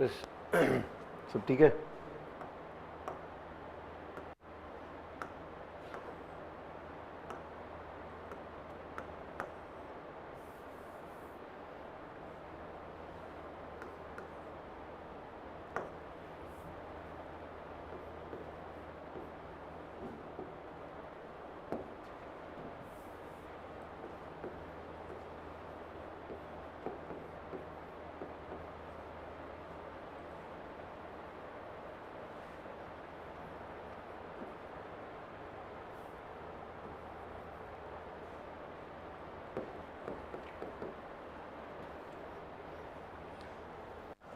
बस सब ठीक है.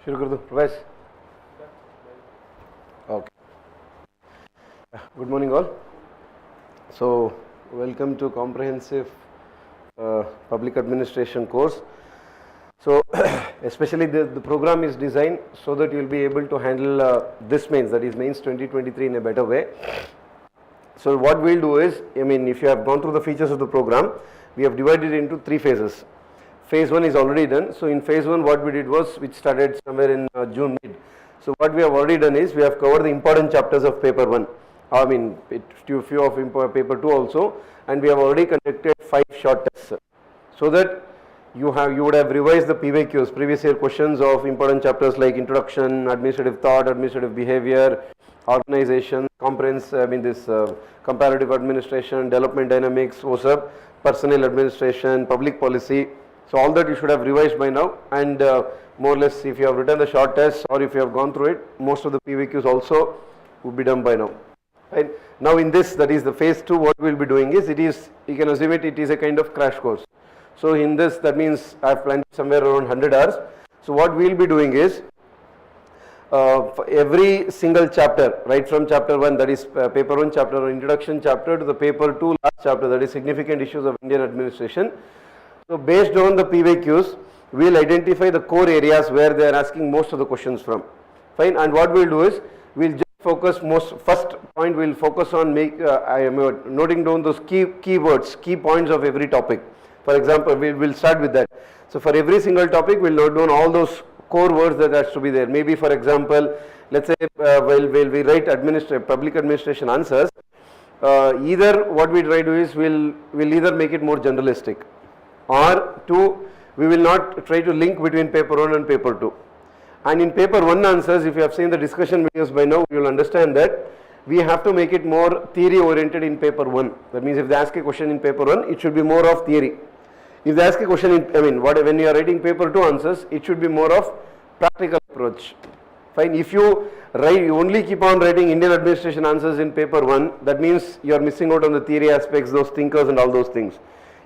शुरू कर दो प्रवेश. Okay. Good morning all. So welcome to comprehensive public administration course. So especially the program is designed so that you will be able to handle this mains, that is mains 2023 in a better way. So what we will do is, I mean, if you have gone through the features of the program, we have divided into 3 phases. Phase 1 is already done. So in phase 1 what we did was, which started somewhere in June mid. So what we have already done is, we have covered the important chapters of paper 1. I mean, few of paper 2 also, and we have already conducted 5 short tests. So that you would have revised the PYQs, previous year questions of important chapters like introduction, administrative thought, administrative behavior, organization, comparative administration, development dynamics, OSAP, personnel administration, public policy. So all that you should have revised by now, and more or less if you have written the short test or if you have gone through it, most of the PYQs also would be done by now. Right. Now in this, that is the phase 2, what we will be doing is, you can assume it is a kind of crash course. So in this, that means I have planned somewhere around 100 hours. So what we will be doing is, for every single chapter, right from chapter 1, that is paper 1 chapter or introduction chapter, to the paper 2 last chapter, that is significant issues of Indian administration. So based on the PYQs, we will identify the core areas where they are asking most of the questions from. Fine. And what we will do is, we will just focus first point we will focus on I am noting down those keywords, key points of every topic. For example, we will start with that. So for every single topic, we will note down all those core words that has to be there. Maybe for example, let's say while we write public administration answers, either what we try to do is, we'll either make it more generalistic, or 2, we will not try to link between paper 1 and paper 2. And in paper 1 answers, if you have seen the discussion videos by now, you will understand that we have to make it more theory oriented in paper 1. That means if they ask a question in paper 1, it should be more of theory. If they ask a question in, when you are writing paper 2 answers, it should be more of practical approach. Fine. If you only keep on writing Indian administration answers in paper 1, that means you are missing out on the theory aspects, those thinkers and all those things.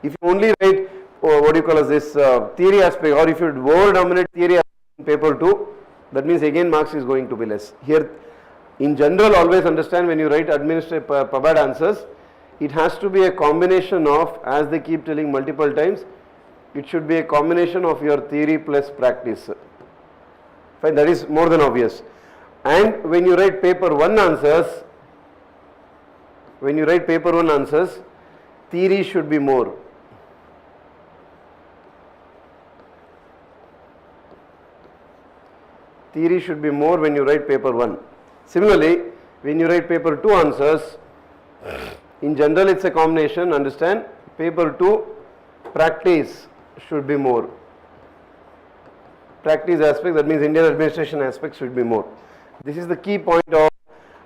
If you only write what do you call as this theory aspect, or if you over dominate theory in paper 2, that means again marks is going to be less. Here in general, always understand, when you write administrative PABAD answers, it has to be a combination of, as they keep telling multiple times, it should be a combination of your theory plus practice. Fine, that is more than obvious. And when you write paper 1 answers, theory should be more. Theory should be more when you write paper 1. Similarly, when you write paper 2 answers, in general it's a combination, understand, paper 2 practice should be more. Practice aspect, that means Indian administration aspect should be more. This is the key point of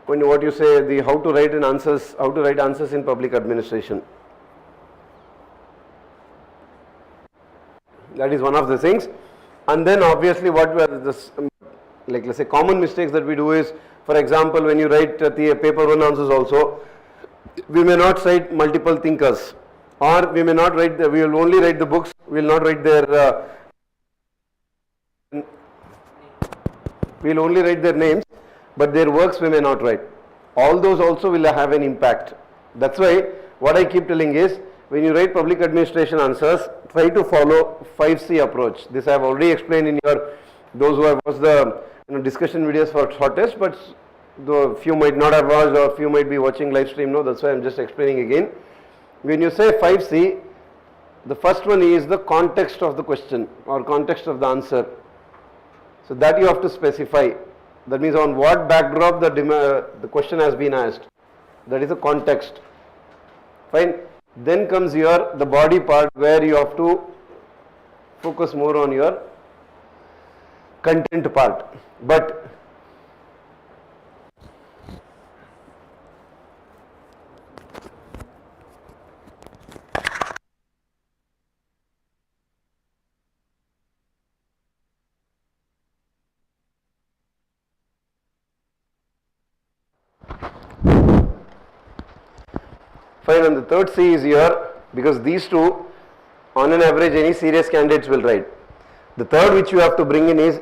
what you say, how to write answers in public administration. That is one of the things. And then obviously what were this, like let's say common mistakes that we do is, for example, when you write the paper 1 answers also, we may not cite multiple thinkers, or we may not write, we will only write the books, we will not write their, we will only write their names, but their works we may not write. All those also will have an impact. That's why what I keep telling is, when you write public administration answers, try to follow 5C approach. This I have already explained in those who have watched the discussion videos for short test, but though few might not have watched or few might be watching live stream now, that's why I am just explaining again. When you say 5C, the first one is the context of the question or context of the answer. So that you have to specify. That means on what backdrop the question has been asked. That is the context. Fine. Then comes the body part where you have to focus more on your content part. But fine, and the third C is here, because these two, on an average, any serious candidates will write. The third which you have to bring in is,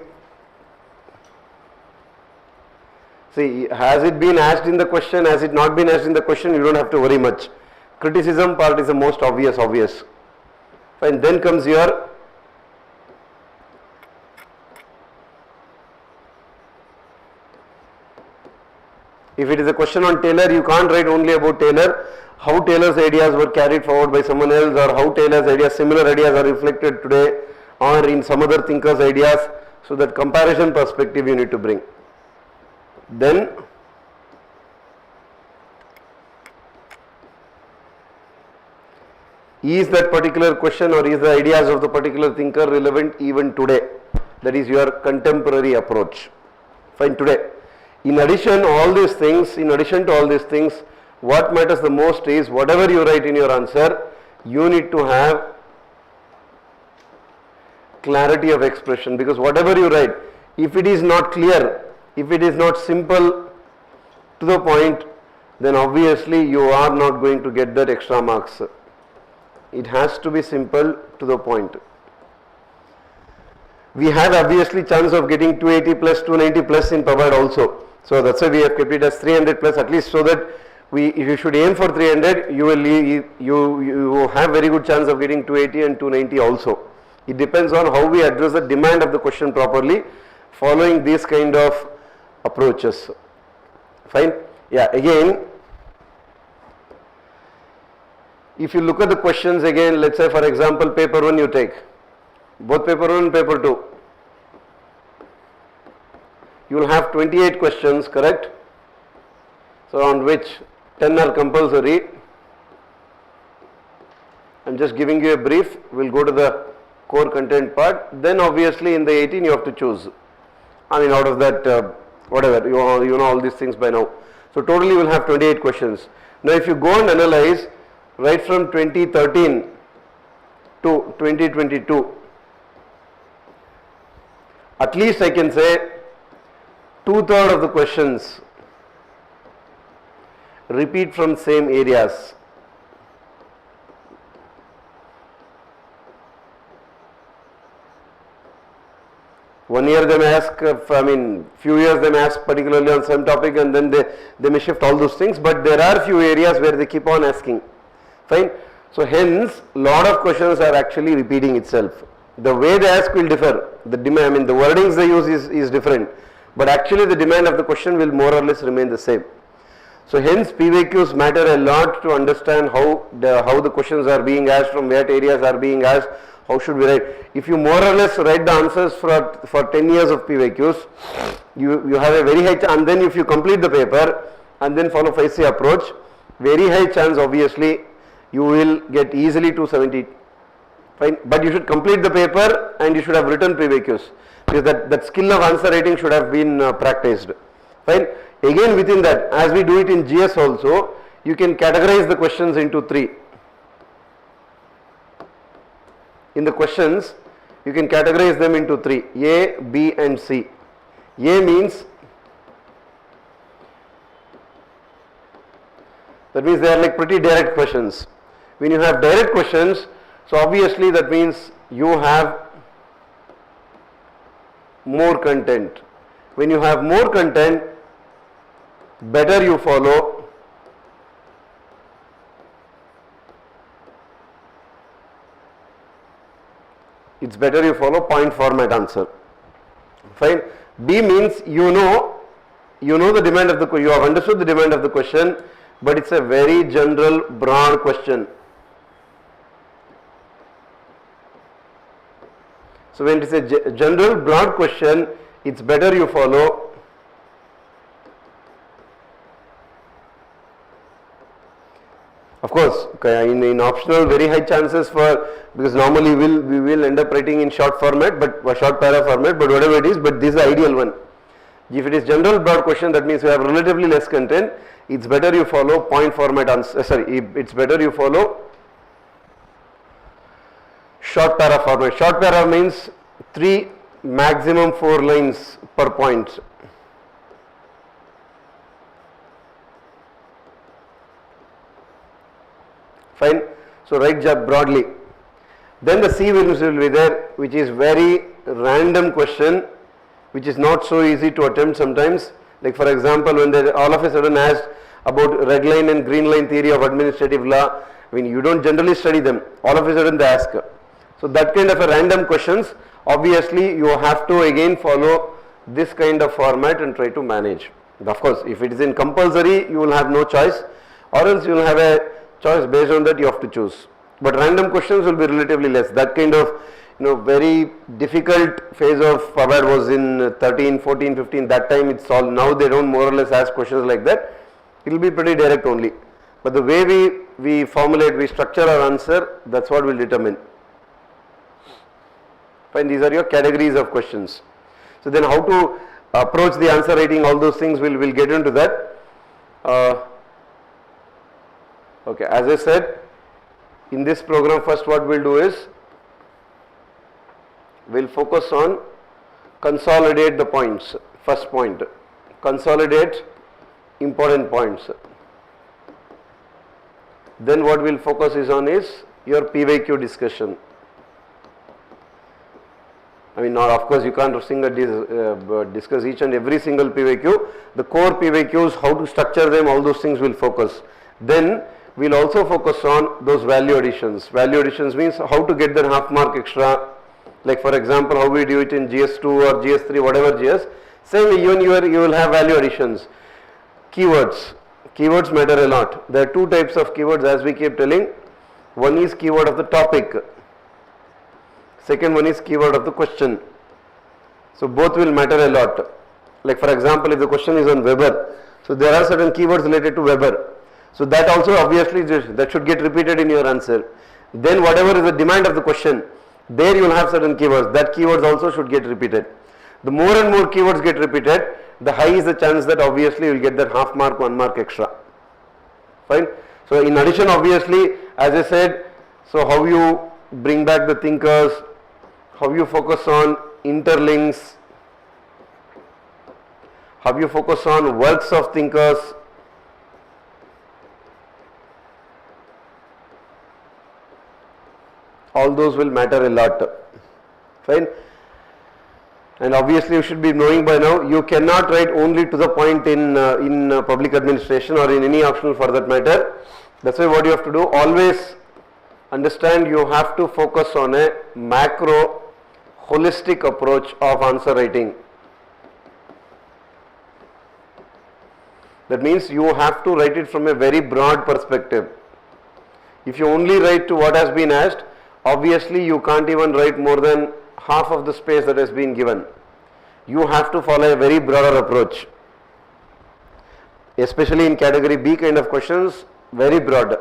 see, has it been asked in the question, has it not been asked in the question, you don't have to worry much. Criticism part is the most obvious. Fine, then comes your if it is a question on Taylor, you can't write only about Taylor. How Taylor's ideas were carried forward by someone else, or how Taylor's ideas, similar ideas are reflected today or in some other thinker's ideas. So that comparison perspective you need to bring. Then is that particular question or is the ideas of the particular thinker relevant even today? That is your contemporary approach. Fine, today. In addition to all these things, what matters the most is whatever you write in your answer, you need to have clarity of expression, because whatever you write, if it is not clear, if it is not simple to the point, then obviously you are not going to get that extra marks. It has to be simple to the point. We have obviously chance of getting 280 plus 290 plus in Pavard also. So that's why we have kept it as 300 plus, at least, so that if you should aim for 300, you have very good chance of getting 280 and 290 also. It depends on how we address the demand of the question properly, following these kind of approaches. Fine? Yeah, again, if you look at the questions again, let's say for example paper 1 you take, both paper 1 and paper 2, you will have 28 questions, correct? So on which 10 are compulsory. I'm just giving you a brief, we'll go to the core content part. Then obviously in the 18 you have to choose. I mean, out of that whatever, you know all these things by now. So totally you will have 28 questions. Now if you go and analyze right from 2013 to 2022, at least I can say 2/3 of the questions repeat from same areas. One year they may ask, few years they may ask particularly on some topic, and then they may shift all those things, but there are few areas where they keep on asking. Fine. So hence, lot of questions are actually repeating itself. The way they ask will differ. The demand, the wordings they use is different, but actually the demand of the question will more or less remain the same. So hence PVQs matter a lot to understand how the questions are being asked, from what areas are being asked, how should we write. If you more or less write the answers for 10 years of PVQs, you have a very high chance, and then if you complete the paper and then follow 5C approach, very high chance obviously you will get easily 270. Fine. But you should complete the paper and you should have written PVQs, because that skill of answer writing should have been practiced. Fine. Again, within that, as we do it in GS also, you can categorize the questions into 3. In the questions, you can categorize them into 3, A, B and C. A means, that means they are like pretty direct questions. When you have direct questions, so obviously that means you have more content. When you have more content, better you follow point format answer. Fine. B means you know the demand of you have understood the demand of the question, but it's a very general, broad question. So when it is a general, broad question, it's better you follow of course in optional very high chances for, because normally we will end up writing in short format, but short para format, but whatever it is, but this is the ideal one. If it is general broad question, that means you have relatively less content, it's better you follow point format answer, it's better you follow short para format. Short para means 3 maximum 4 lines per point. Fine. So write broadly. Then the C will be there, which is very random question, which is not so easy to attempt sometimes. Like for example, when they all of a sudden asked about red line and green line theory of administrative law, I mean you don't generally study them, all of a sudden they ask. So that kind of a random questions, obviously you have to again follow this kind of format and try to manage. Of course, if it is in compulsory, you will have no choice, or else you will have a choice based on that you have to choose. But random questions will be relatively less. That kind of very difficult phase of format was in 13, 14, 15, that time it's all, now they don't more or less ask questions like that. It will be pretty direct only. But the way we formulate, we structure our answer, that's what will determine. Fine, these are your categories of questions. So then how to approach the answer writing, all those things we'll get into that. Okay, as I said, in this program first what we'll do is, we'll focus on consolidate the points. First point, consolidate important points. Then what we'll focus is on is your PYQ discussion. I mean, now of course you can't discuss each and every single PYQ. The core PYQs, how to structure them, all those things will focus. Then we'll also focus on those value additions. Value additions means how to get that half mark extra. Like for example, how we do it in GS2 or GS3, whatever GS. Same, even you will have value additions. Keywords. Keywords matter a lot. There are 2 types of keywords as we keep telling. One is keyword of the topic. Second one is keyword of the question. So both will matter a lot. Like for example, if the question is on Weber, so there are certain keywords related to Weber. So that also obviously that should get repeated in your answer. Then whatever is the demand of the question, there you will have certain keywords. That keywords also should get repeated. The more and more keywords get repeated, the high is the chance that obviously you will get that half mark, 1 mark extra. Fine. So in addition, obviously, as I said, so how you bring back the thinkers, how you focus on interlinks, how you focus on works of thinkers, all those will matter a lot. Fine. And obviously you should be knowing by now, you cannot write only to the point in public administration or in any optional for that matter. That's why what you have to do, always understand you have to focus on a macro holistic approach of answer writing. That means you have to write it from a very broad perspective. If you only write to what has been asked, obviously you can't even write more than half of the space that has been given. You have to follow a very broader approach. Especially in category B kind of questions, very broad.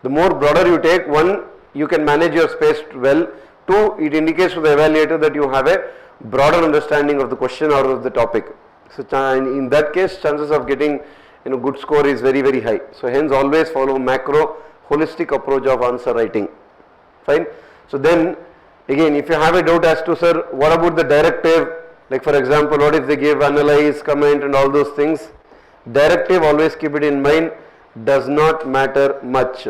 The more broader you take, 1, you can manage your space well. 2, it indicates to the evaluator that you have a broader understanding of the question or of the topic. So in that case, chances of getting good score is very, very high. So hence always follow macro holistic approach of answer writing. Fine. So then again, if you have a doubt as to, sir, what about the directive, like for example, what if they give analyze, comment and all those things, directive, always keep it in mind, does not matter much.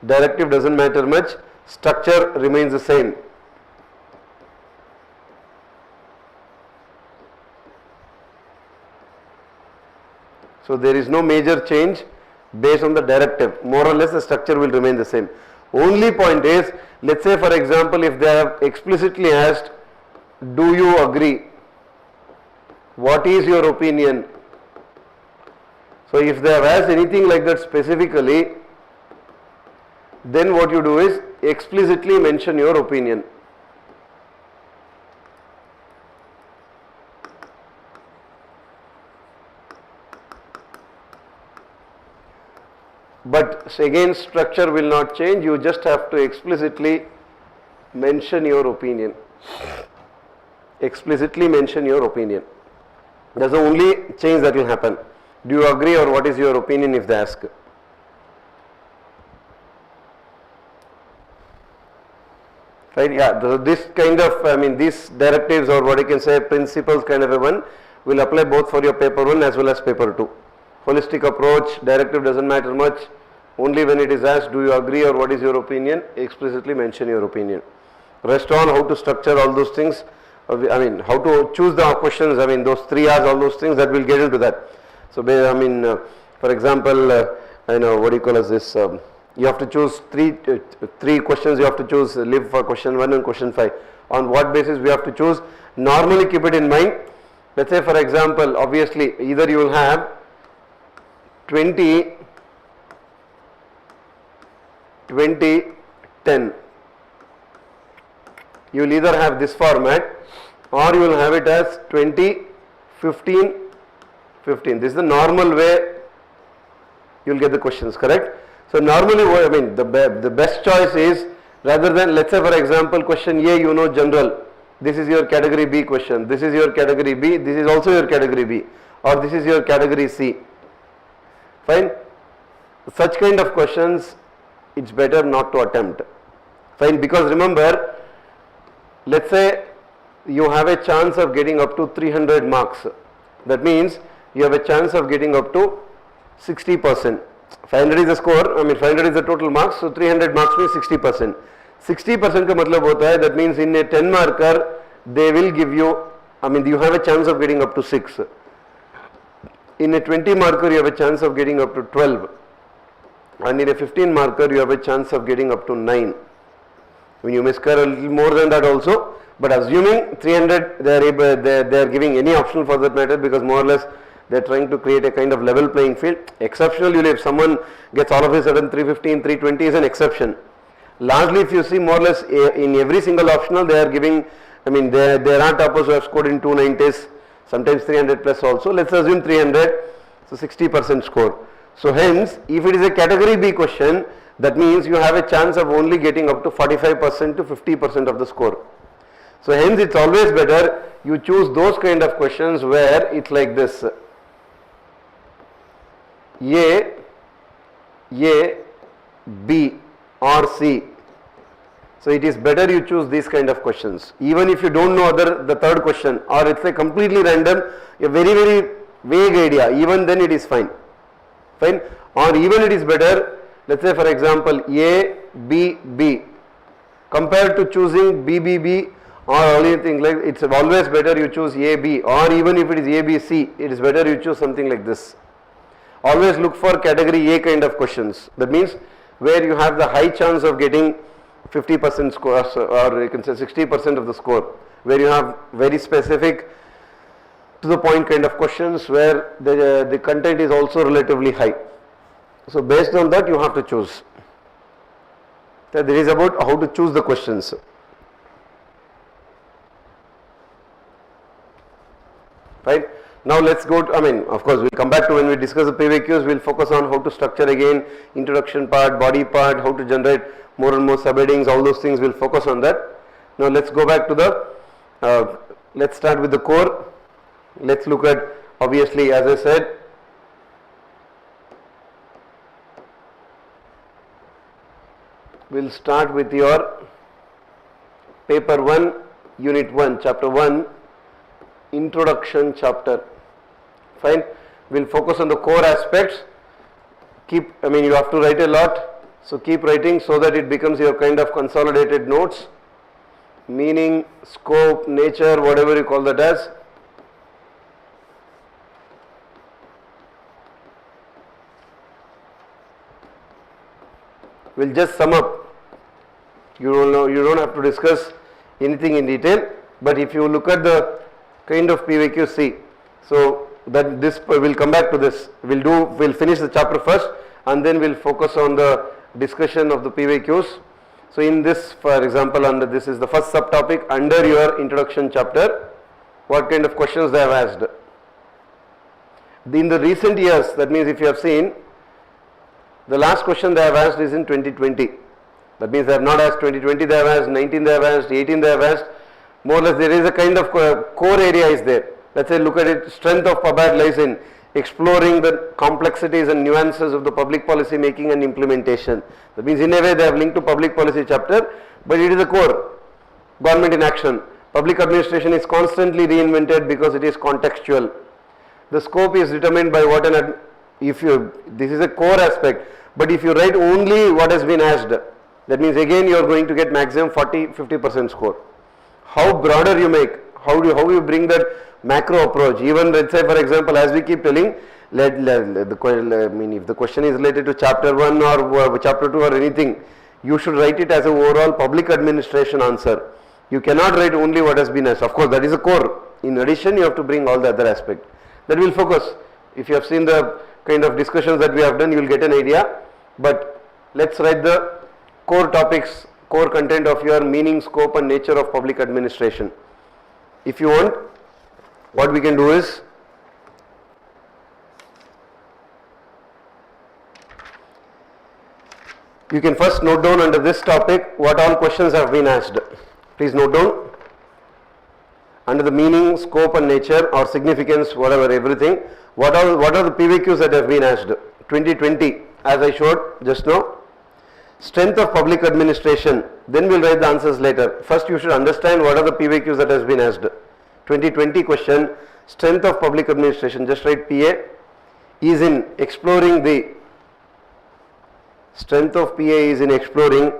Directive doesn't matter much, structure remains the same. So there is no major change based on the directive, more or less the structure will remain the same. Only point is, let's say for example, if they have explicitly asked, do you agree? What is your opinion? So if they have asked anything like that specifically, then what you do is explicitly mention your opinion. but again structure will not change, you just have to explicitly mention your opinion. Explicitly mention your opinion. That's the only change that will happen. Do you agree or what is your opinion if they ask? Right, yeah, this kind of, these directives or what you can say principles kind of a one will apply both for your paper 1 as well as paper 2. Holistic approach, directive doesn't matter much, only when it is asked, do you agree or what is your opinion, explicitly mention your opinion. Rest on how to structure all those things, how to choose the questions, those 3 R's, all those things, that will get into that. So, for example, what do you call as this, you have to choose three questions, you have to choose, live for question 1 and question 5. On what basis we have to choose? Normally keep it in mind. Let's say for example, obviously either you will have 20, 20, 10. You will either have this format or you will have it as 20, 15, 15. This is the normal way you will get the questions, correct? So normally, the best choice is, rather than, let's say for example, question A, you know general, this is your category B question, this is your category B, this is also your category B, or this is your category C. Fine? Such kind of questions, it's better not to attempt. Fine? Because remember, let's say you have a chance of getting up to 300 marks. That means you have a chance of getting up to 60%. 500 is the score, 500 is the total marks, so 300 marks means 60%. 60% का मतलब होता है, that means in a 10 marker, they will give you, you have a chance of getting up to 6. In a 20 marker, you have a chance of getting up to 12. And in a 15 marker, you have a chance of getting up to 9. When you may score a little more than that also, but assuming 300, they are giving any optional for that matter, because more or less they are trying to create a kind of level playing field. Exceptional, if someone gets all of a sudden 315, 320 is an exception. Largely, if you see more or less in every single optional, they are giving, there are toppers who have scored in 290s, sometimes 300 plus also. Let's assume 300, so 60% score. So hence, if it is a category B question, that means you have a chance of only getting up to 45% to 50% of the score. So hence, it's always better you choose those kind of questions where it's like this. A, B or C. So it is better you choose these kind of questions. Even if you don't know the third question, or it's a completely random, a very, very vague idea, even then it is fine. Fine? Or even it is better, let's say for example, A, B, B. Compared to choosing B, B, B or anything like, it's always better you choose A, B, or even if it is A, B, C, it is better you choose something like this. Always look for category A kind of questions. That means where you have the high chance of getting 50% score, or you can say 60% of the score, where you have very specific to the point kind of questions where the content is also relatively high. So based on that you have to choose. So this is about how to choose the questions. Right? Now let's go to, of course we'll come back to when we discuss the PVQs, we'll focus on how to structure again, introduction part, body part, how to generate more and more subheadings, all those things we'll focus on that. Now let's go back to the, let's start with the core. Let's look at, obviously as I said, we'll start with your paper 1, unit 1, chapter 1, introduction chapter. Fine. We'll focus on the core aspects. You have to write a lot, so keep writing so that it becomes your kind of consolidated notes. Meaning, scope, nature, whatever you call that as. We'll just sum up. You don't have to discuss anything in detail, but if you look at the kind of PVQC, so that this we'll come back to this. We'll finish the chapter first, and then we'll focus on the discussion of the PVQs. So in this, for example, under this is the first subtopic under your introduction chapter. What kind of questions they have asked? In the recent years, that means if you have seen, The last question they have asked is in 2020. That means they have not asked 2020, they have asked 19, they have asked 18, they have asked. More or less there is a kind of core area is there. Let's say look at it, strength of PUBAD lies in exploring the complexities and nuances of the public policy making and implementation. That means in a way they have linked to public policy chapter, but it is a core. Government in action. Public administration is constantly reinvented because it is contextual. The scope is determined by what this is a core aspect, but if you write only what has been asked, that means again you are going to get maximum 40-50% score. How broader you make, how you bring that macro approach. Even let's say for example, as we keep telling, if the question is related to chapter 1 or chapter 2 or anything, you should write it as an overall public administration answer. You cannot write only what has been asked. Of course, that is a core. In addition, you have to bring all the other aspect. That will focus. If you have seen the kind of discussions that we have done, you will get an idea. But let's write the core topics, core content of your meaning, scope and nature of public administration. If you want, what we can do is, you can first note down under this topic what all questions have been asked. Please note down under the meaning, scope and nature or significance, whatever, everything. What are the PVQs that have been asked? 2020, as I showed just now. Strength of public administration, then we will write the answers later. First you should understand what are the PVQs that has been asked. 2020 question, strength of public administration, just write PA, is in exploring the, strength of PA is in exploring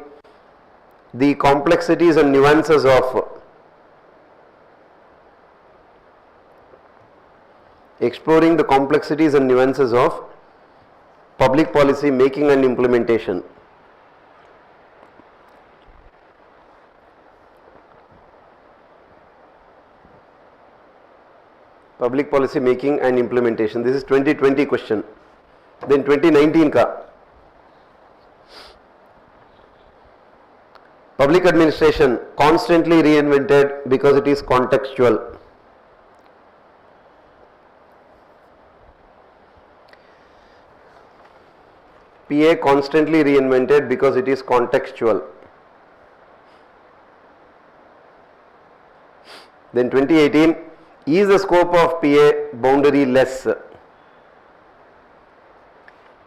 the complexities and nuances of public policy making and implementation. Public policy making and implementation. This is 2020 question. Then 2019 ka. Public administration constantly reinvented because it is contextual. PA constantly reinvented because it is contextual. Then 2018, is the scope of PA boundaryless?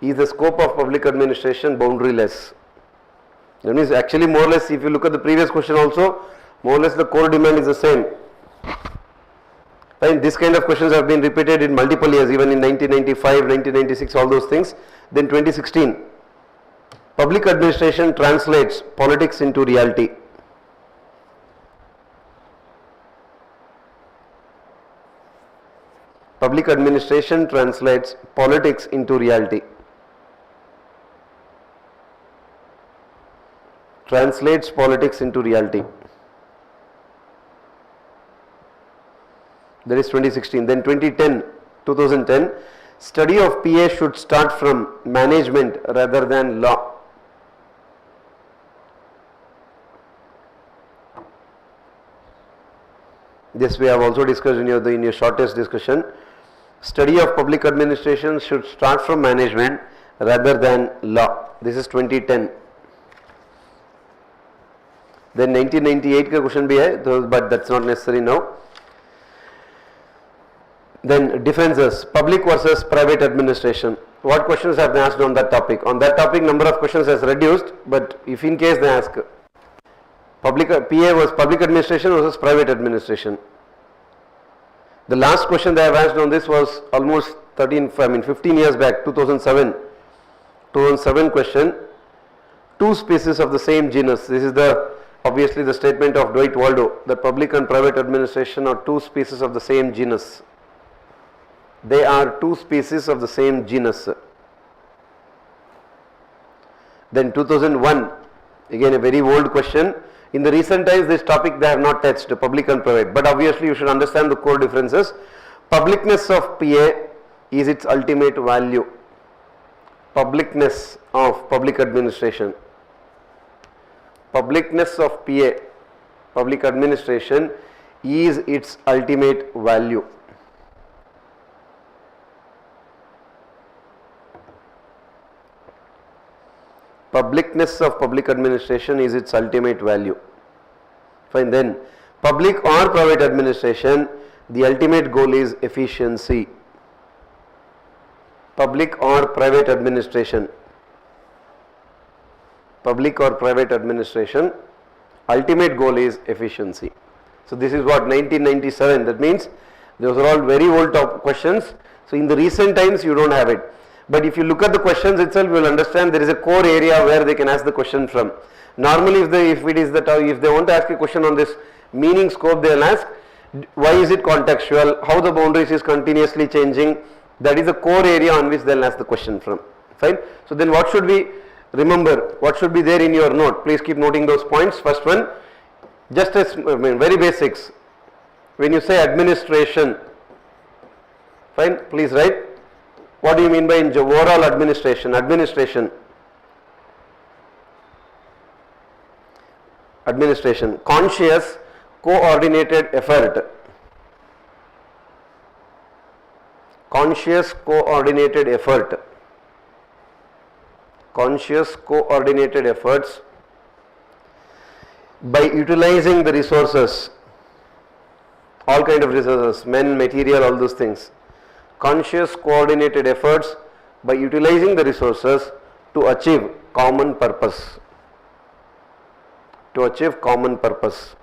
Is the scope of public administration boundaryless? That means actually more or less, if you look at the previous question also, more or less the core demand is the same. And this kind of questions have been repeated in multiple years, even in 1995, 1996, all those things. Then 2016, public administration translates politics into reality. Public administration translates politics into reality. Translates politics into reality. That is 2016. Then 2010, study of PA should start from management rather than law. This we have also discussed in your shortest discussion. Study of public administration should start from management rather than law. This is 2010. Then 1998 का question भी है, but that's not necessary now. Then differences, public versus private administration. What questions have they asked on that topic? On that topic, number of questions has reduced, but if in case they ask, PA was public administration versus private administration. The last question they have asked on this was almost 15 years back, 2007 question. Two species of the same genus. This is obviously the statement of Dwight Waldo that public and private administration are two species of the same genus. They are two species of the same genus. Then 2001, again a very old question. In the recent times, this topic they have not touched, public and private, but obviously you should understand the core differences. Publicness of PA is its ultimate value. Publicness of public administration. Publicness of PA, public administration, is its ultimate value. Publicness of public administration is its ultimate value. Fine, then public or private administration, the ultimate goal is efficiency. Public or private administration, public or private administration, ultimate goal is efficiency. So this is what 1997, that means those are all very old top questions. So in the recent times you don't have it. But if you look at the questions itself, you will understand there is a core area where they can ask the question from. Normally if they want to ask a question on this meaning scope, they will ask why is it contextual, how the boundaries is continuously changing. That is the core area on which they will ask the question from. Fine. So then what should we remember? What should be there in your note? Please keep noting those points. First one, just as very basics. When you say administration, fine, please write. What do you mean by in overall administration? Administration. Administration. Conscious, coordinated effort. Conscious, coordinated effort. Conscious, coordinated efforts by utilizing the resources, all kind of resources, men, material, all those things. Conscious, coordinated efforts by utilizing the resources to achieve common purpose. To achieve common purpose.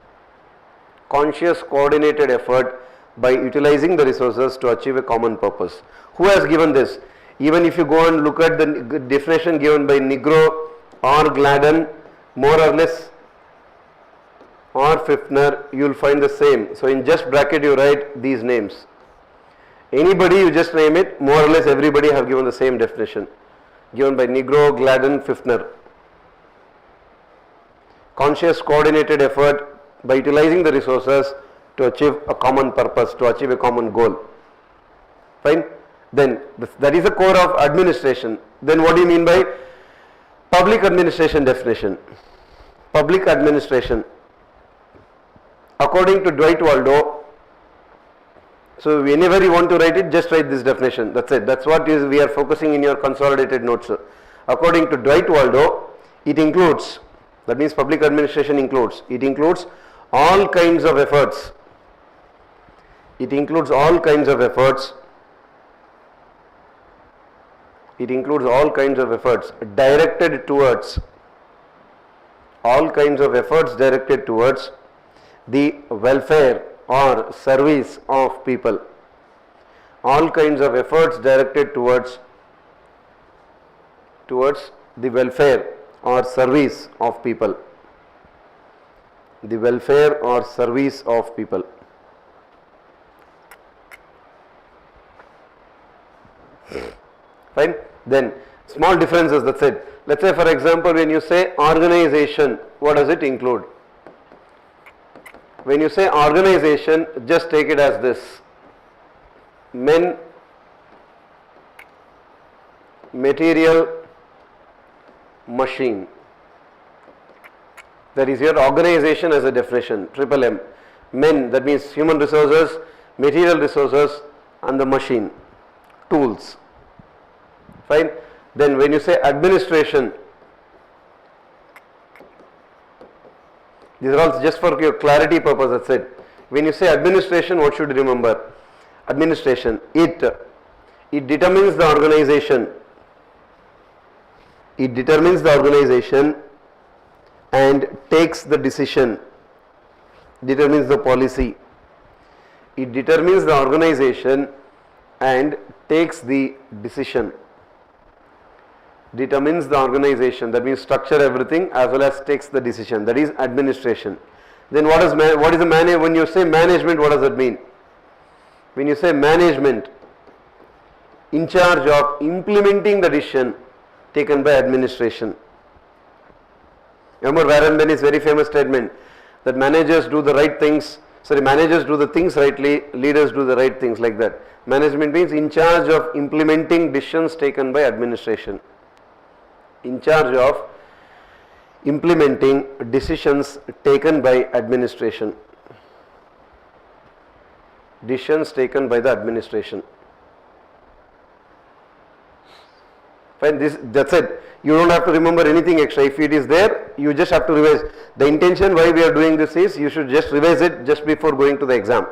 Conscious, coordinated effort by utilizing the resources to achieve a common purpose. Who has given this? Even if you go and look at the definition given by Negro or Gladden, more or less, or Fifner, you will find the same. So in just bracket you write these names. Anybody you just name it, more or less everybody have given the same definition, given by Negro, Gladden, Fifner. Conscious, coordinated effort by utilizing the resources to achieve a common purpose, to achieve a common goal. Fine. Then that is the core of administration. Then what do you mean by public administration definition? Public administration, according to Dwight Waldo. So whenever you want to write it, just write this definition. That's it. That's what is we are focusing in your consolidated notes. According to Dwight Waldo, it includes, that means public administration includes, it includes all kinds of efforts. It includes all kinds of efforts. It includes all kinds of efforts directed towards, all kinds of efforts directed towards the welfare or service of people. All kinds of efforts directed towards the welfare or service of people. The welfare or service of people. Fine. Then small differences, that's it. Let's say for example when you say organization, what does it include? When you say organization, just take it as this: men, material, machine. That is your organization as a definition, triple M. Men, that means human resources, material resources, and the machine, tools. Fine. Then when you say administration, these are all just for your clarity purpose, that's it. When you say administration, what should you remember? Administration, it determines the organization. It determines the organization and takes the decision, determines the policy. It determines the organization and takes the decision. Determines the organization, that means structure everything as well as takes the decision, that is administration. Then what is the when you say management, what does that mean? When you say management, in charge of implementing the decision taken by administration. Remember Warren Bennett's very famous statement that managers do the right things, managers do the things rightly, leaders do the right things, like that. Management means in charge of implementing decisions taken by administration. In charge of implementing decisions taken by administration. Decisions taken by the administration. Fine, that's it. You don't have to remember anything extra. If it is there, you just have to revise. The intention why we are doing this is you should just revise it just before going to the exam.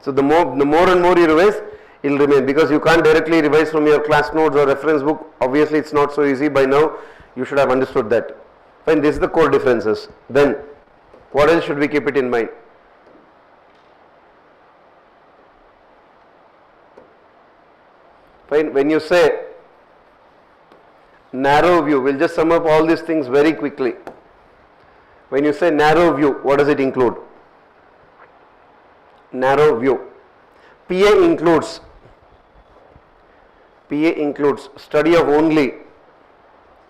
So the more and more you revise, it will remain, because you can't directly revise from your class notes or reference book. Obviously, it's not so easy. By now, you should have understood that. Fine, this is the core differences. Then, what else should we keep it in mind? Fine, when you say narrow view, we'll just sum up all these things very quickly. When you say narrow view, what does it include? Narrow view. PA includes study of only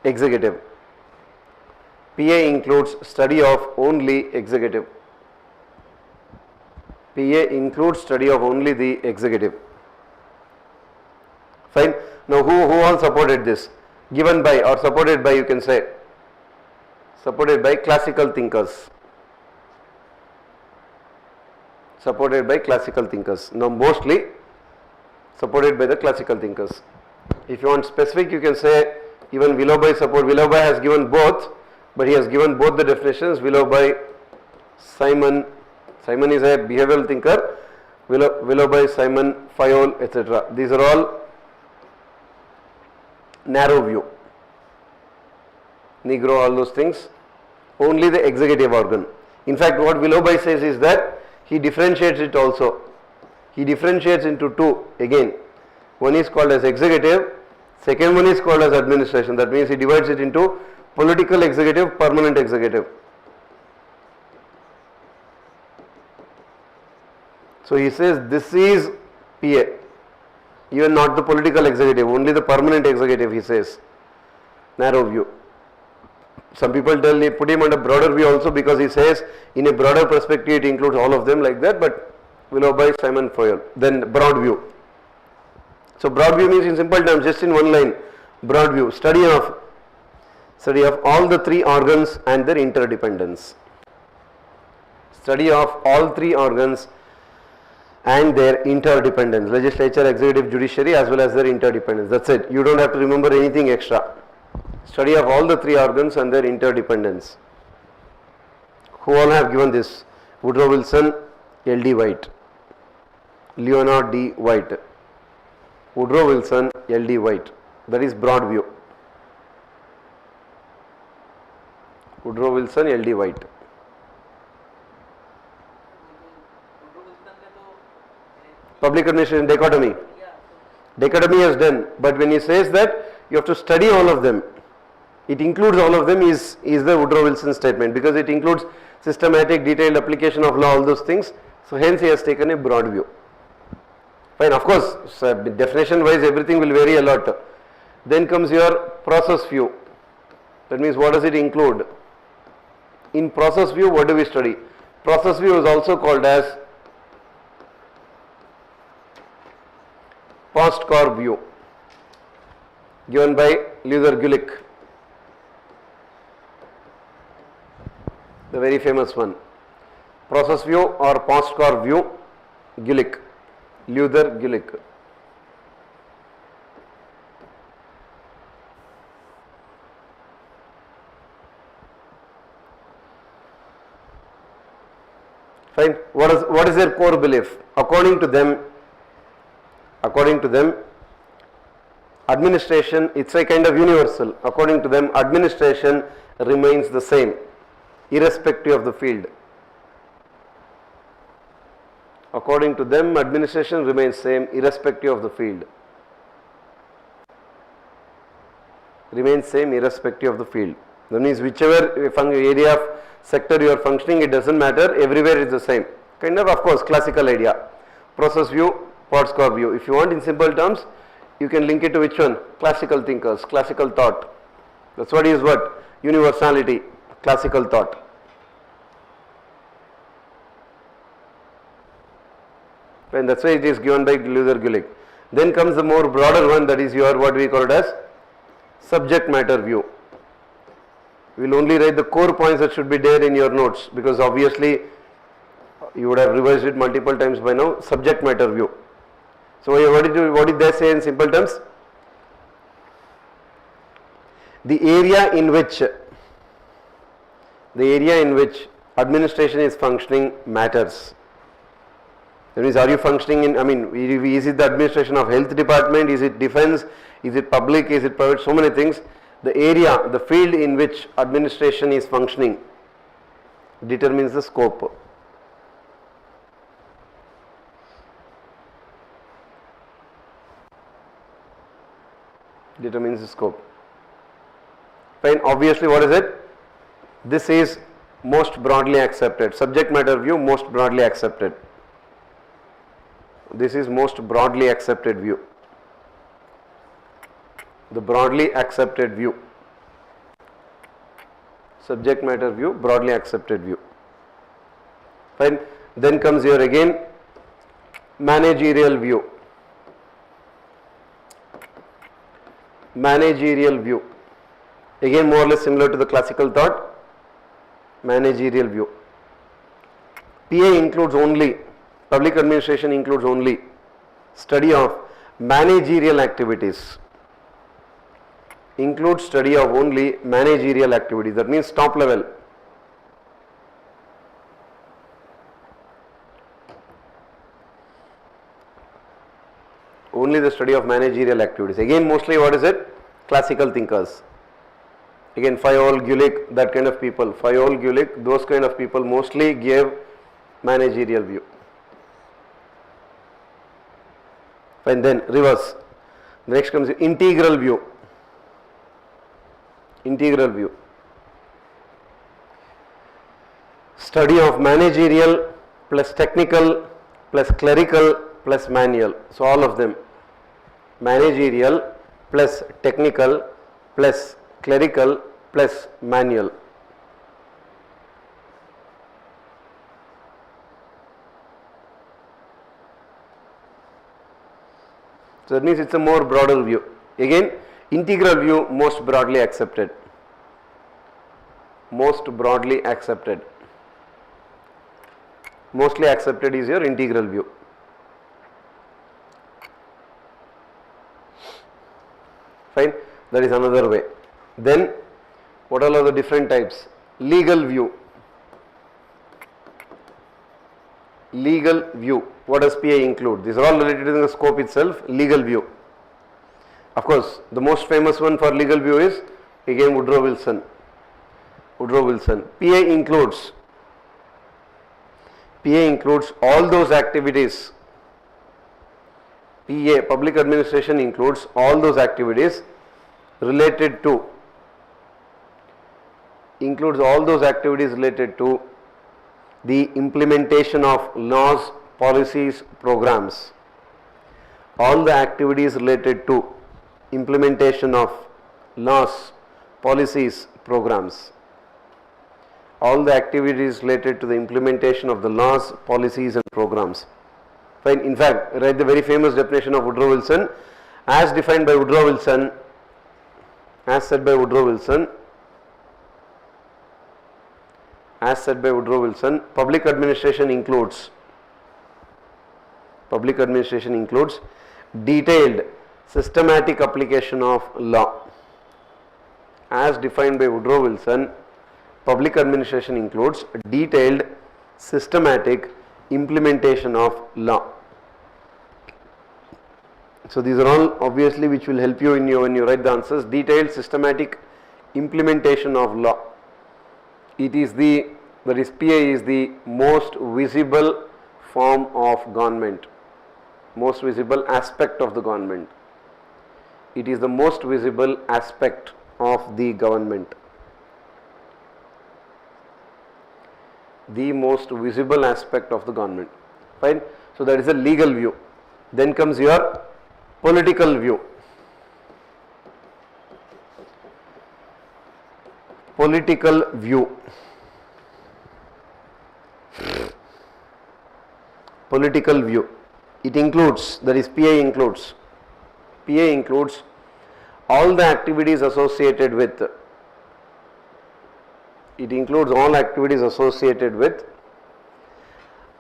executive. PA includes study of only executive. PA includes study of only the executive. Fine. Now who all supported this? Given by or supported by, you can say. Supported by classical thinkers. Supported by classical thinkers. Now mostly supported by the classical thinkers. If you want specific, you can say even Willoughby support. Willoughby has given both, but he has given both the definitions. Willoughby, Simon is a behavioral thinker. Willoughby, Simon, Fayol, etc. These are all narrow view. Negro, all those things. Only the executive organ. In fact, what Willoughby says is that he differentiates it also. He differentiates into two again. One is called as executive, second one is called as administration. That means he divides it into political executive, permanent executive. So he says this is PA. Even not the political executive, only the permanent executive, he says. Narrow view. Some people put him under broader view also, because he says in a broader perspective it includes all of them like that, but Willoughby, Simon, Fayol. Then broad view. So broad view means, in simple terms, just in one line, broad view, study of all the three organs and their interdependence. Study of all three organs and their interdependence, legislature, executive, judiciary, as well as their interdependence. That's it. You don't have to remember anything extra. Study of all the three organs and their interdependence. Who all have given this? Woodrow Wilson, L.D. White, Leonard D. White. Woodrow Wilson, L.D. White. That is broad view. Woodrow Wilson, L.D. White. Public administration, dichotomy. Dichotomy has done, but when he says that you have to study all of them, it includes all of them, is the Woodrow Wilson statement, because it includes systematic, detailed application of law, all those things. So hence he has taken a broad view. Fine, of course, definition wise everything will vary a lot. Then comes your process view. That means what does it include? In process view, what do we study? Process view is also called as post-core view, given by Luther Gulick, the very famous one. Process view or post-core view, Gulick, Luther Gulick. Fine. What is their core belief? According to them, administration, it's a kind of universal. According to them, administration remains the same, irrespective of the field. According to them, administration remains same, irrespective of the field. Remains same, irrespective of the field. That means whichever area of sector you are functioning, it doesn't matter, everywhere is the same. Kind of course, classical idea. Process view, post-core view. If you want in simple terms, you can link it to which one? Classical thinkers, classical thought. That's what is what? Universality, classical thought. And that's why it is given by Luther Gulick. Then comes the more broader one, that is your what we call it as subject matter view. We will only write the core points that should be there in your notes, because obviously you would have revised it multiple times by now. Subject matter view. So what did they say in simple terms? the area in which administration is functioning matters. That means, are you functioning in, is it the administration of health department, is it defense, is it public, is it private, so many things. The area, the field in which administration is functioning determines the scope. Determines the scope. Fine, obviously what is it? This is most broadly accepted. Subject matter view, most broadly accepted. This is most broadly accepted view. The broadly accepted view. Subject matter view, broadly accepted view. Fine. Then comes here again managerial view. Managerial view. Again more or less similar to the classical thought. Managerial view. PA includes only, public administration includes only study of managerial activities. Includes study of only managerial activities. That means top level. Only the study of managerial activities. Again mostly what is it? Classical thinkers. Again Fayol, Gulick, that kind of people. Fayol, Gulick, those kind of people mostly gave managerial view. And then reverse. The next comes integral view. Integral view. Study of managerial plus technical plus clerical plus manual. So all of them. Managerial plus technical plus clerical plus manual. So that means it's a more broader view. Again, integral view most broadly accepted. Most broadly accepted. Mostly accepted is your integral view. Fine. That is another way. Then what all are the different types? Legal view. Legal view. What does PA include? These are all related to the scope itself. Legal view. Of course, the most famous one for legal view is again Woodrow Wilson. Woodrow Wilson. PA includes all those activities. PA, public administration, includes all those activities related to the implementation of laws, policies, programs. All the activities related to implementation of laws, policies, programs. All the activities related to the implementation of the laws, policies and programs. Fine. In fact, write the very famous definition of Woodrow Wilson as defined by Woodrow Wilson, as said by Woodrow Wilson, public administration includes detailed systematic application of law. As defined by Woodrow Wilson, public administration includes detailed systematic implementation of law. So these are all obviously which will help you when you write the answers. Detailed systematic implementation of law. It is PA is the most visible form of government, most visible aspect of the government. It is the most visible aspect of the government. The most visible aspect of the government. Fine. So that is a legal view. Then comes your political view. Political view. Political view. It includes, that is PA includes all the activities associated with, it includes all activities associated with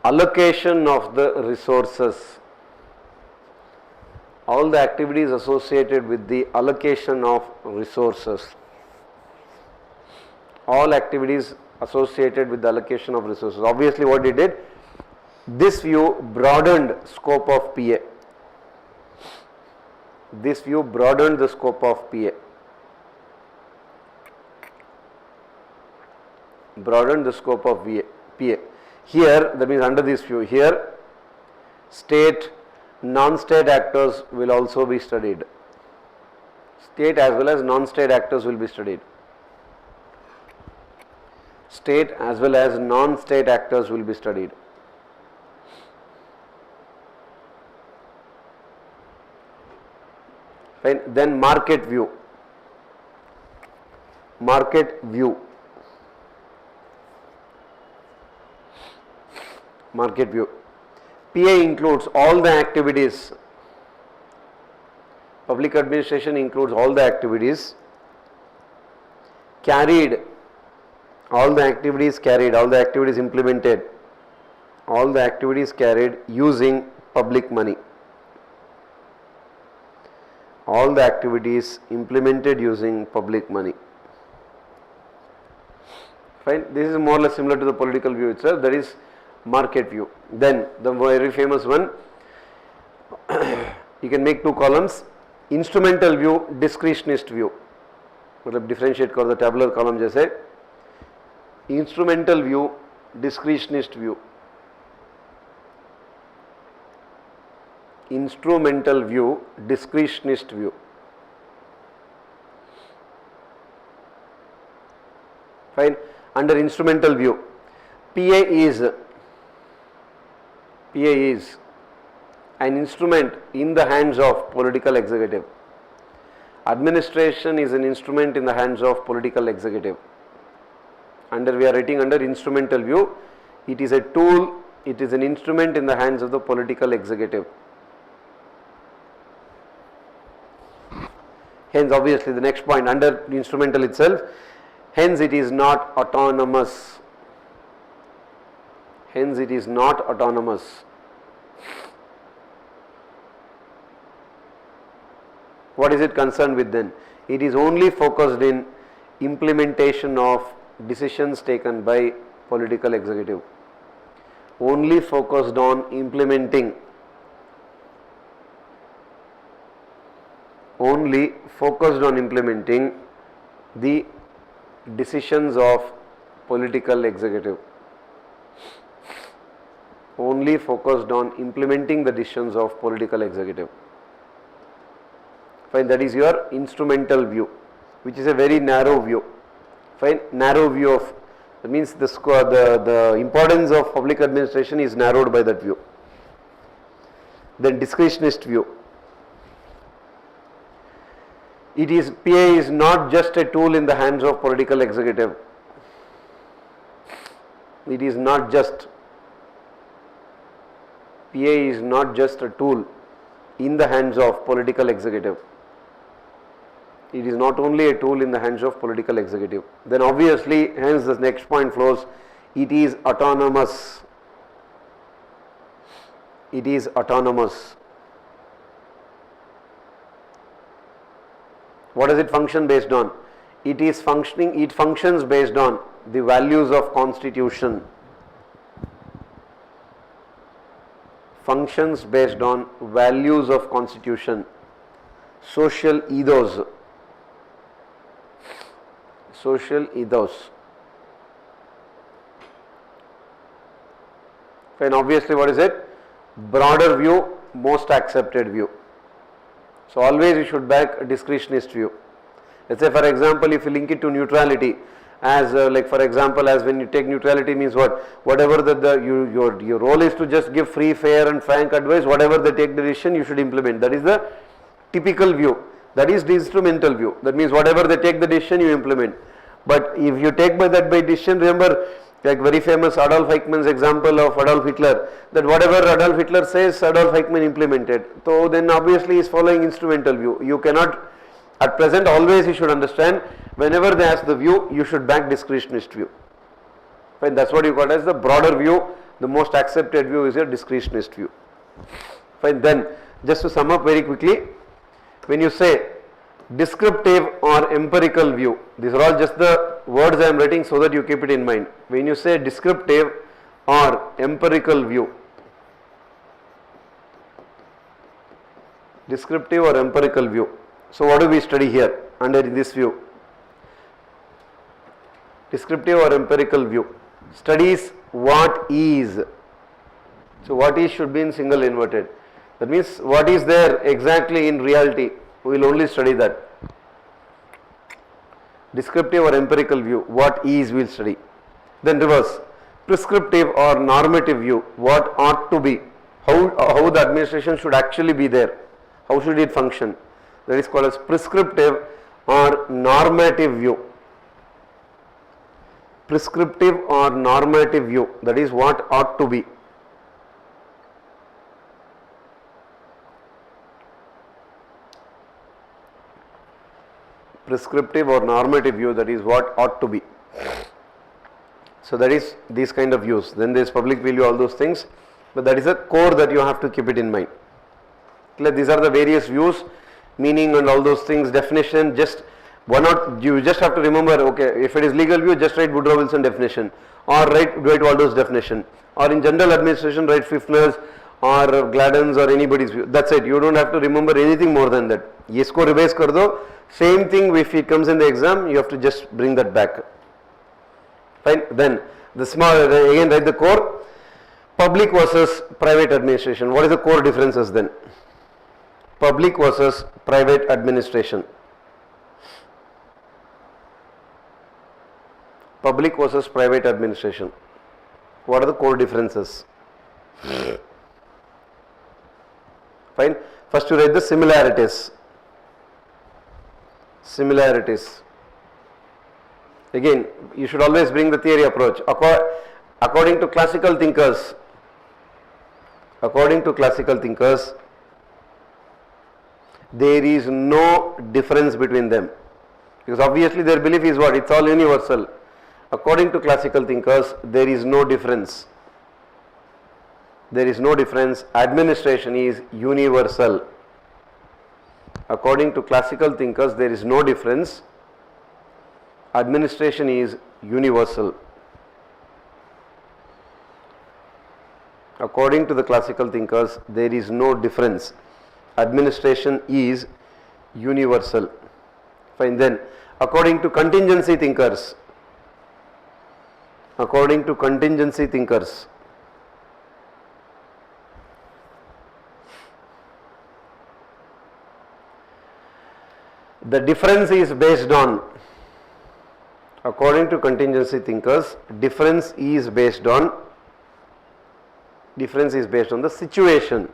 allocation of the resources. All the activities associated with the allocation of resources. all activities associated with the allocation of resources. Obviously what it did, this view broadened scope of PA. This view broadened the scope of PA. Broadened the scope of PA. Here, that means under this view, here state, non-state actors will also be studied. State as well as non-state actors will be studied. State as well as non-state actors will be studied. Fine. Then market view. Market view. Market view. PA includes all the activities. Public administration includes all the activities carried, all the activities carried, all the activities implemented, all the activities carried using public money. All the activities implemented using public money. Fine. This is more or less similar to the political view itself, that is market view. Then the very famous one, you can make two columns, instrumental view, discretionist view. मतलब differentiate करो the tabular column जैसे, instrumental view, discretionist view. Instrumental view, discretionist view. Fine. Under instrumental view, PA is an instrument in the hands of political executive. Administration is an instrument in the hands of political executive. We are writing under instrumental view, it is a tool, it is an instrument in the hands of the political executive. Hence obviously the next point under instrumental itself, hence it is not autonomous. Hence it is not autonomous. What is it concerned with then? It is only focused in implementation of decisions taken by political executive. Only focused on implementing. Only focused on implementing the decisions of political executive. Only focused on implementing the decisions of political executive. Fine, that is your instrumental view, which is a very narrow view. Fine, narrow view of, that means the importance of public administration is narrowed by that view. Then discretionist view. PA is not just a tool in the hands of political executive. It is not just, PA is not just a tool in the hands of political executive. It is not only a tool in the hands of political executive. Then obviously, hence the next point flows, it is autonomous. It is autonomous. What does it function based on? It is functioning, it functions based on the values of constitution. Functions based on values of constitution. Social ethos. Social ethos. And obviously what is it? Broader view, most accepted view. So always you should back a discretionist view. Let's say for example, if you link it to neutrality, as like for example, as when you take neutrality means what? Whatever your role is to just give free, fair and frank advice, whatever they take the decision you should implement. That is the typical view. That is the instrumental view. That means whatever they take the decision you implement. But if you take by decision, remember like very famous Adolf Eichmann's example of Adolf Hitler, that whatever Adolf Hitler says, Adolf Eichmann implemented. So then obviously he is following instrumental view. You cannot, at present always you should understand, whenever they ask the view, you should back discretionist view. Fine, that's what you call as the broader view, the most accepted view is your discretionist view. Fine, then just to sum up very quickly, when you say Descriptive or empirical view. These are all just the words I am writing so that you keep it in mind. When you say descriptive or empirical view, descriptive or empirical view. So what do we study here under this view? Descriptive or empirical view studies what is. So what is should be in single inverted. That means what is there exactly in reality. We will only study that. Descriptive or empirical view, what is we will study. Then reverse, prescriptive or normative view, what ought to be, how the administration should actually be there, how should it function. That is called as prescriptive or normative view. Prescriptive or normative view, that is what ought to be. Prescriptive or normative view, that is what ought to be. So that is these kind of views. Then there is public value, all those things, but that is a core that you have to keep it in mind. These are the various views, meaning and all those things, definition. Just one or you just have to remember. Okay, if it is legal view, just write Woodrow Wilson definition, or write Dwight Waldo's definition, or in general administration write Fifner's or Gladden's or anybody's view. That's it. You don't have to remember anything more than that. Yes ko revise kar do. Same thing if it comes in the exam, you have to just bring that back. Fine. Then the small, again write the core. Public versus private administration. What is the core differences then? Public versus private administration. Public versus private administration. What are the core differences? Fine. First you write the similarities. Similarities. Again, you should always bring the theory approach. According to classical thinkers, there is no difference between them. Because obviously their belief is what? It's all universal. According to classical thinkers, there is no difference. There is no difference. Administration is universal. According to classical thinkers, there is no difference. Administration is universal. According to the classical thinkers, there is no difference. Administration is universal. Fine. Then, according to contingency thinkers, the difference is based on, according to contingency thinkers, difference is based on the situation.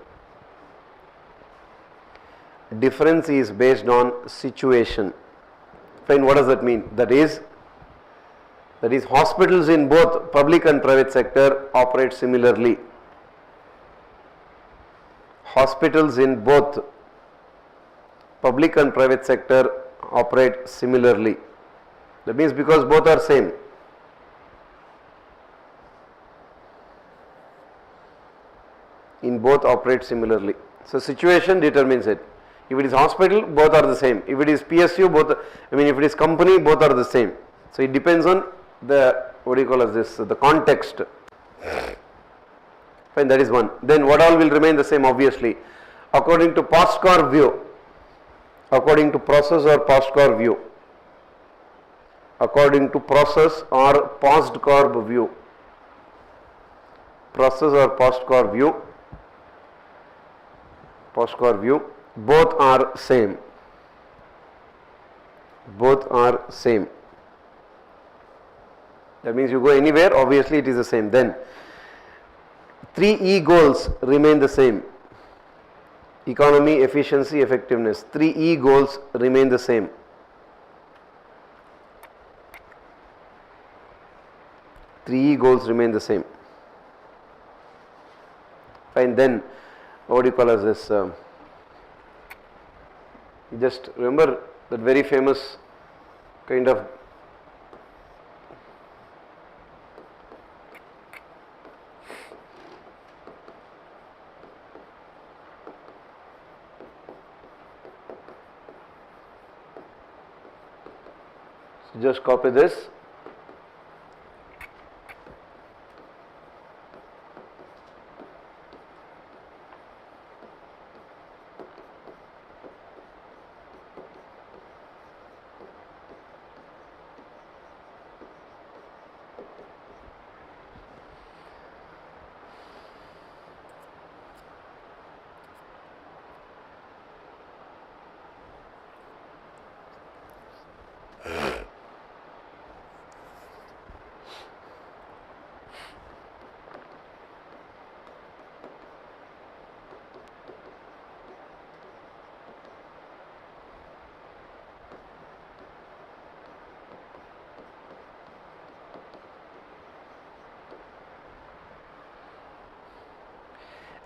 Difference is based on situation. Fine, what does that mean? That is hospitals in both public and private sector operate similarly. Hospitals in both public and private sector operate similarly. That means because both are same. In both operate similarly. So situation determines it. If it is hospital, both are the same. If it is PSU, if it is company, both are the same. So it depends on the, the context. Fine, that is one. Then what all will remain the same? Obviously, according to postcard view, according to process or postcard view, according to process or postcard view, process or postcard view, both are same. Both are same. That means you go anywhere, obviously it is the same. Then 3E goals remain the same. Economy, efficiency, effectiveness. 3E goals remain the same. Fine. Then what do you call as this? Just remember that very famous kind of So just copy this.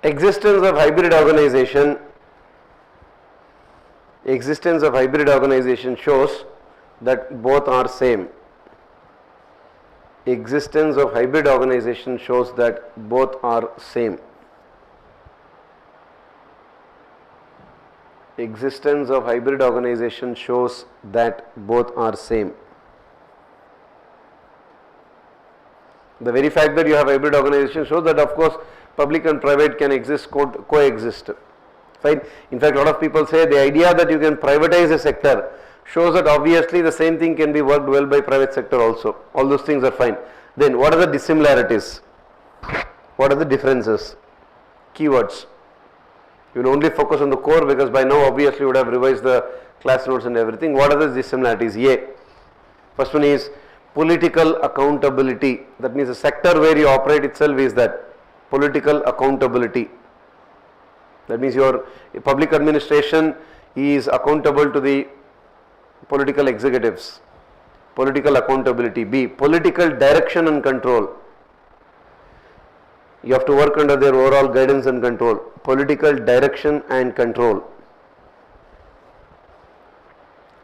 Existence of hybrid organization shows that both are same. Existence of hybrid organization shows that both are same. Existence of hybrid organization shows that both are same. The very fact that you have hybrid organization shows that of course public and private can coexist. Fine. In fact, a lot of people say the idea that you can privatize a sector shows that obviously the same thing can be worked well by private sector also. All those things are fine. Then what are the dissimilarities? What are the differences? Keywords. You will only focus on the core because by now obviously you would have revised the class notes and everything. What are the dissimilarities? First one is political accountability. That means the sector where you operate itself is that political accountability. That means your public administration is accountable to the political executives. Political accountability. B. Political direction and control. You have to work under their overall guidance and control. Political direction and control.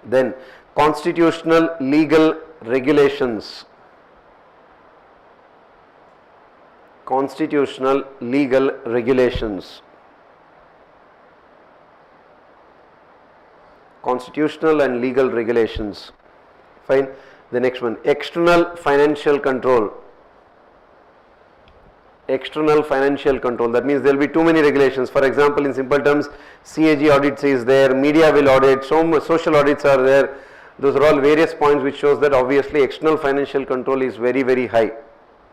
Then constitutional legal regulations. Constitutional legal regulations. Constitutional and legal regulations. Fine. The next one, external financial control. External financial control. That means there will be too many regulations. For example, in simple terms, CAG audits is there, media will audit, social audits are there. Those are all various points which shows that obviously external financial control is very, very high.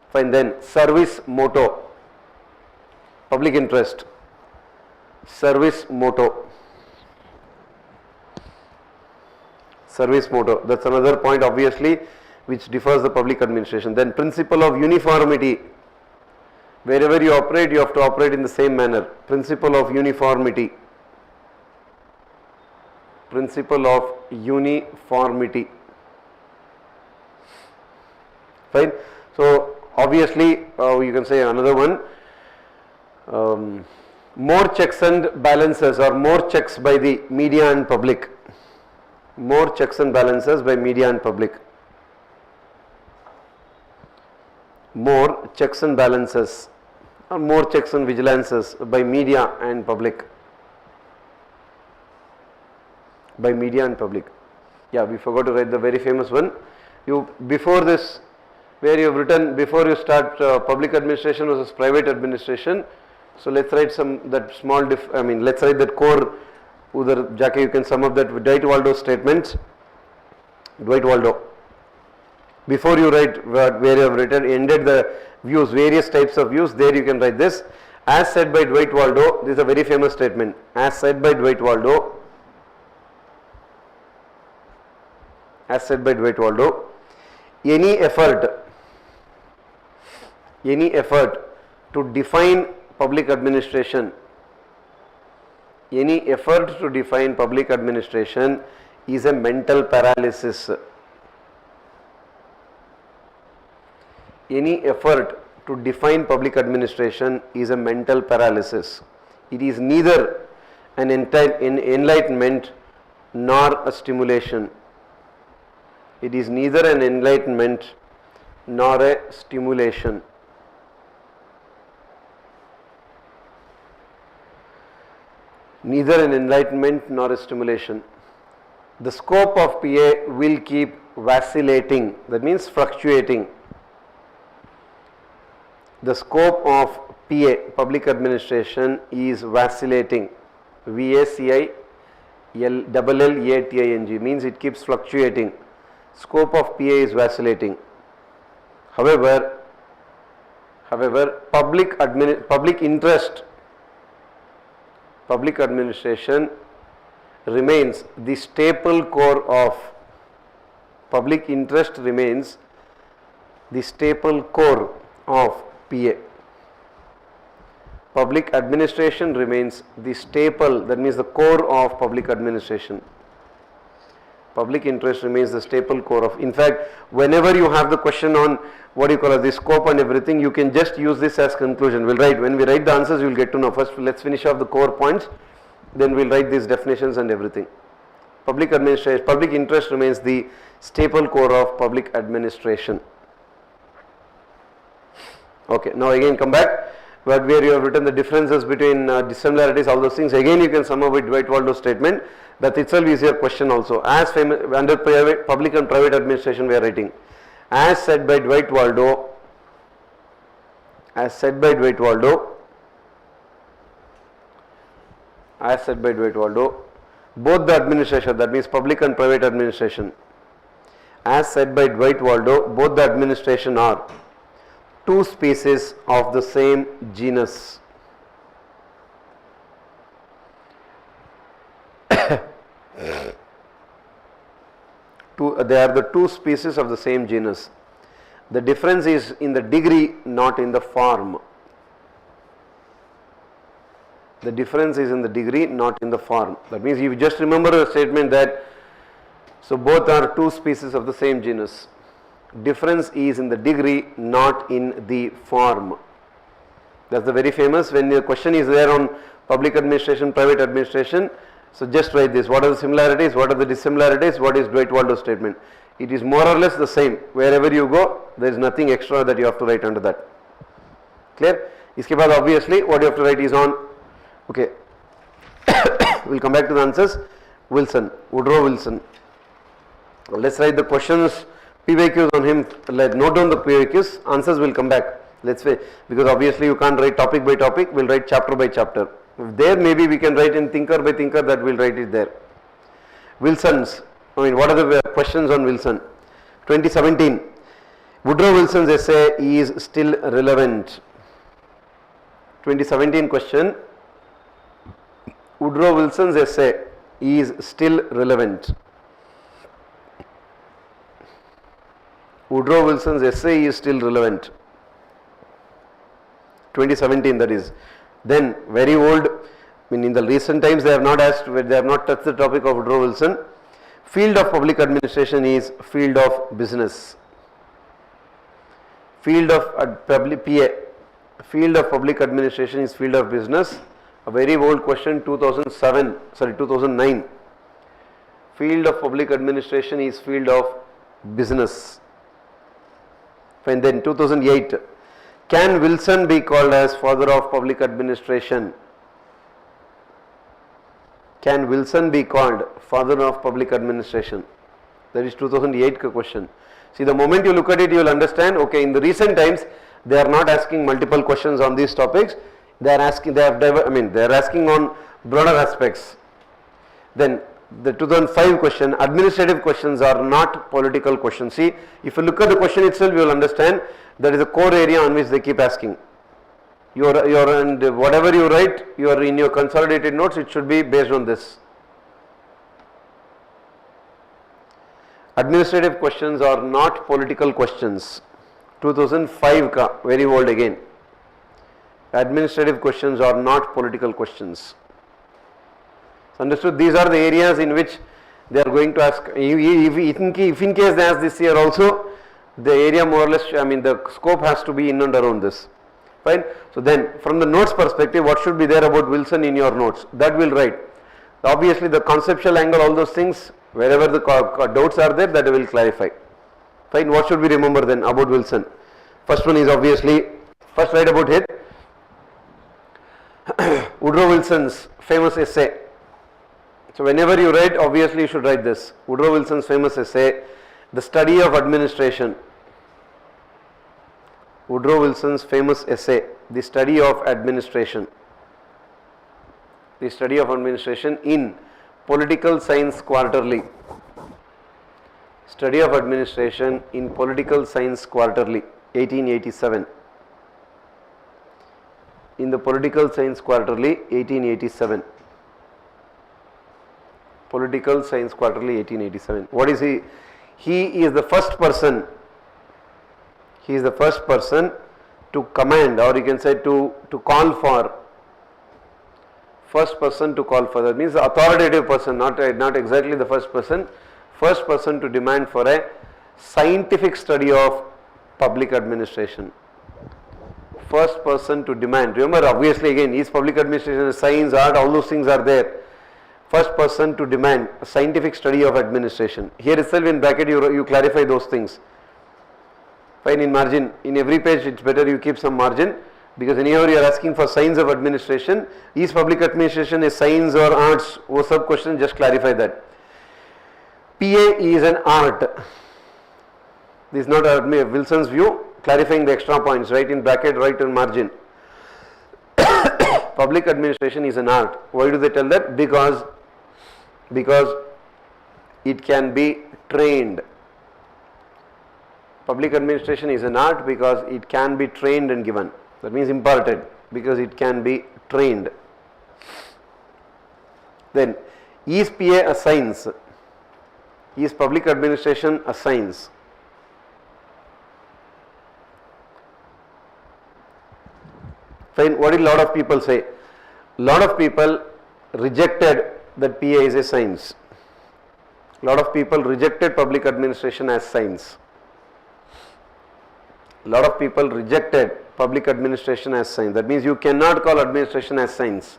Fine. Then service motto. Public interest. Service motto. Service motto. That's another point obviously which differs the public administration. Then principle of uniformity. Wherever you operate, you have to operate in the same manner. Principle of uniformity. Principle of uniformity. Fine. So obviously you can say another one, more checks and balances or more checks by the media and public. More checks and balances by media and public. More checks and balances or more checks and vigilances by media and public. By media and public. Yeah, we forgot to write the very famous one. You before this, where you have written before you start public administration versus private administration. So let's write let's write that core. Udhar Jackie, you can sum up that with Dwight Waldo statements. Dwight Waldo. Before you write where you have written, ended the views, various types of views, there you can write this. As said by Dwight Waldo, this is a very famous statement. As said by Dwight Waldo. As said by Dwight Waldo, any effort to define public administration, any effort to define public administration is a mental paralysis. Any effort to define public administration is a mental paralysis. It is neither an enlightenment nor a stimulation. It is neither an enlightenment nor a stimulation. Neither an enlightenment nor a stimulation. The scope of PA will keep vacillating, that means fluctuating. The scope of PA, public administration, is vacillating. VACILLATING means it keeps fluctuating. Scope of PA is vacillating. However, public administration remains the staple core of public interest remains the staple core of PA. Public administration remains the staple, that means the core of public administration. Public interest remains the staple core of. In fact, whenever you have the question on what do you call it, the scope and everything, you can just use this as conclusion. We'll write, when we write the answers, you will get to know. First, let's finish off the core points, then we'll write these definitions and everything. Public administration, public interest remains the staple core of public administration. Okay, now again come back, but where you have written the differences between dissimilarities, all those things. Again, you can sum up with Dwight Waldo's statement. That itself is your question also. As under public and private administration, we are writing. As said by Dwight Waldo, both the administration, that means public and private administration, as said by Dwight Waldo, both the administration are two species of the same genus. They are the two species of the same genus. The difference is in the degree, not in the form. The difference is in the degree, not in the form. That means you just remember the statement that, so both are two species of the same genus. Difference is in the degree, not in the form. That's the very famous, when the question is there on public administration, private administration, so just write this. What are the similarities? What are the dissimilarities? What is Dwight Waldo's statement? It is more or less the same. Wherever you go, there is nothing extra that you have to write under that. Clear? Iske baad obviously what you have to write is on, okay, we'll come back to the answers. Wilson, Woodrow Wilson. Let's write the questions, PYQs on him. Let note down the PYQs. Answers will come back. Let's say, because obviously you can't write topic by topic. We'll write chapter by chapter. There maybe we can write in thinker by thinker, that we'll write it there. Wilson's, what are the questions on Wilson? 2017. Woodrow Wilson's essay is still relevant. 2017 question. Woodrow Wilson's essay is still relevant. Woodrow Wilson's essay is still relevant. 2017, that is. Then very old, in the recent times they have not touched the topic of Woodrow Wilson. Field of public administration is field of business. Field of public administration is field of business. A very old question, 2009. Field of public administration is field of business. Fine, then 2008. Can Wilson be called as father of public administration? Can Wilson be called father of public administration? That is 2008 question. See, the moment you look at it, you will understand, okay, in the recent times, they are not asking multiple questions on these topics. They are asking on broader aspects. Then the 2005 question, administrative questions are not political questions. See, if you look at the question itself, you will understand that is a core area on which they keep asking. And whatever you write, you are in your consolidated notes, it should be based on this. Administrative questions are not political questions. 2005 ka, very old again. Administrative questions are not political questions. Understood? These are the areas in which they are going to ask. If in case they ask this year also, the area more or less, the scope has to be in and around this. Fine. So then, from the notes perspective, what should be there about Wilson in your notes? That will write. Obviously, the conceptual angle, all those things, wherever the doubts are there, that will clarify. Fine. What should we remember then about Wilson? First one is obviously, first write about it. Woodrow Wilson's famous essay. So whenever you write, obviously you should write this. Woodrow Wilson's famous essay, The study of administration. Woodrow Wilson's famous essay, The Study of Administration. The Study of Administration in Political Science Quarterly. Study of Administration in Political Science Quarterly, 1887. In the Political Science Quarterly, 1887. Political Science Quarterly, 1887. What is he? He is the first person. He is the first person to command, or you can say to call for. First person to call for. That means the authoritative person, not exactly the first person. First person to demand for a scientific study of public administration. First person to demand. Remember, obviously again, is public administration, science, art, all those things are there. First person to demand a scientific study of administration. Here itself in bracket you clarify those things. Fine, in margin, in every page it's better you keep some margin, because anyhow you are asking for science of administration. Is public administration a science or arts? Wo sab question, just clarify that. PA is an art. This is not Wilson's view, clarifying the extra points, right in bracket, right in margin. Public administration is an art. Why do they tell that? Because it can be trained. Public administration is an art because it can be trained and given. That means imparted, because it can be trained. Then, is PA a science? Is public administration a science? Fine, what did a lot of people say? A lot of people rejected that PA is a science. A lot of people rejected public administration as science. A lot of people rejected public administration as science. That means you cannot call administration as science.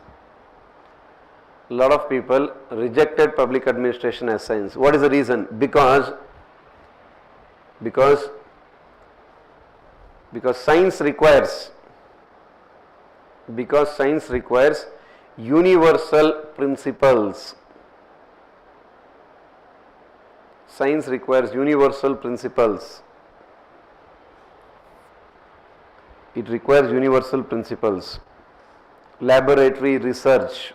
A lot of people rejected public administration as science. What is the reason? Because science requires universal principles. Science requires universal principles. It requires universal principles. Laboratory research.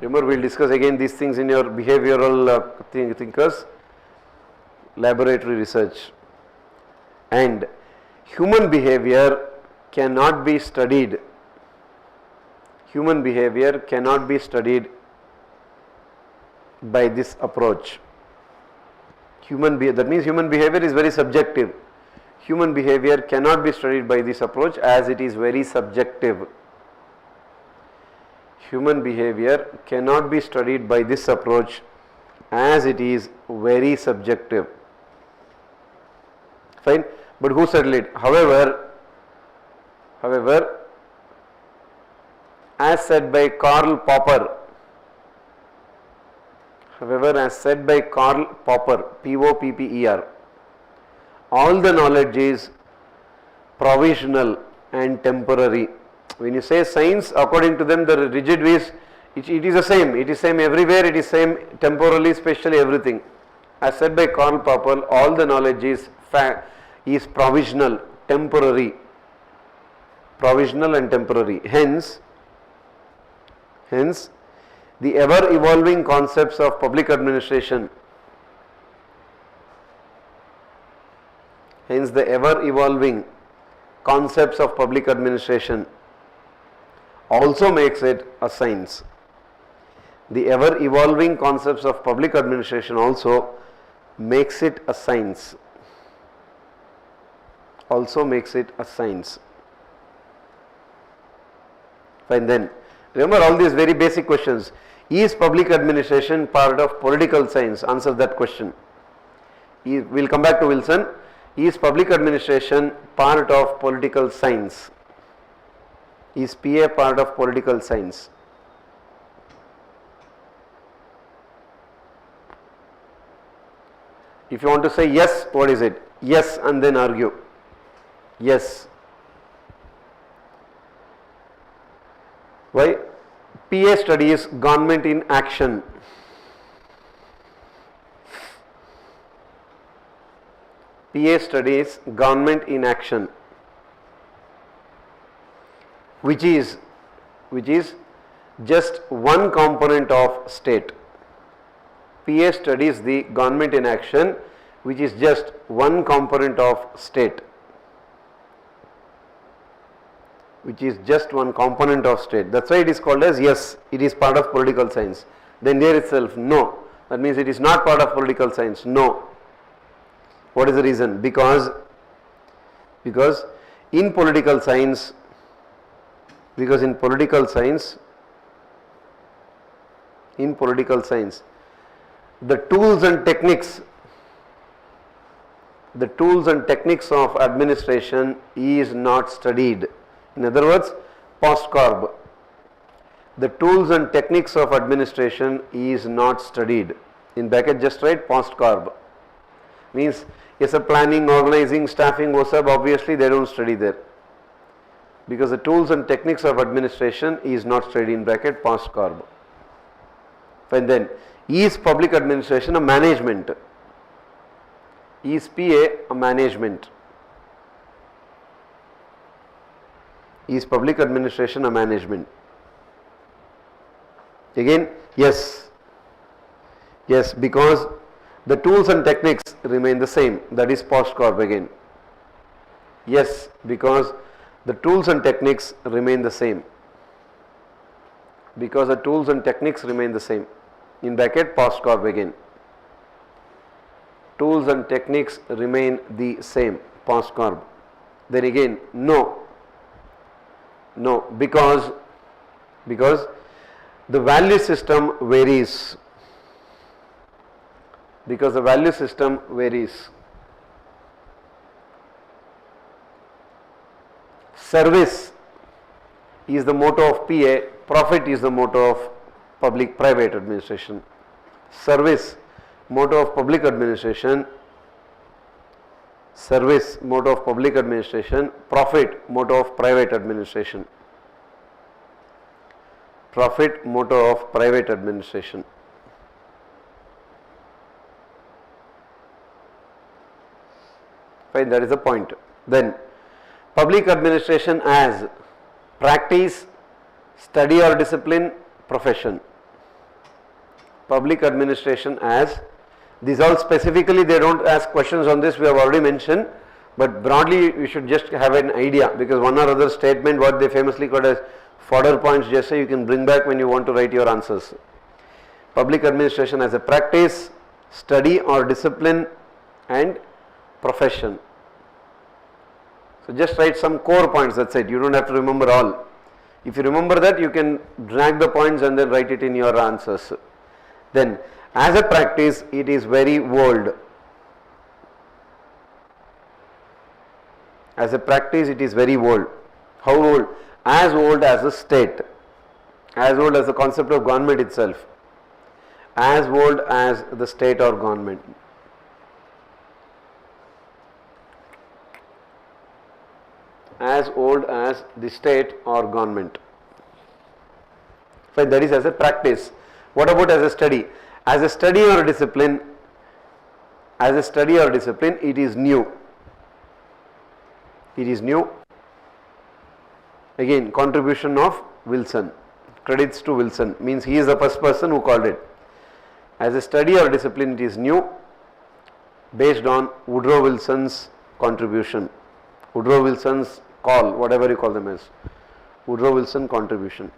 Remember, we will discuss again these things in your behavioral thinkers. Laboratory research. And human behavior cannot be studied. Human behavior cannot be studied by this approach. That means human behavior is very subjective. Human behavior cannot be studied by this approach as it is very subjective. Human behavior cannot be studied by this approach as it is very subjective. Fine, but who settled it? However, as said by Karl Popper, Popper, all the knowledge is provisional and temporary. When you say science, according to them, the rigid is, it is the same. It is same everywhere. It is same temporally, spatially, everything. As said by Karl Popper, all the knowledge is provisional, temporary. Provisional and temporary. Hence, the ever-evolving concepts of public administration. Hence, the ever-evolving concepts of public administration also makes it a science. The ever-evolving concepts of public administration also makes it a science. Also makes it a science. Fine, then. Remember all these very basic questions. Is public administration part of political science? Answer that question. We will come back to Wilson. Is public administration part of political science? Is PA part of political science? If you want to say yes, what is it? Yes, and then argue. Yes. Why? PA studies government in action. PA studies government in action, which is just one component of state. PA studies the government in action, which is just one component of state. Which is just one component of state. That's why it is called as yes, it is part of political science. Then there itself, no. That means it is not part of political science. No. What is the reason? Because in political science, the tools and techniques of administration is not studied. In other words, post-corp. The tools and techniques of administration is not studied. In bracket just write post-corp. Means yes, a planning, organizing, staffing, WhatsApp, obviously they don't study there. Because the tools and techniques of administration is not studied, in bracket post-corp. And then, is public administration a management? Is PA a management? Is public administration a management? Again, yes. Yes, because the tools and techniques remain the same. That is post-corp again. Yes, because the tools and techniques remain the same. Because the tools and techniques remain the same. In bracket post-corp again. Tools and techniques remain the same. Post-corp. Then again, no. No, because the value system varies. Because the value system varies. Service is the motto of PA, profit is the motto of public-private administration. Service, motto of public administration. Service, motto of public administration. Profit, motto of private administration. Profit, motto of private administration. Fine, that is the point. Then, public administration as practice, study or discipline, profession. Public administration as, these all specifically they don't ask questions on this, we have already mentioned, but broadly you should just have an idea, because one or other statement what they famously call as fodder points, just say you can bring back when you want to write your answers. Public administration as a practice, study or discipline, and profession. So just write some core points, that's it, you don't have to remember all. If you remember that, you can drag the points and then write it in your answers. Then, as a practice, it is very old. As a practice, it is very old. How old? As old as the state. As old as the concept of government itself. As old as the state or government. As old as the state or government. Fine, that is as a practice. What about as a study? As a study or a discipline, it is new. It is new. Again, contribution of Wilson. Credits to Wilson, means he is the first person who called it. As a study or discipline, it is new, based on Woodrow Wilson's contribution. Woodrow Wilson's call, whatever you call them as. Woodrow Wilson contribution.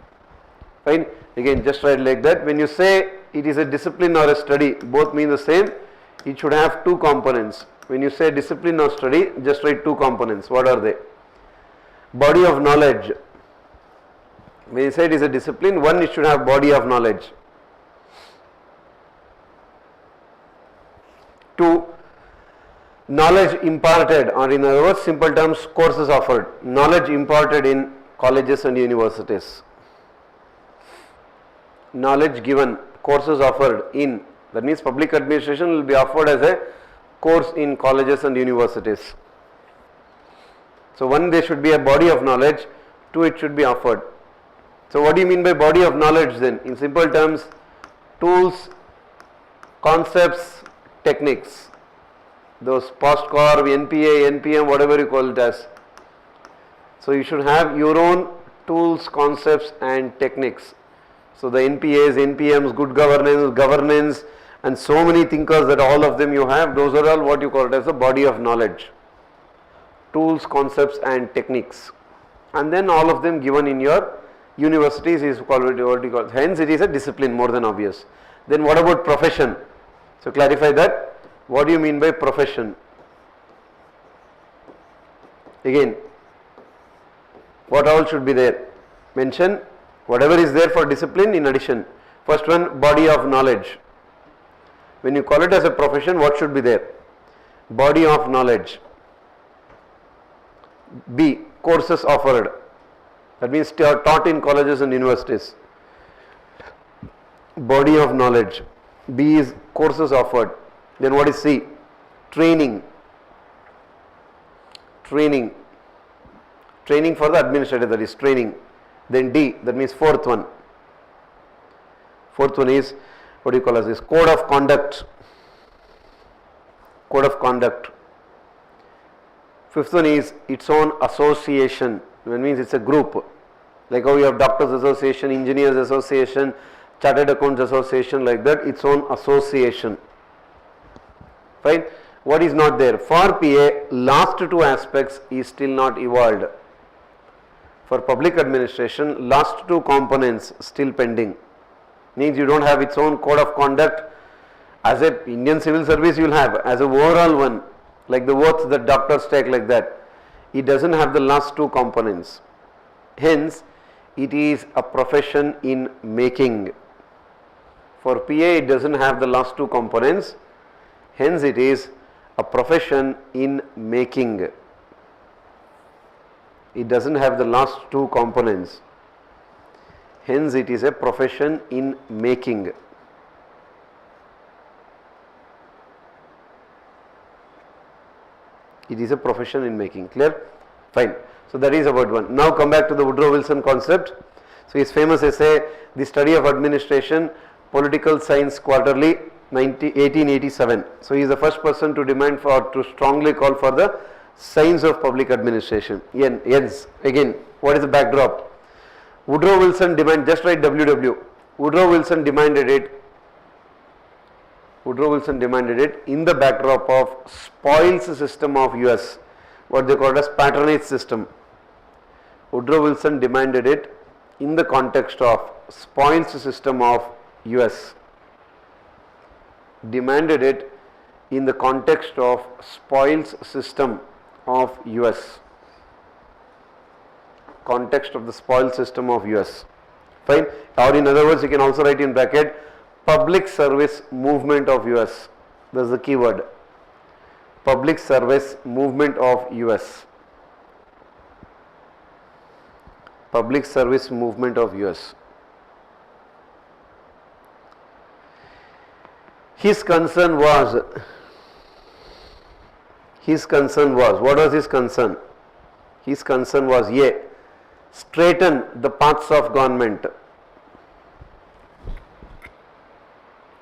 Fine. Again, just write like that. When you say it is a discipline or a study, both mean the same. It should have two components. When you say discipline or study, just write two components. What are they? Body of knowledge. When you say it is a discipline, one, it should have body of knowledge. Two, knowledge imparted, or in other words, simple terms, courses offered. Knowledge imparted in colleges and universities. Knowledge given, courses offered in, that means public administration will be offered as a course in colleges and universities. So one, there should be a body of knowledge. Two, it should be offered. So what do you mean by body of knowledge then? In simple terms, tools, concepts, techniques. those postcorp, NPA, NPM, whatever you call it as. So you should have your own tools, concepts and techniques. So the NPAs, NPMs, good governance, governance and so many thinkers that all of them you have, those are all what you call it as a body of knowledge. Tools, concepts and techniques. And then all of them given in your universities is called what you call. Hence it is a discipline more than obvious. Then what about profession? So clarify that. What do you mean by profession? Again, what all should be there? Mention whatever is there for discipline in addition. First one, body of knowledge. When you call it as a profession, what should be there? Body of knowledge. B, courses offered. That means taught in colleges and universities. Body of knowledge. B is courses offered. Then what is C? Training. Training. Training for the administrator, that is training. Then D, that means fourth one. Fourth one is, what do you call as this? Code of conduct. Code of conduct. Fifth one is its own association. That means it's a group. Like how you have Doctors Association, Engineers Association, Chartered Accountants Association, like that, its own association. Fine. What is not there? For PA, last two aspects is still not evolved. For public administration, last two components still pending. Means you don't have its own code of conduct. As a Indian civil service you will have, as a overall one, like the oaths that doctors take, like that. It doesn't have the last two components. Hence, it is a profession in making. For PA, it doesn't have the last two components. Hence, it is a profession in making. It doesn't have the last two components. Hence, it is a profession in making. It is a profession in making. Clear? Fine. So that is about one. Now come back to the Woodrow Wilson concept. So his famous essay, The Study of Administration, Political Science Quarterly, 1887. So he is the first person to demand for, to strongly call for the science of public administration. Yes. Again, what is the backdrop? Woodrow Wilson demanded, just write WW. Woodrow Wilson demanded it. Woodrow Wilson demanded it in the backdrop of spoils system of US, what they called as patronage system. Woodrow Wilson demanded it in the context of spoils system of US. Demanded it in the context of spoils system of US. Context of the spoils system of US. Fine. Or in other words, you can also write in bracket, public service movement of US. That is the key word. Public service movement of US. Public service movement of US. His concern was, what was his concern? His concern was A, straighten the paths of government.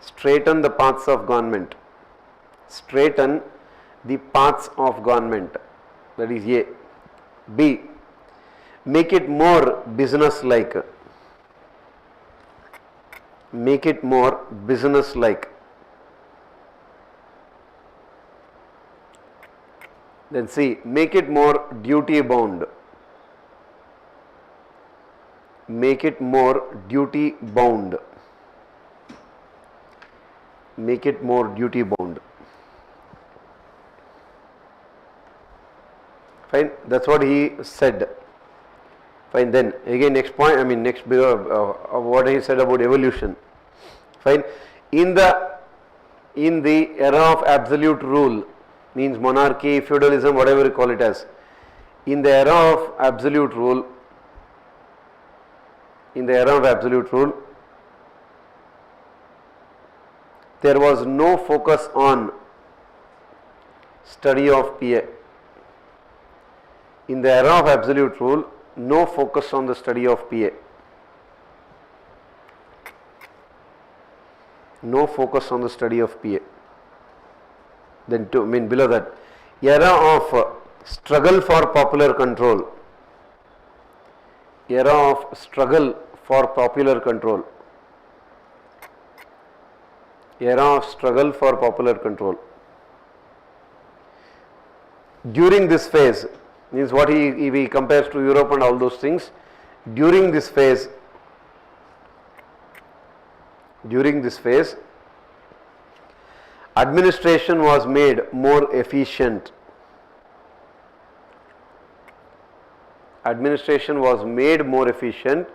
Straighten the paths of government. Straighten the paths of government. That is A. B, make it more business-like. Make it more business-like. Then C, make it more duty-bound. Make it more duty-bound. Make it more duty-bound. Fine, that's what he said. Fine, then again next point, what he said about evolution. Fine, in the era of absolute rule, means monarchy, feudalism, whatever you call it as, in the era of absolute rule, there was no focus on study of PA. In the era of absolute rule, no focus on the study of PA. No focus on the study of PA. Then two, below that, era of struggle for popular control. Era of struggle for popular control. Era of struggle for popular control. During this phase, means what he compares to Europe and all those things. During this phase, administration was made more efficient. Administration was made more efficient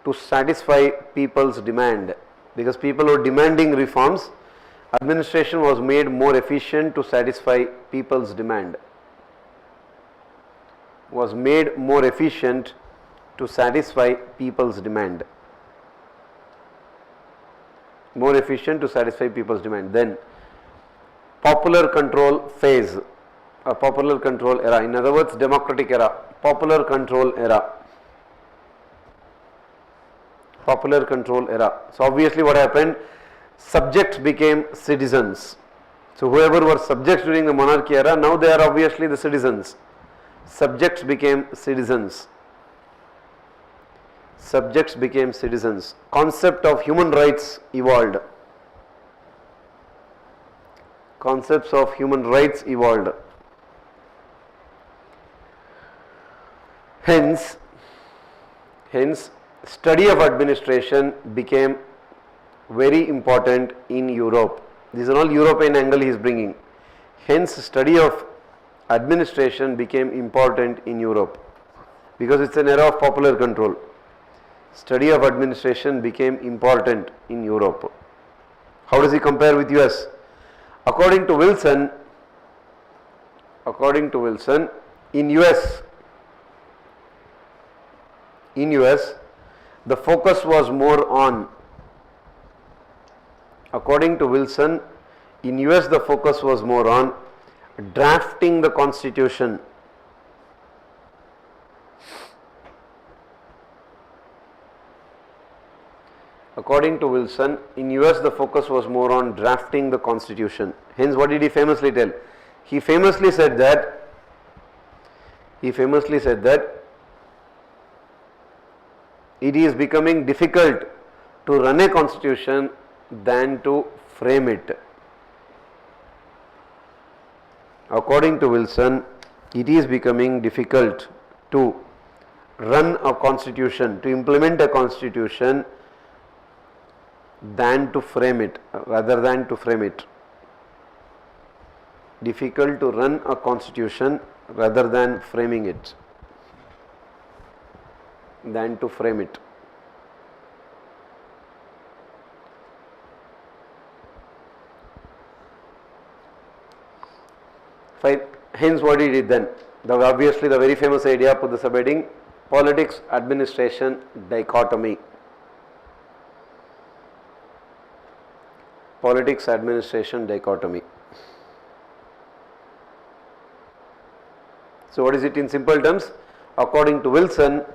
to satisfy people's demand. Because people were demanding reforms, administration was made more efficient to satisfy people's demand. Was made more efficient to satisfy people's demand. More efficient to satisfy people's demand. Then popular control phase, a popular control era. In other words, democratic era, popular control era. Popular control era. So obviously what happened? Subjects became citizens. So whoever were subjects during the monarchy era, now they are obviously the citizens. Subjects became citizens. Subjects became citizens. Concept of human rights evolved. Concepts of human rights evolved. Hence, study of administration became very important in Europe. These are all European angle he is bringing. Hence, study of administration became important in Europe because it's an era of popular control. Study of administration became important in Europe. How does he compare with US? According to Wilson, in US, the focus was more on, according to Wilson, in US the focus was more on drafting the constitution. According to Wilson, in US the focus was more on drafting the constitution. Hence, what did he famously tell? He famously said that it is becoming difficult to run a constitution than to frame it. According to Wilson, it is becoming difficult to run a constitution, to implement a constitution than to frame it, rather than to frame it. Difficult to run a constitution rather than framing it. Than to frame it. Fine. Hence, what he did then? Obviously, the very famous idea, put the subheading, politics, administration, dichotomy. Politics, administration, dichotomy. So, what is it in simple terms? According to Wilson,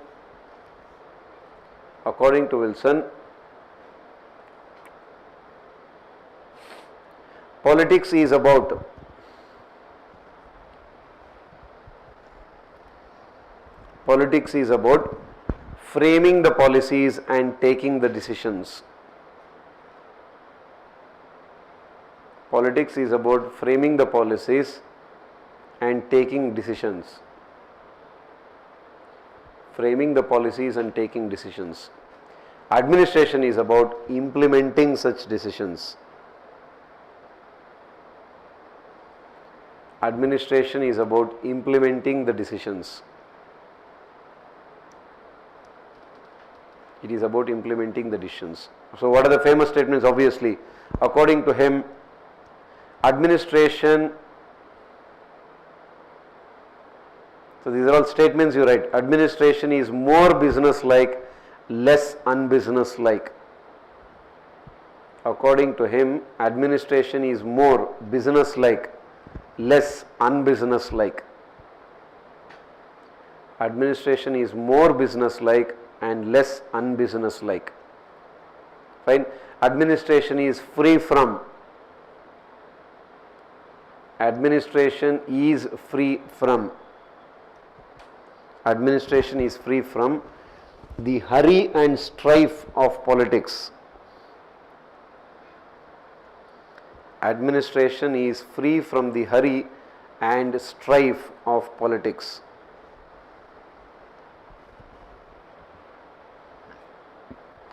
politics is about framing the policies and taking the decisions. Politics is about framing the policies and taking decisions. Framing the policies and taking decisions. Administration is about implementing such decisions. Administration is about implementing the decisions. It is about implementing the decisions. So, what are the famous statements? Obviously, according to him, administration, so these are all statements you write. Administration is more business-like, less unbusiness-like. According to him, administration is more business-like, less unbusiness-like. Administration is more business-like and less unbusiness-like. Fine. Administration is free from Administration is free from the hurry and strife of politics. Administration is free from the hurry and strife of politics.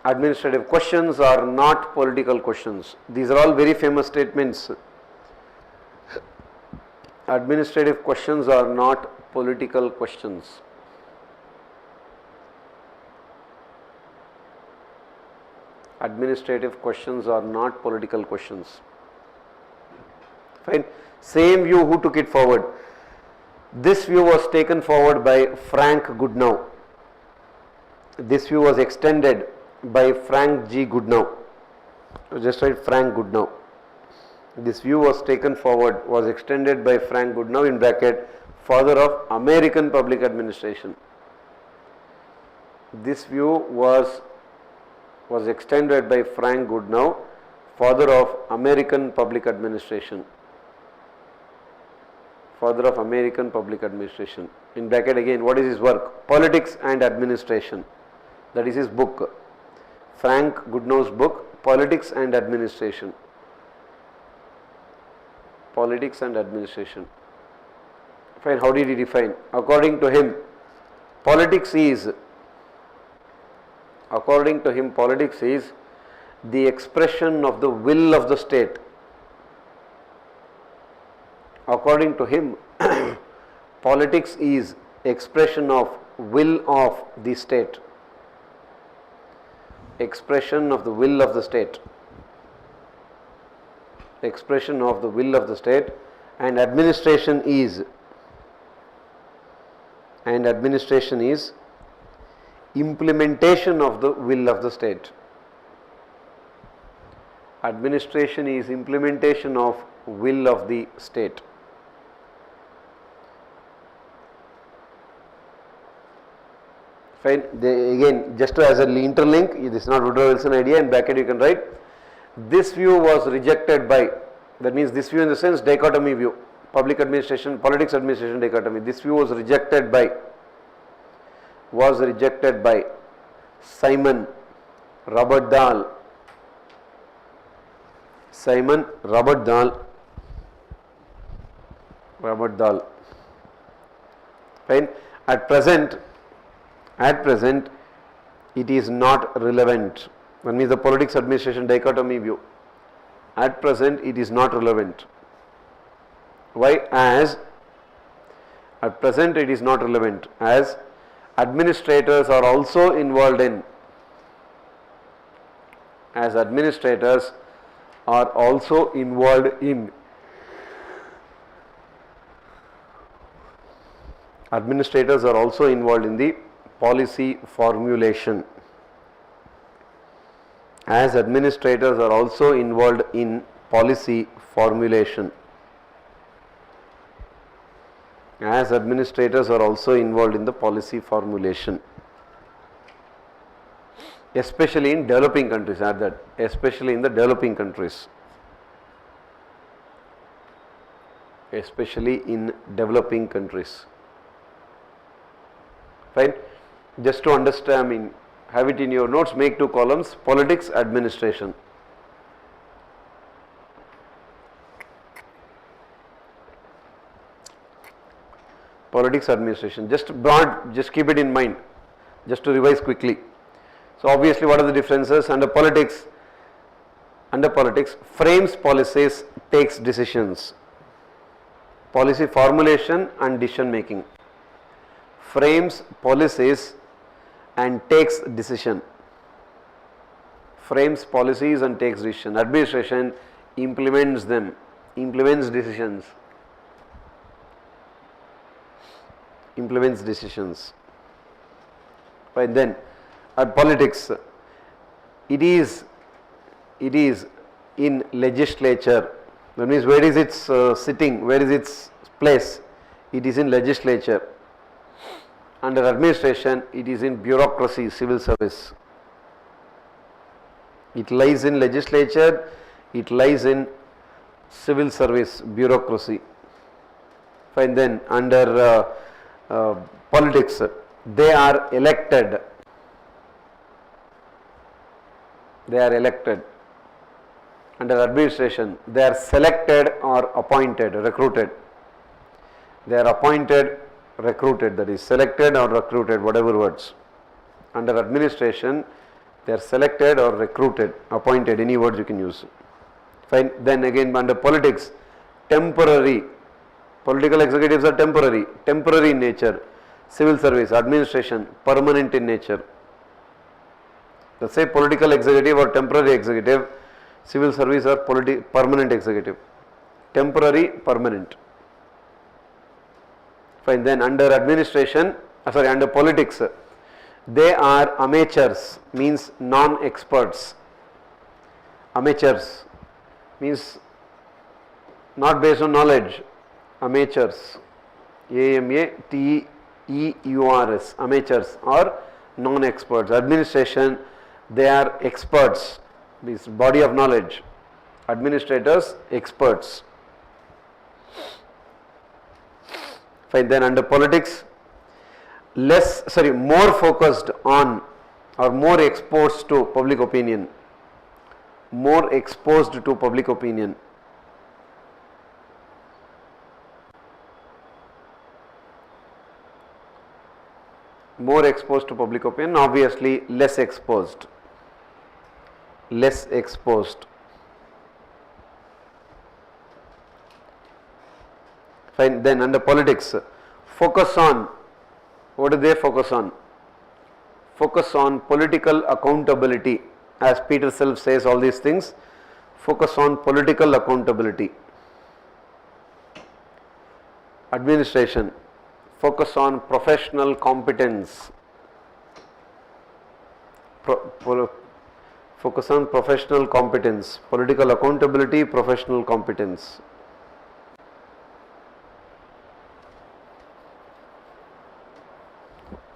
Administrative questions are not political questions. These are all very famous statements. Administrative questions are not political questions. Administrative questions are not political questions. Fine. Same view, who took it forward? This view was taken forward by Frank Goodnow. This view was extended by Frank G. Goodnow. Just write Frank Goodnow. This view was taken forward, was extended by Frank Goodnow in bracket, father of American public administration. This view was extended by Frank Goodnow, father of American public administration. Father of American public administration. In bracket again, what is his work? Politics and Administration. That is his book. Frank Goodnow's book, Politics and Administration. Politics and Administration. Fine, how did he define? According to him, politics is the expression of the will of the state. According to him, politics is expression of will of the state. Expression of the will of the state. Expression of the will of the state, and administration is implementation of the will of the state. Administration is implementation of will of the state. Fine. Again, just as an interlink, this is not Woodrow Wilson idea. In bracket you can write, this view was rejected by, that means this view in the sense dichotomy view, public administration, politics administration dichotomy. This view was rejected by Simon Robert Dahl. Simon Robert Dahl. Fine. At present it is not relevant. That means the politics administration dichotomy view. At present it is not relevant. Why? As at present it is not relevant, as administrators are also involved in, administrators are also involved in the policy formulation. As administrators are also involved in policy formulation. As administrators are also involved in the policy formulation. Especially in developing countries, add that, especially in the developing countries. Especially in developing countries. Fine. Just to understand, have it in your notes, make 2 columns, politics, administration. Politics, administration, just broad, just keep it in mind, just to revise quickly. So obviously what are the differences? Under politics, frames policies, takes decisions. Policy formulation and decision making. Frames policies and takes decision. Frames policies and takes decision. Administration implements them, implements decisions. Right, then at politics, it is in legislature. That means where is its sitting, where is its place? It is in legislature. Under administration, it is in bureaucracy, civil service. It lies in legislature, it lies in civil service, bureaucracy. Fine, then under politics, they are elected. They are elected. Under administration, they are selected or appointed, recruited. They are appointed, recruited, that is selected or recruited, whatever words. Under administration, they are selected or recruited, appointed, any words you can use. Fine. Then again under politics, temporary. Political executives are temporary, temporary in nature. Civil service, administration, permanent in nature. Let's say political executive or temporary executive, civil service or permanent executive. Temporary, permanent. Fine. Then under administration, under politics, they are amateurs, means non-experts. Amateurs means not based on knowledge. Amateurs, amateurs, amateurs or non-experts. Administration, they are experts, this body of knowledge. Administrators, experts. Fine. Then under politics, more focused on or more exposed to public opinion. More exposed to public opinion. More exposed to public opinion, obviously less exposed. Less exposed. Fine. Then under politics, focus on, what do they focus on? Focus on political accountability. As Peter Self says, all these things, focus on political accountability. Administration, focus on professional competence. Focus on professional competence. Political accountability, professional competence.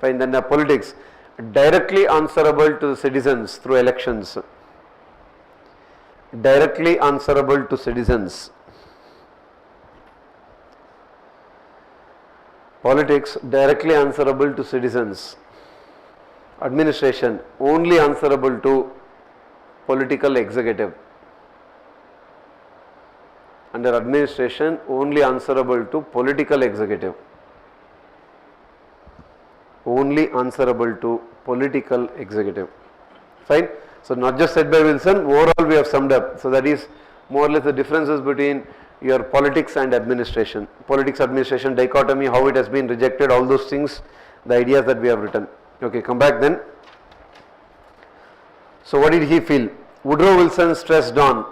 Fine. Then politics, directly answerable to the citizens through elections. Directly answerable to citizens. Politics, directly answerable to citizens. Administration, only answerable to political executive. Under administration, only answerable to political executive. Only answerable to political executive. Fine. So not just said by Wilson, overall we have summed up. So that is more or less the differences between your politics and administration. Politics, administration, dichotomy, how it has been rejected, all those things, the ideas that we have written. Okay, come back then. So what did he feel? Woodrow Wilson stressed on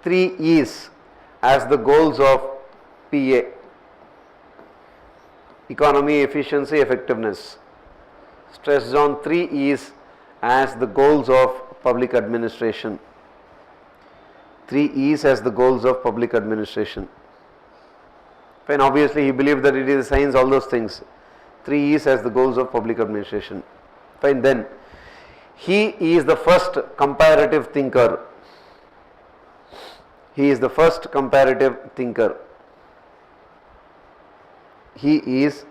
3 E's as the goals of PA. Economy, efficiency, effectiveness. Stressed on 3 E's as the goals of public administration. 3 E's as the goals of public administration. Fine, obviously he believed that it is science, all those things. 3 E's as the goals of public administration. Fine, then he is the first comparative thinker. He is the first comparative thinker. He is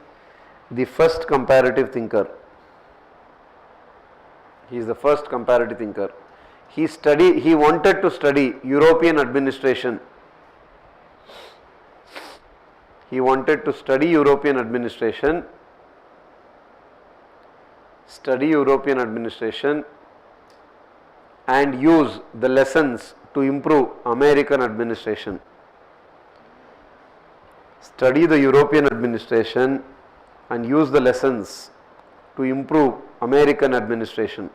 the first comparative thinker. He is the first comparative thinker. He wanted to study European administration. He wanted to study European administration. And use the lessons to improve American administration. Study the European administration and use the lessons to improve American administration.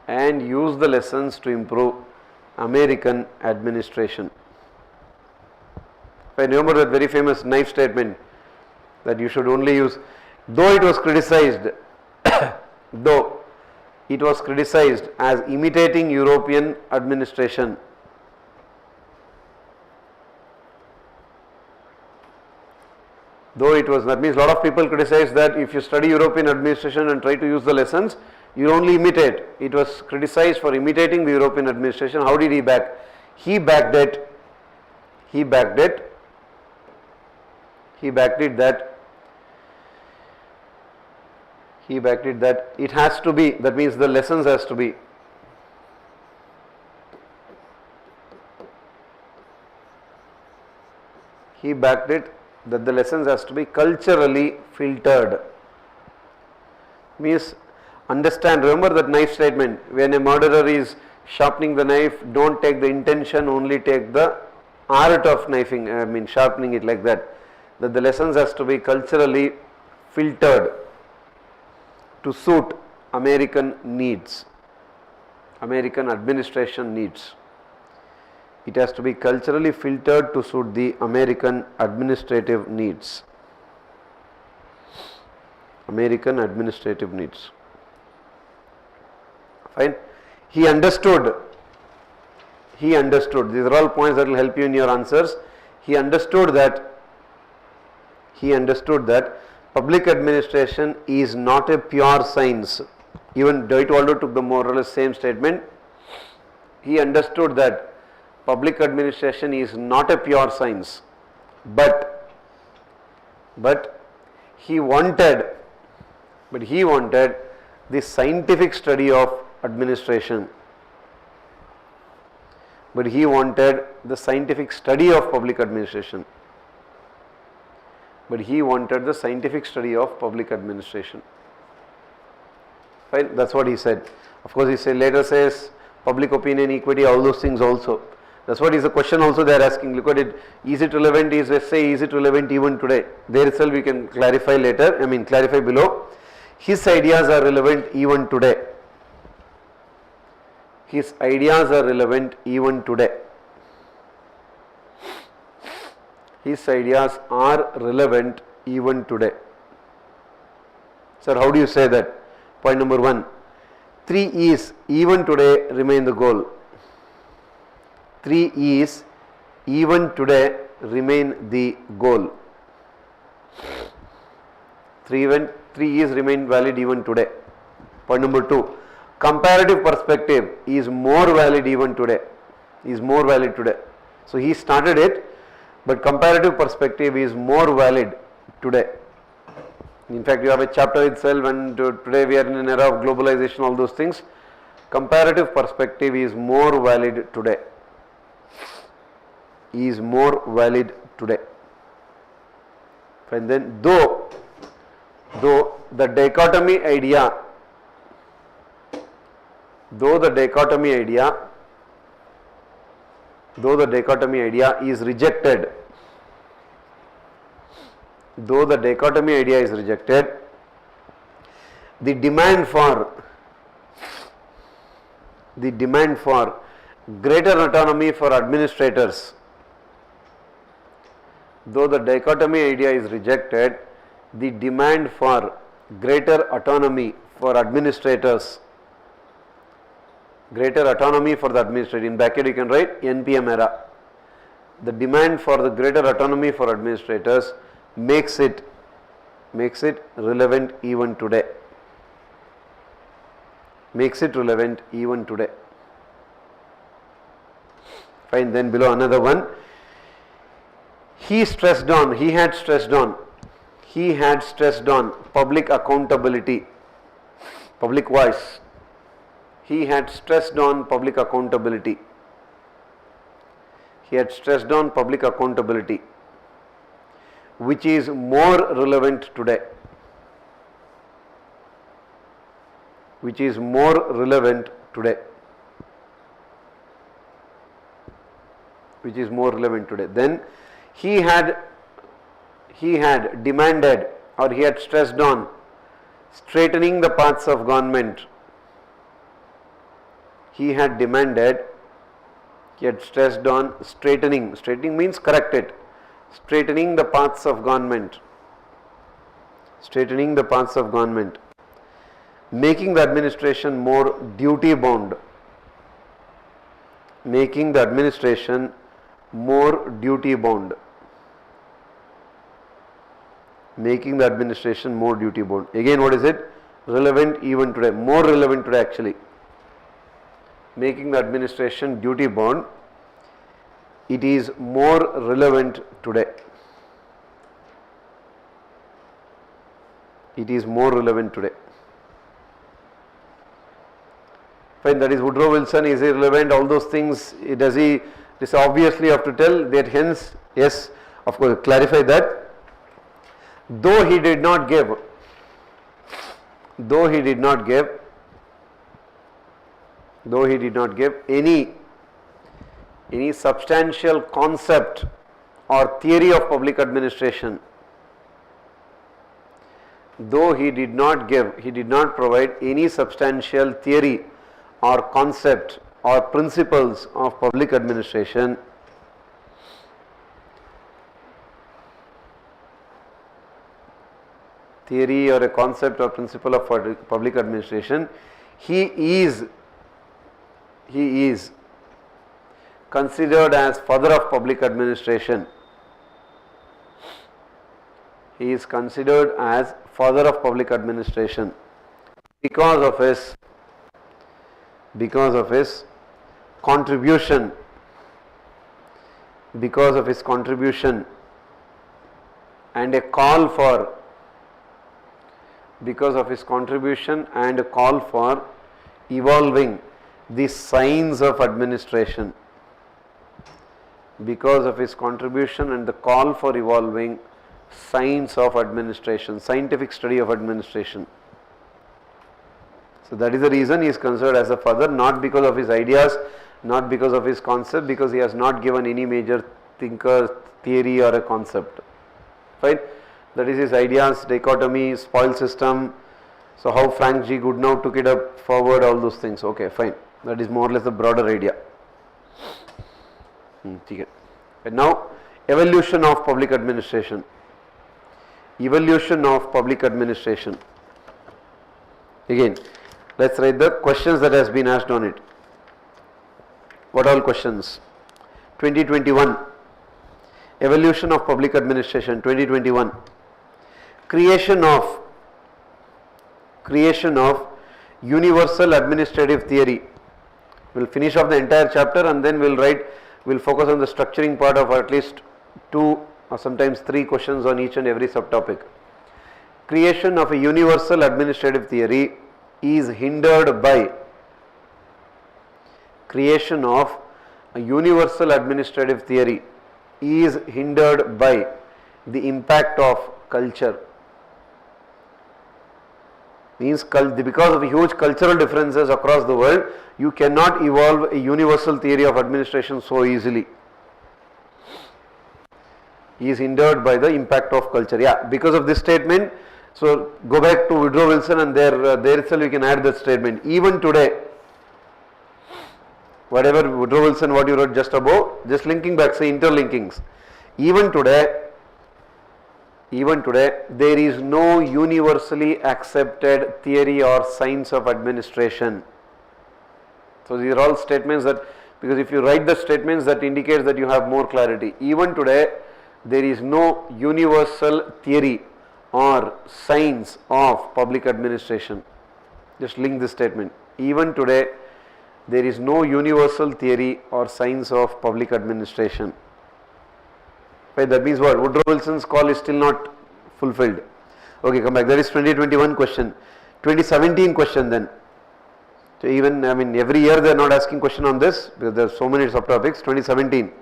And use the lessons to improve American administration. I remember that very famous knife statement that you should only use, though it was criticized as imitating European administration. That means a lot of people criticize that if you study European administration and try to use the lessons, You only imitate. It was criticized for imitating the European administration. How did he back? He backed it. He backed it. He backed it that. He backed it that it has to be. That means the lessons has to be. He backed it that the lessons has to be culturally filtered. Means understand, remember that knife statement, when a murderer is sharpening the knife, don't take the intention, only take the art of knifing, sharpening it, like that. That the lessons has to be culturally filtered to suit American needs, American administration needs. It has to be culturally filtered to suit the American administrative needs. American administrative needs. Fine. He understood. These are all points that will help you in your answers. He understood that public administration is not a pure science. Even Dwight Waldo took the more or less same statement. He understood that public administration is not a pure science, but he wanted the scientific study of administration. But he wanted the scientific study of public administration. Fine, that's what he said. Of course, he said later says public opinion, equity, all those things also. That's what is the question also they are asking. Look at it. Is it relevant? Is it relevant even today? There itself we can clarify later. Clarify below. His ideas are relevant even today. His ideas are relevant even today. His ideas are relevant even today. Sir, how do you say that? Point number 1. 3 E's even today remain the goal. 3 E's even today remain the goal. 3 E's remain valid even today. Point number 2. Comparative perspective is more valid even today. So he started it, but comparative perspective is more valid today. In fact, you have a chapter itself, and today we are in an era of globalization, all those things. Comparative perspective is more valid today. And then though the dichotomy idea is rejected, the demand for greater autonomy for administrators. Though the dichotomy idea is rejected, the demand for greater autonomy for administrators, greater autonomy for the administrator, in bracket you can write NPM era. The demand for the greater autonomy for administrators makes it relevant even today. Fine, then below another one. He had stressed on public accountability, public voice. He had stressed on public accountability. Which is more relevant today. Then he had demanded, or he had stressed on straightening the paths of government. He had stressed on straightening means correct it, straightening the paths of government, making the administration more duty bound. Again, what is it? relevant even today, more relevant today actually. Making the administration duty bound, it is more relevant today. It is more relevant today. Fine, that is Woodrow Wilson is irrelevant, all those things, does he, this obviously you have to tell that, hence, yes, of course, clarify that. Though he did not give any substantial concept or theory of public administration, he did not provide any substantial theory or concept or principles of public administration, theory or a concept or principle of public administration, he is considered as father of public administration. He is considered as father of public administration because of his contribution, and a call for evolving the science of administration, because of his contribution and the call for evolving science of administration, scientific study of administration. So that is the reason he is considered as a father, not because of his ideas, not because of his concept, because he has not given any major thinker, theory or a concept. Fine. That is his ideas, dichotomy, spoil system. So how Frank G. Goodenough took it up forward, all those things. Okay, fine. That is more or less the broader idea. And now, evolution of public administration. Again, let's write the questions that has been asked on it. What all questions? 2021. Evolution of public administration, 2021. Creation of universal administrative theory. We'll finish off the entire chapter and then we'll focus on the structuring part of at least 2 or sometimes 3 questions on each and every subtopic. Creation of a universal administrative theory is hindered by the impact of culture. Means because of huge cultural differences across the world, you cannot evolve a universal theory of administration so easily. He is hindered by the impact of culture. Yeah, because of this statement, so go back to Woodrow Wilson and there itself you can add that statement. Even today, whatever Woodrow Wilson, what you wrote just above, just linking back, say interlinkings. Even today, there is no universally accepted theory or science of administration. So these are all statements that, because if you write the statements, that indicates that you have more clarity. Even today, there is no universal theory or science of public administration. Just link this statement. Even today, there is no universal theory or science of public administration. Right, that means what? Woodrow Wilson's call is still not fulfilled. Okay, come back. That is 2021 question. 2017 question then. So even, every year they are not asking question on this because there are so many subtopics. 2017.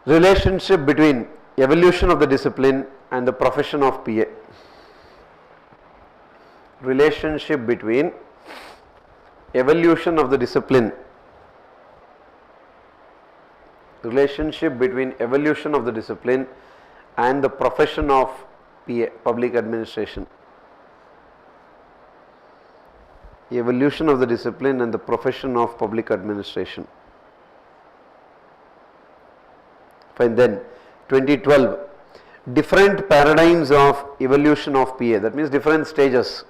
Relationship between evolution of the discipline and the profession of PA. Relationship between evolution of the discipline. And the profession of PA, public administration. Evolution of the discipline and the profession of public administration. Fine, then 2012. Different paradigms of evolution of PA, that means different stages.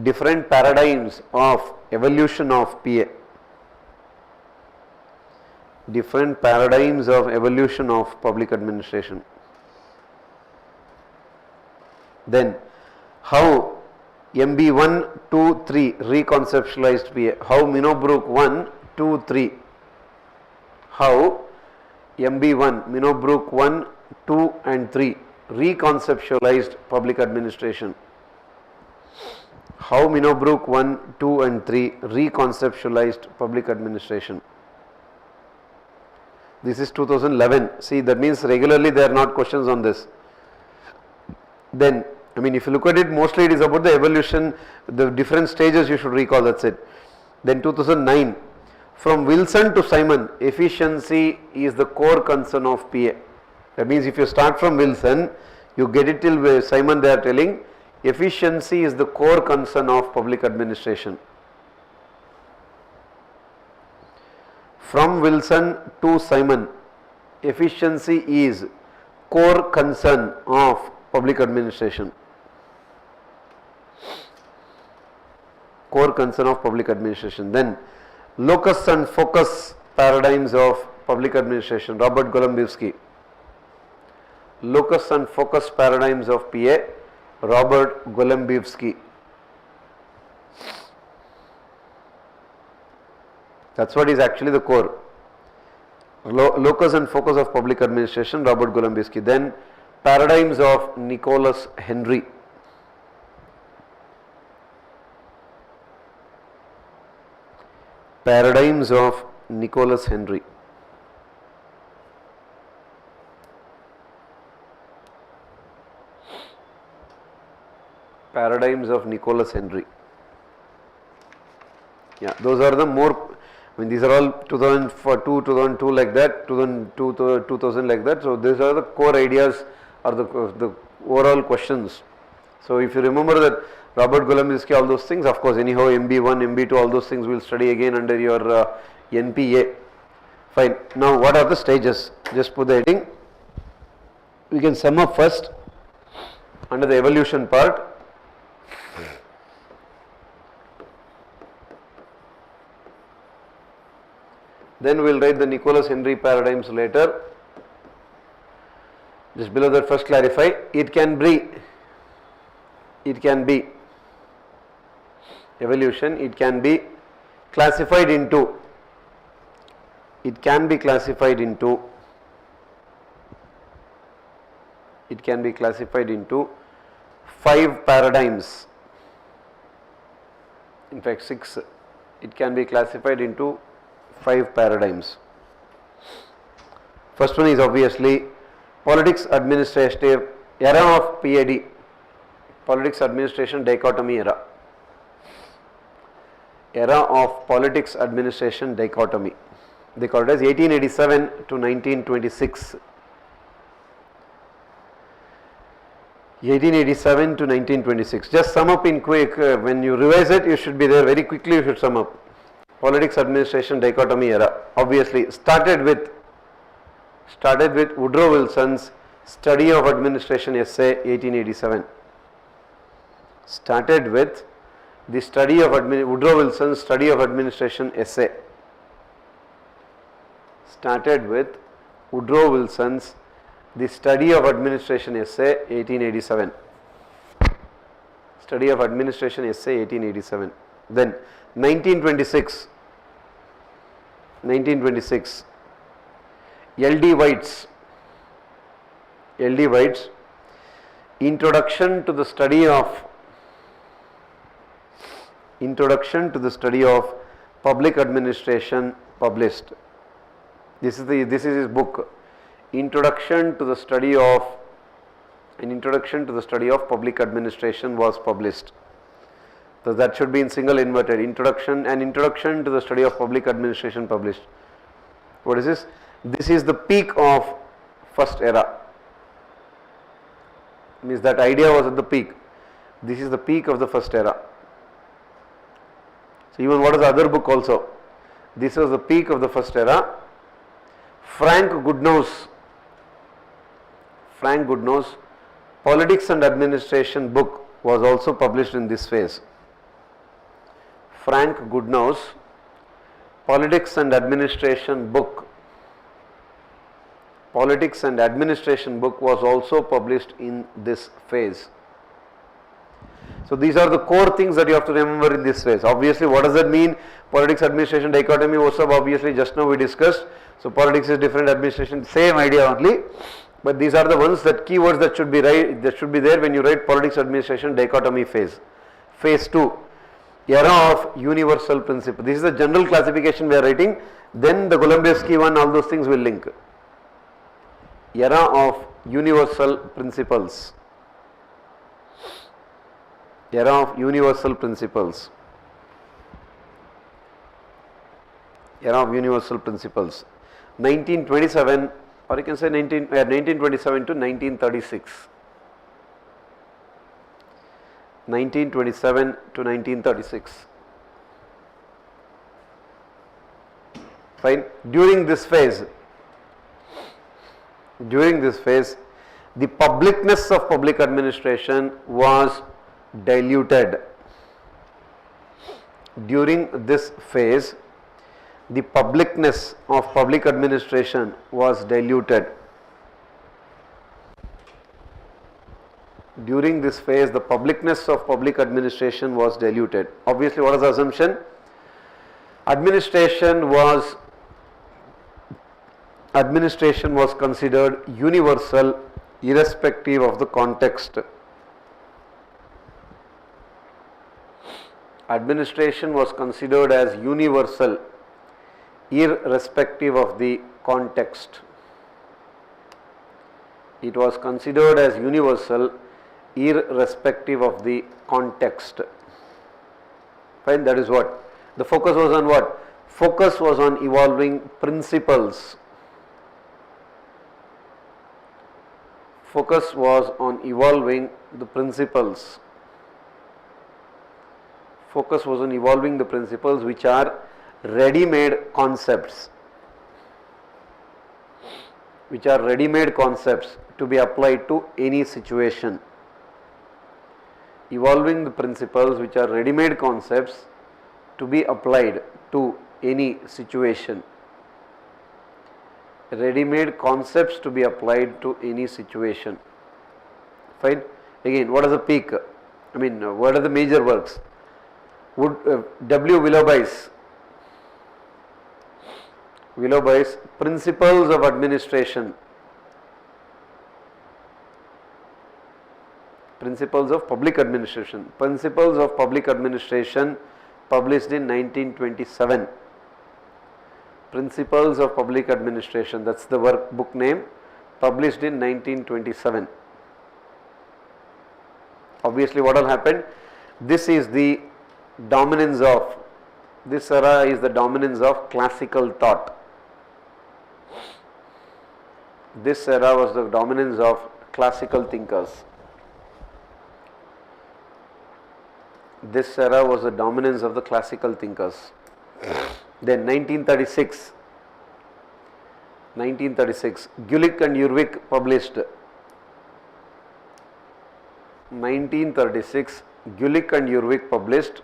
Different paradigms of evolution of PA. different paradigms of evolution of public administration. Then how MB1, 2, 3 reconceptualized PA, how Minnowbrook 1, 2, 3, how MB1, Minnowbrook 1, 2 and 3 reconceptualized public administration. How Minnowbrook 1, 2 and 3 reconceptualized public administration. This is 2011. See, that means regularly there are not questions on this. Then, I mean, if you look at it, mostly it is about the evolution, the different stages you should recall, that's it. Then 2009, from Wilson to Simon, efficiency is the core concern of PA. That means if you start from Wilson, you get it till Simon, they are telling efficiency is the core concern of public administration. From Wilson to Simon, efficiency is core concern of public administration. Core concern of public administration. Then locus and focus paradigms of public administration, Robert Golumbevsky. Locus and focus paradigms of PA, Robert Golumbevsky. That's what is actually the core. Locus and focus of public administration, Robert Golumbevsky. Then paradigms of Nicholas Henry. Paradigms of Nicholas Henry. Paradigms of Nicholas Henry. Yeah, those are the more, I mean, these are all 2002, 2002 like that, 2002, 2000 like that. So these are the core ideas or the overall questions. So if you remember that Robert Golumbevsky, all those things, of course, anyhow MB1, MB2, all those things will study again under your NPA. Fine. Now what are the stages? Just put the heading. We can sum up first under the evolution part. Then we will write the Nicholas Henry paradigms later. Just below that, first clarify, it can be evolution, it can be classified into 5 paradigms. In fact 6. It can be classified into 5 paradigms. First one is obviously politics administrative era of PAD, politics administration dichotomy era. Era of politics administration dichotomy. They call it as 1887 to 1926. 1887 to 1926. Just sum up in quick. When you revise it, you should be there very quickly. You should sum up. Politics administration dichotomy era. Obviously, started with Woodrow Wilson's Study of Administration essay, 1887. Started with the study of Woodrow Wilson's Study of Administration essay. Started with Woodrow Wilson's The Study of Administration essay, 1887. Study of Administration essay, 1887. Then 1926. L.D. White's Introduction to the Study of Public Administration published. This is his book, Introduction to the Study of Public Administration was published. So that should be in single inverted. Introduction to the Study of Public Administration published. What is this? This is the peak of first era. Means that idea was at the peak. This is the peak of the first era. So even what is the other book also? This was the peak of the first era. Frank Goodnoe's Politics and Administration book was also published in this phase. Frank Goodnoe's Politics and Administration book Politics and Administration book was also published in this phase. So these are the core things that you have to remember in this phase. Obviously, what does that mean? Politics, administration, dichotomy, obviously just now we discussed. So politics is different, administration, same idea only. But these are the ones that keywords that should be there when you write politics, administration, dichotomy phase. Phase 2, era of universal principle. This is the general classification we are writing. Then the Golombiewski one, all those things will link. Era of universal principles. Era of universal principles. Era of universal principles. 1927, or you can say 1927 to 1936. 1927 to 1936. Fine. During this phase, the publicness of public administration was diluted. During this phase, the publicness of public administration was diluted. During this phase, the publicness of public administration was diluted. Obviously, what is the assumption? Administration was considered universal irrespective of the context. Administration was considered as universal irrespective of the context. It was considered as universal irrespective of the context. Fine, that is what? The focus was on what? Focus was on evolving principles. Focus was on evolving the principles. Focus was on evolving the principles which are ready-made concepts. Which are ready-made concepts to be applied to any situation. Evolving the principles which are ready-made concepts to be applied to any situation. Ready-made concepts to be applied to any situation. Fine. Again, what is the peak? What are the major works? W. Willowby's Principles of Administration. Principles of Public Administration. Principles of Public Administration, published in 1927. Principles of Public Administration, that's the book name, published in 1927. Obviously, what will happen? This is the dominance of, this era is the dominance of classical thought. This era was the dominance of classical thinkers. This era was the dominance of the classical thinkers. Then 1936, Gulick and Urwick published. 1936, Gulick and Urwick published.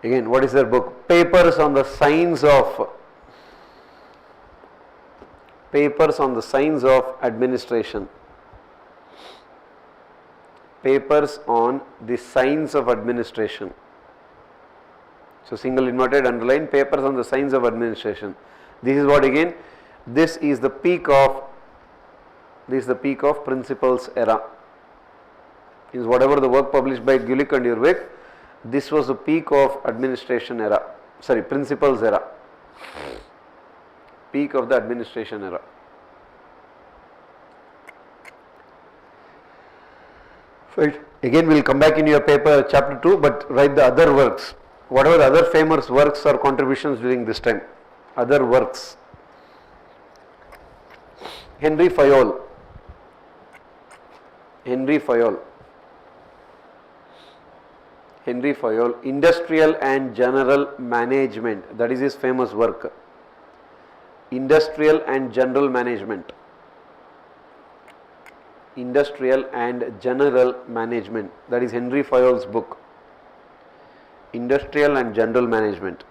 Again, what is their book? Papers on the Science of Administration. Papers on the Science of Administration. So single inverted underline, papers on the science of administration. This is what again? This is the peak of principles era. Is whatever the work published by Gulick and Urwick, this was the peak of administration era. Sorry, principles era. Peak of the administration era. Right. Again, we will come back in your paper, chapter 2, but write the other works. Whatever the other famous works or contributions during this time. Other works. Henry Fayol. Industrial and General Management. That is his famous work. Industrial and General Management. Industrial and General Management. That is Henry Fayol's book. Industrial and General Management.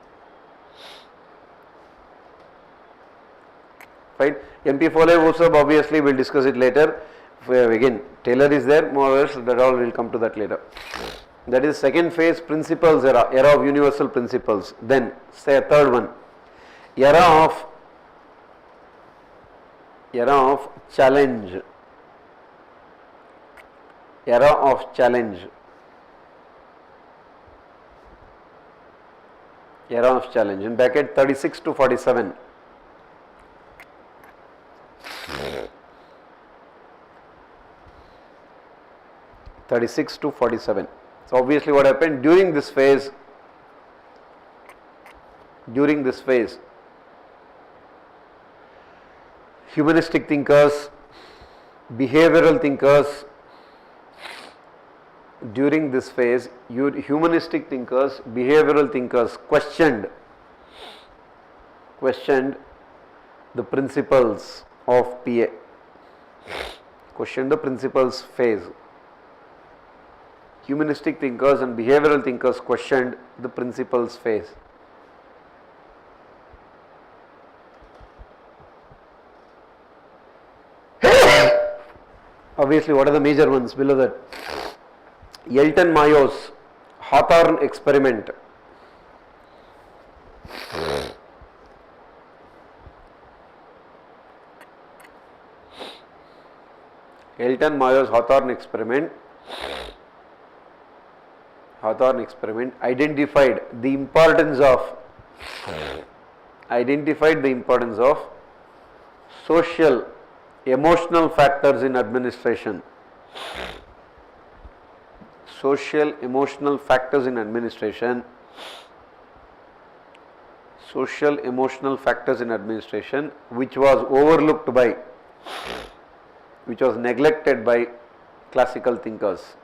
Fine. MP Foley also obviously we'll discuss it later. Again, Taylor is there, more or less that all will come to that later. That is second phase, principles era of universal principles. Then say a third one, era of challenge. Era of challenge. Era of challenge in bracket 36 to 47. So obviously what happened during this phase, humanistic thinkers, behavioral thinkers, during this phase, humanistic thinkers, behavioral thinkers questioned the principles of PA, questioned the principles phase. Humanistic thinkers and behavioral thinkers questioned the principles phase. Obviously, what are the major ones below that? Elton Mayo's Hawthorne experiment. Elton Mayo's Hawthorne experiment identified the importance of social emotional factors in administration. Social emotional factors in administration, which was overlooked by, which was neglected by classical thinkers.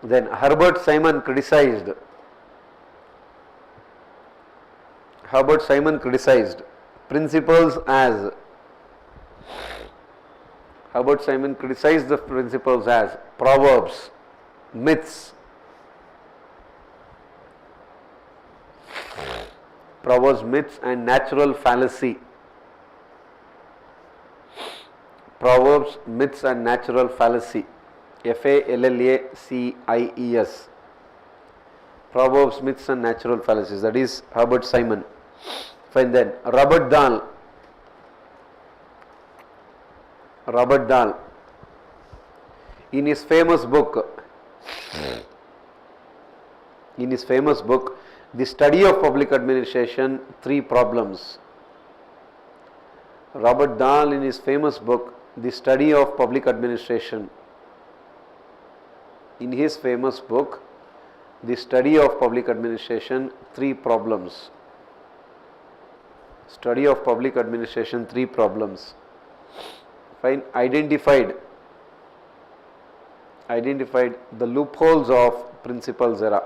Then Herbert Simon criticized principles as proverbs, myths, and natural fallacy. Proverbs, myths and natural fallacy. FALLACIES. Proverbs, myths and natural fallacies. That is Herbert Simon. Fine. Then Robert Dahl, in his famous book, The Study of Public Administration, Three Problems. Robert Dahl, in his famous book, The Study of Public Administration, Three Problems. Fine. Identified the loopholes of principles era.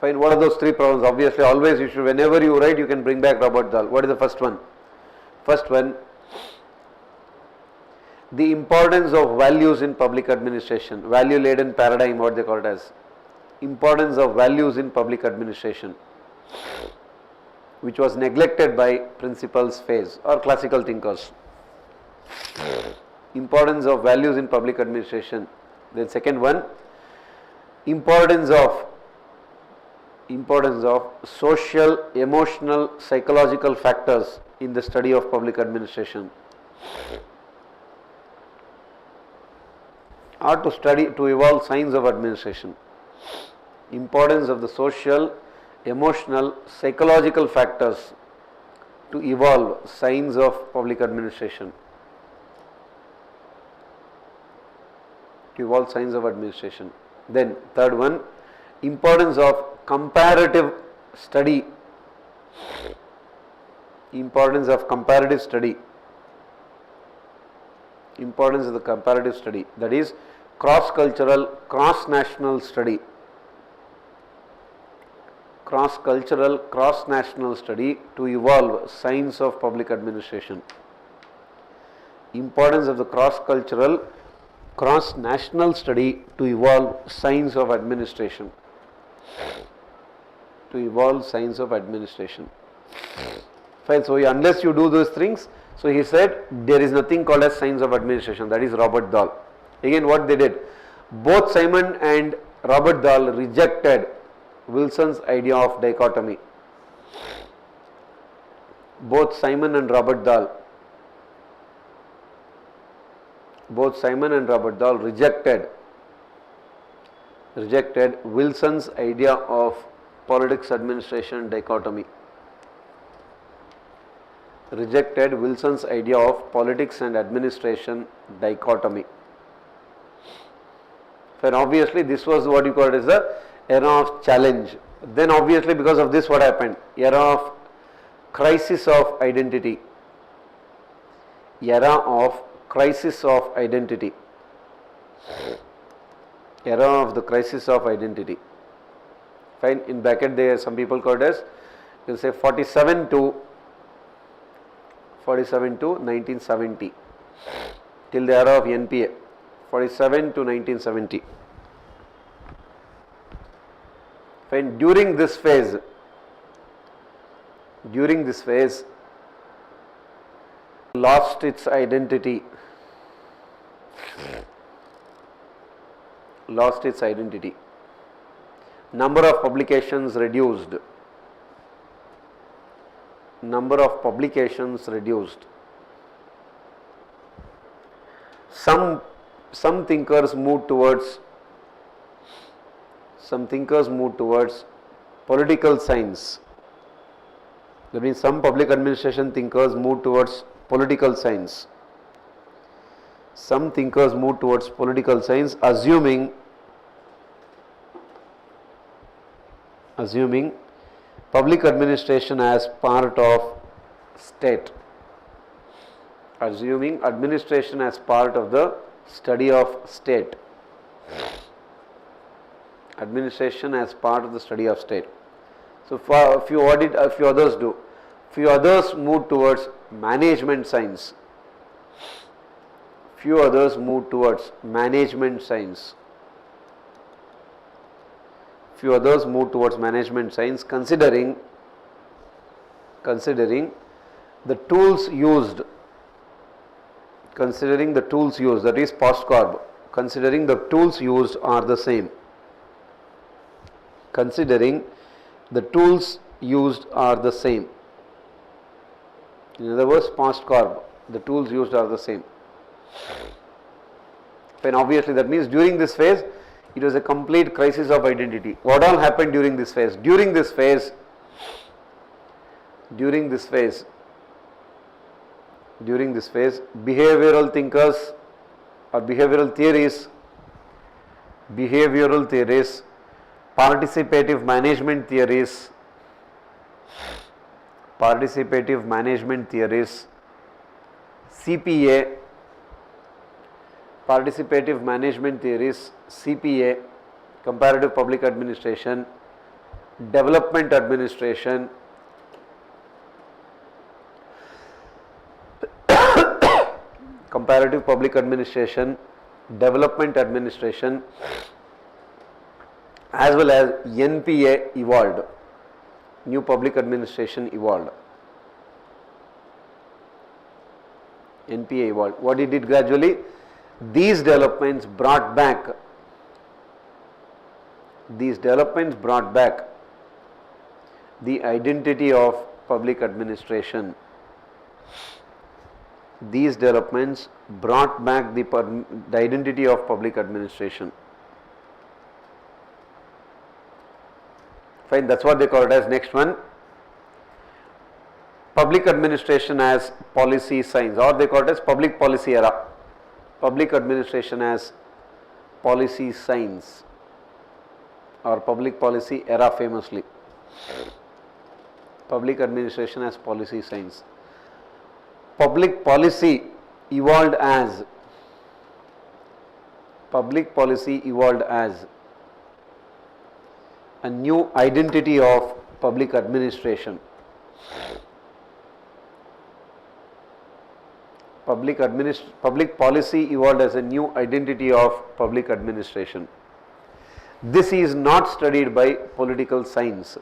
Fine. What are those three problems? Obviously, always you should, whenever you write, you can bring back Robert Dahl. What is the first one? The importance of values in public administration. Value-laden paradigm, what they call it as. Importance of values in public administration, which was neglected by principles phase or classical thinkers. Importance of values in public administration. Then second one, importance of social, emotional, psychological factors in the study of public administration, or to evolve science of administration. Importance of the social, emotional, psychological factors to evolve science of public administration. Then third one, importance of comparative study. Importance of the comparative study, that is cross-cultural, cross-national study. cross-cultural, cross-national study to evolve science of public administration. Importance of the cross-cultural, cross-national study to evolve science of administration. To evolve science of administration. Fine. So unless you do those things, so he said there is nothing called as science of administration. That is Robert Dahl. Again, what they did, both Simon and Robert Dahl rejected Wilson's idea of dichotomy. Both Simon and Robert Dahl rejected Wilson's idea of politics administration dichotomy. Rejected Wilson's idea of politics and administration dichotomy. And obviously this was what you call it as the era of challenge. Then obviously because of this what happened? Era of crisis of identity. Era of crisis of identity. Era of the crisis of identity. Fine. In bracket there some people call it as, you will say 47 to 1970 till the era of NPA. 47 to 1970. Fine. During this phase, lost its identity. Number of publications reduced. Some thinkers moved towards political science. That means some public administration thinkers moved towards political science. Some thinkers moved towards political science, assuming public administration as part of state. Assuming administration as part of the study of state. Administration as part of the study of state. So for a few others do. Few others move towards management science. Considering the tools used, that is post-corp, considering the tools used are the same. In other words, post-corp, the tools used are the same. And obviously that means during this phase, it was a complete crisis of identity. What all happened during this phase? During this phase, behavioral thinkers or behavioral theories, participative management theories, CPA, comparative public administration, development administration, comparative public administration, development administration, as well as NPA evolved. New public administration evolved. NPA evolved. What it did gradually? These developments brought back the identity of public administration. These developments brought back the identity of public administration. Fine, that's what they call it as. Next one, public administration as policy science, or they call it as public policy era. Public administration as policy science or public policy era famously. Public administration as policy science. Public policy evolved as a new identity of public administration. Public policy evolved as a new identity of public administration. This is not studied by political science.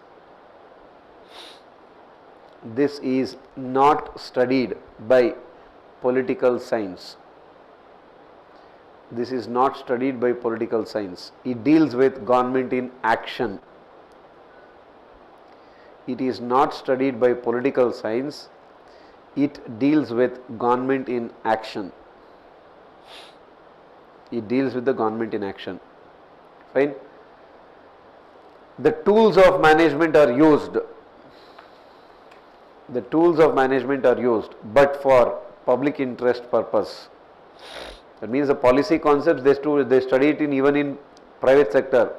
This is not studied by political science. This is not studied by political science. It deals with government in action. It is not studied by political science. It deals with government in action. It deals with the government in action. Fine. The tools of management are used. The tools of management are used, but for public interest purpose. That means the policy concepts they study it even in private sector.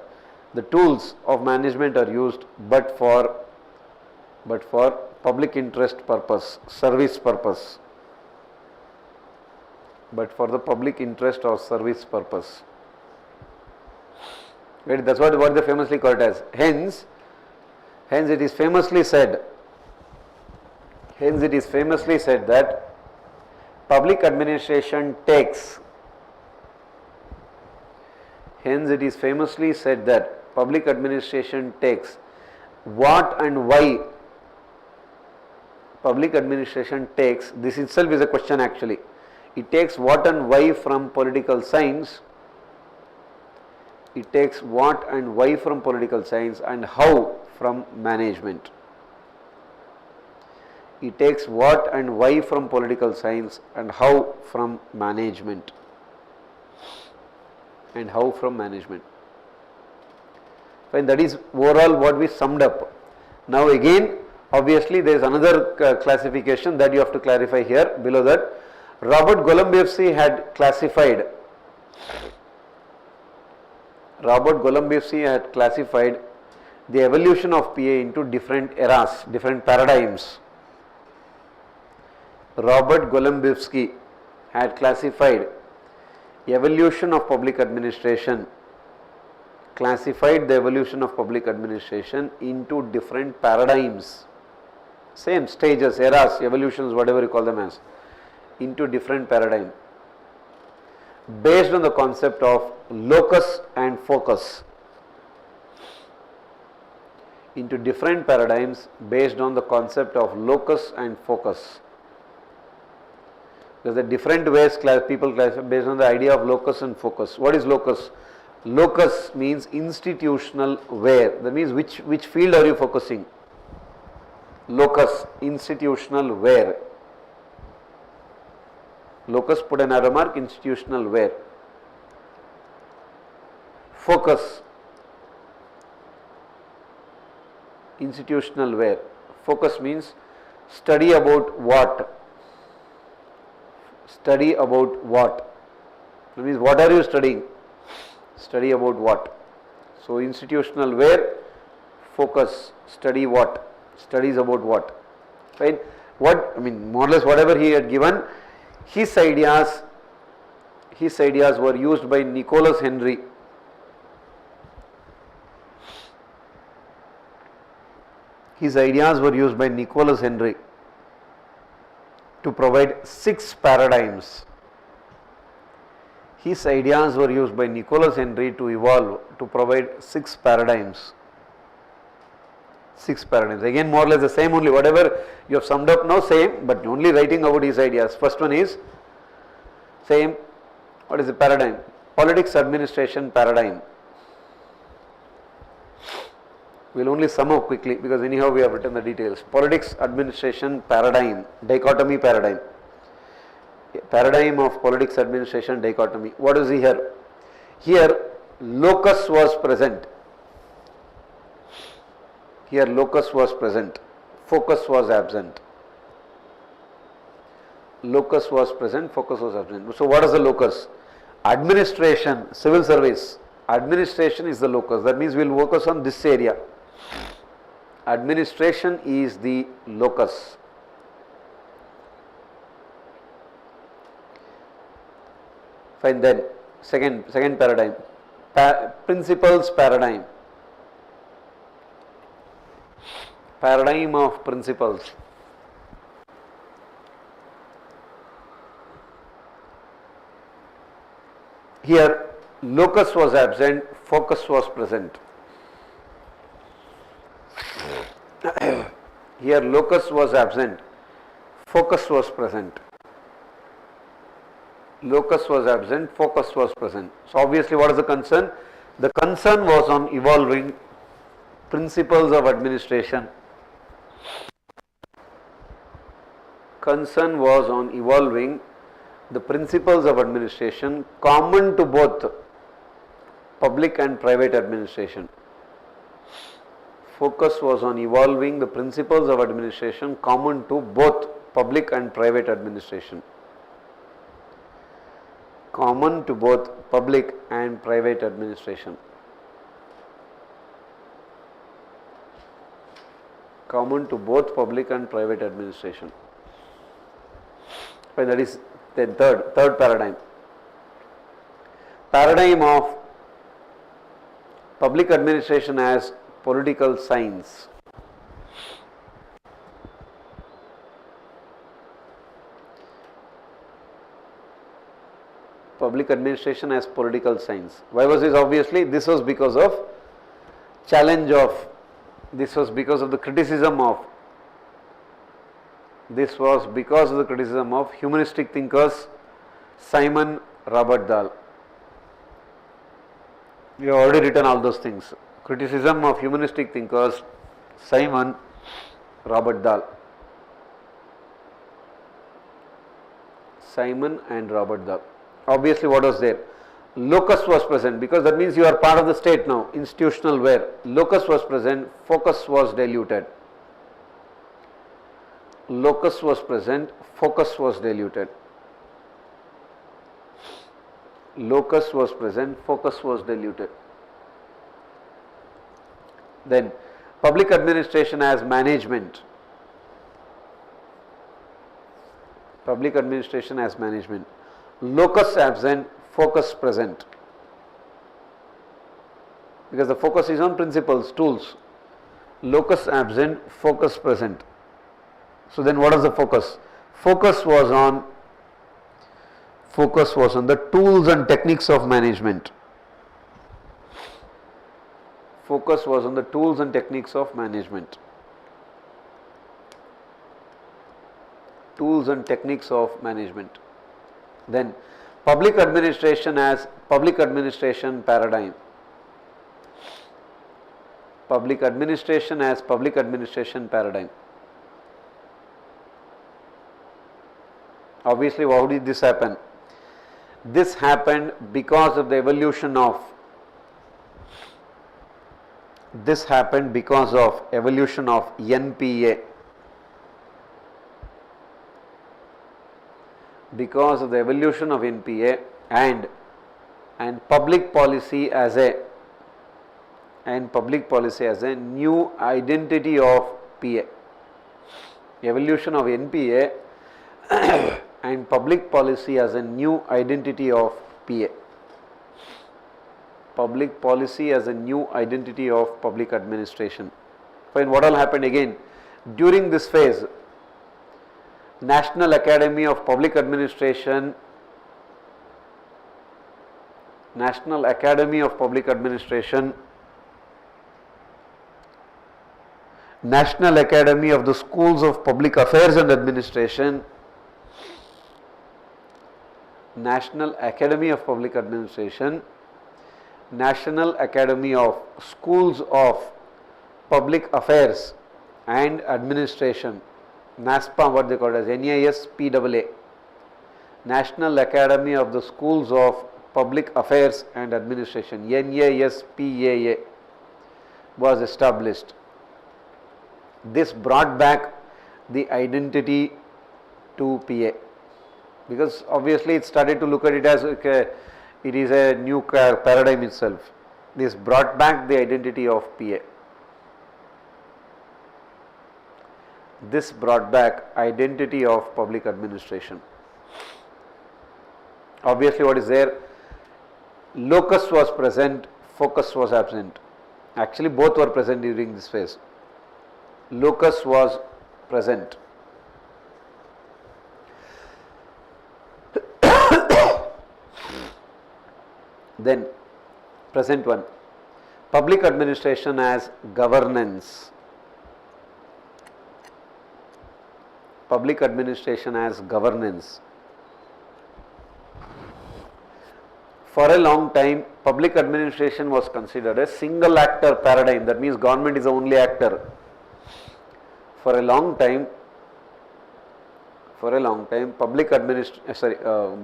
The tools of management are used, but for public interest purpose, service purpose. But for the public interest or service purpose. Right? That's what they famously call it as. Hence it is famously said. Hence it is famously said that public administration takes. Hence it is famously said that public administration takes what and why. Public administration takes, this itself is a question actually. It takes what and why from political science. It takes what and why from political science and how from management. It takes what and why from political science and how from management. And how from management. Fine, that is overall what we summed up. Now again, obviously there is another classification that you have to clarify here below that. Robert Golombieski had classified the evolution of PA into different eras, different paradigms. Robert Golombieski had classified the evolution of public administration, into different paradigms, same stages, eras, evolutions, whatever you call them as, into different paradigms based on the concept of locus and focus. Into different paradigms based on the concept of locus and focus. There are different ways people classify based on the idea of locus and focus. What is locus? Locus means institutional where. That means which field are you focusing? Locus, institutional where. Locus, put an arrow mark, institutional where. Focus, institutional where. Focus means study about what. Study about what. That means what are you studying? Study about what. So institutional where, focus, study what. Studies about what. Right? What, I mean, more or less whatever he had given, his ideas were used by Nicholas Henry. His ideas were used by Nicholas Henry to provide 6 paradigms. His ideas were used by Nicholas Henry to evolve, to provide 6 paradigms. 6 paradigms. Again, more or less the same only, whatever you have summed up now, same, but only writing about his ideas. First one is same. What is the paradigm? Politics administration paradigm. We will only sum up quickly because anyhow we have written the details. Politics administration paradigm, dichotomy paradigm. Paradigm of politics administration dichotomy. What is here? Here locus was present. Here locus was present. Focus was absent. Locus was present, focus was absent. So what is the locus? Administration, civil service. Administration is the locus. That means we will focus on this area. Administration is the locus. Fine, then second paradigm, principles paradigm. Paradigm of principles. Here locus was absent, focus was present. Here locus was absent, focus was present. Locus was absent, focus was present. So obviously what is the concern? The concern was on evolving principles of administration. Concern was on evolving the principles of administration common to both public and private administration. Focus was on evolving the principles of administration common to both public and private administration. Common to both public and private administration. Common to both public and private administration. Well, that is the third paradigm. Paradigm of public administration as political science. Public administration as political science. Why was this? Obviously, this was because of challenge of, this was because of the criticism of, this was because of the criticism of humanistic thinkers Simon Robert Dahl. We have already written all those things. Criticism of humanistic thinkers Simon Robert Dahl. Simon and Robert Dahl. Obviously what was there? Locus was present, because that means you are part of the state now, institutional where locus was present, focus was diluted. Locus was present, focus was diluted. Locus was present, focus was diluted. Then public administration as management. Public administration as management. Locus absent, focus present. Because the focus is on principles, tools. Locus absent, focus present. So then what is the focus? Focus was on the tools and techniques of management. Focus was on the tools and techniques of management. Tools and techniques of management. Then public administration as public administration paradigm. Public administration as public administration paradigm. Obviously, how did this happen? This happened because of the evolution of NPA. Because of the evolution of NPA and public policy as a new identity of PA. Evolution of NPA and public policy as a new identity of PA. Public policy as a new identity of public administration. Fine, what all happened again? During this phase, National Academy of Public Administration, National Academy of Public Administration, National Academy of the Schools of Public Affairs and Administration, National Academy of Public Administration, National Academy of Schools of Public Affairs and Administration, NASPA, what they call it as NASPAA, National Academy of the Schools of Public Affairs and Administration, NASPAA, was established. This brought back the identity to PA, because obviously it started to look at it as it is a new paradigm itself. This brought back the identity of PA. This brought back identity of public administration. Obviously what is there? Locus was present, focus was absent. Actually both were present during this phase. locus was present. Then present one, public administration as governance. Public administration as governance. For a long time, public administration was considered a single actor paradigm. That means government is the only actor. For a long time,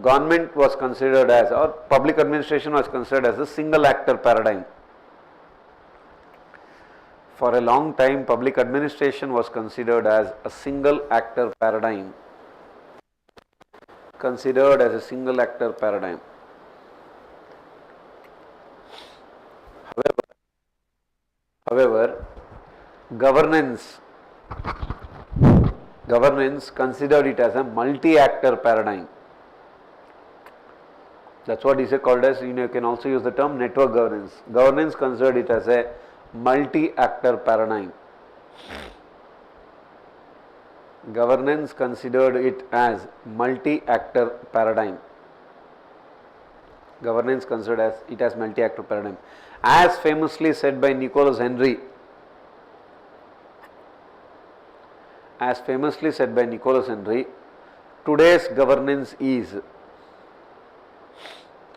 government was considered as, or public administration was considered as a single actor paradigm. For a long time, public administration was considered as a single actor paradigm. Considered as a single actor paradigm. However, governance considered it as a multi-actor paradigm. That's what is called as, you can also use the term network governance. Governance considered it as a multi-actor paradigm. Governance considered it as multi-actor paradigm. Governance considered as it as multi-actor paradigm. As famously said by Nicholas Henry, today's governance is,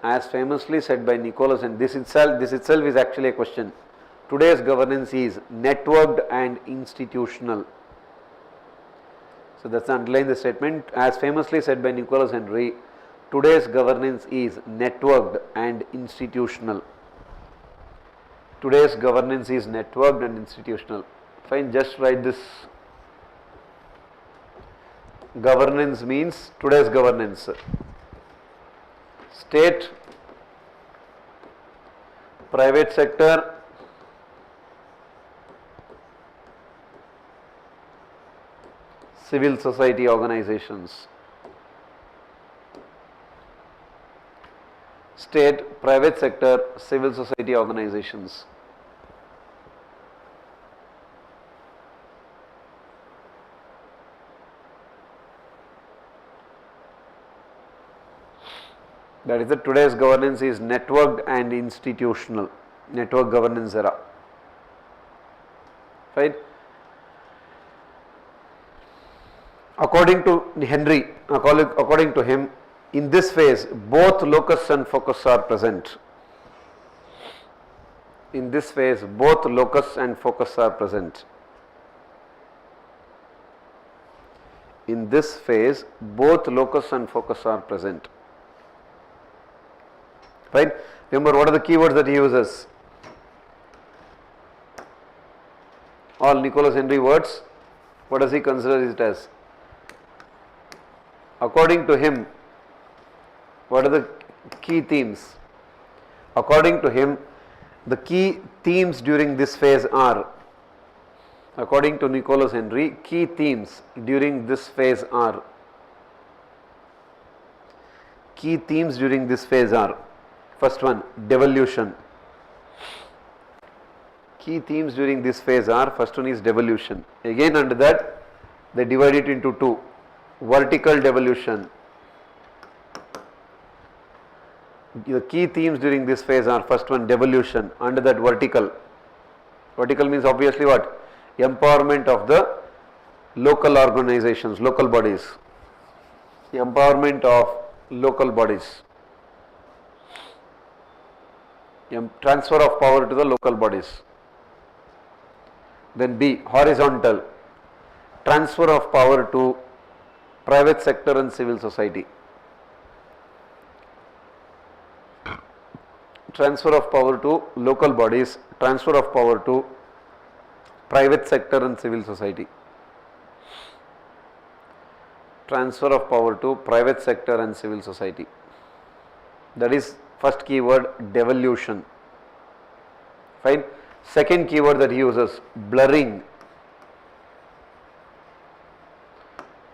as famously said by Nicholas, and this itself is actually a question. Today's governance is networked and institutional. So that's underline the statement. As famously said by Nicholas Henry, today's governance is networked and institutional. Today's governance is networked and institutional. Fine, just write this. Governance means today's governance. State, private sector, civil society organizations. State, private sector, civil society organizations. That is, today's governance is networked and institutional. Network governance era. Right? According to Henry, according to him, in this phase, both locus and focus are present. In this phase, both locus and focus are present. In this phase, both locus and focus are present. Right? Remember, what are the keywords that he uses? All Nicholas Henry words. What does he consider it as? According to him, what are the key themes? According to him, the key themes during this phase are, according to Nicholas Henry, key themes during this phase are, first one, devolution. Key themes during this phase are, first one is devolution. Again, under that, they divide it into two. Vertical devolution. The key themes during this phase are, first one, devolution. Under that, vertical. Vertical means obviously what? Empowerment of the local organizations, local bodies. Empowerment of local bodies. Transfer of power to the local bodies. Then B, horizontal. Transfer of power to private sector and civil society. Transfer of power to local bodies, transfer of power to private sector and civil society. Transfer of power to private sector and civil society. That is first keyword, devolution. Fine. Second keyword that he uses, blurring.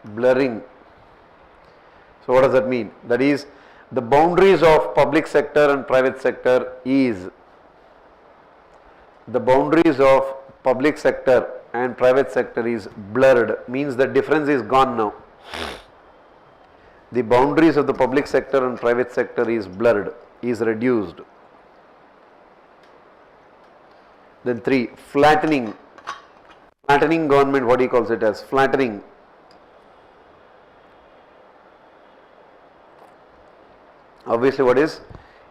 Blurring. So what does that mean? That is, the boundaries of public sector and private sector is, the boundaries of public sector and private sector is blurred, means the difference is gone now. The boundaries of the public sector and private sector is blurred, is reduced. Then 3, flattening. Flattening government, what he calls it as flattening. Obviously what is?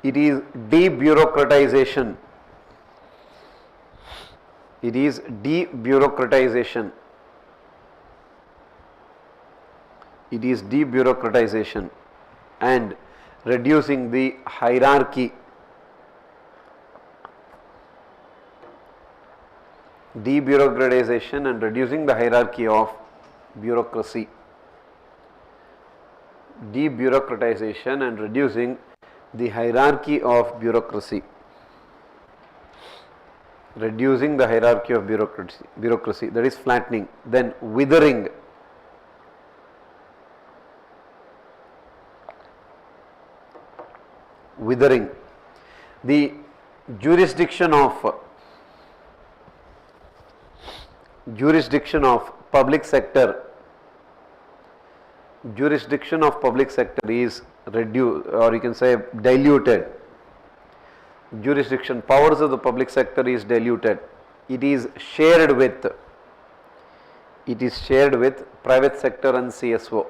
It is debureaucratization. It is debureaucratization. It is debureaucratization and reducing the hierarchy. Debureaucratization and reducing the hierarchy of bureaucracy. Debureaucratization and reducing the hierarchy of bureaucracy. Reducing the hierarchy of bureaucracy, that is flattening. Then withering. Withering. The jurisdiction of public sector, is reduced, or you can say diluted. Jurisdiction, powers of the public sector is diluted. It is shared with private sector and CSO.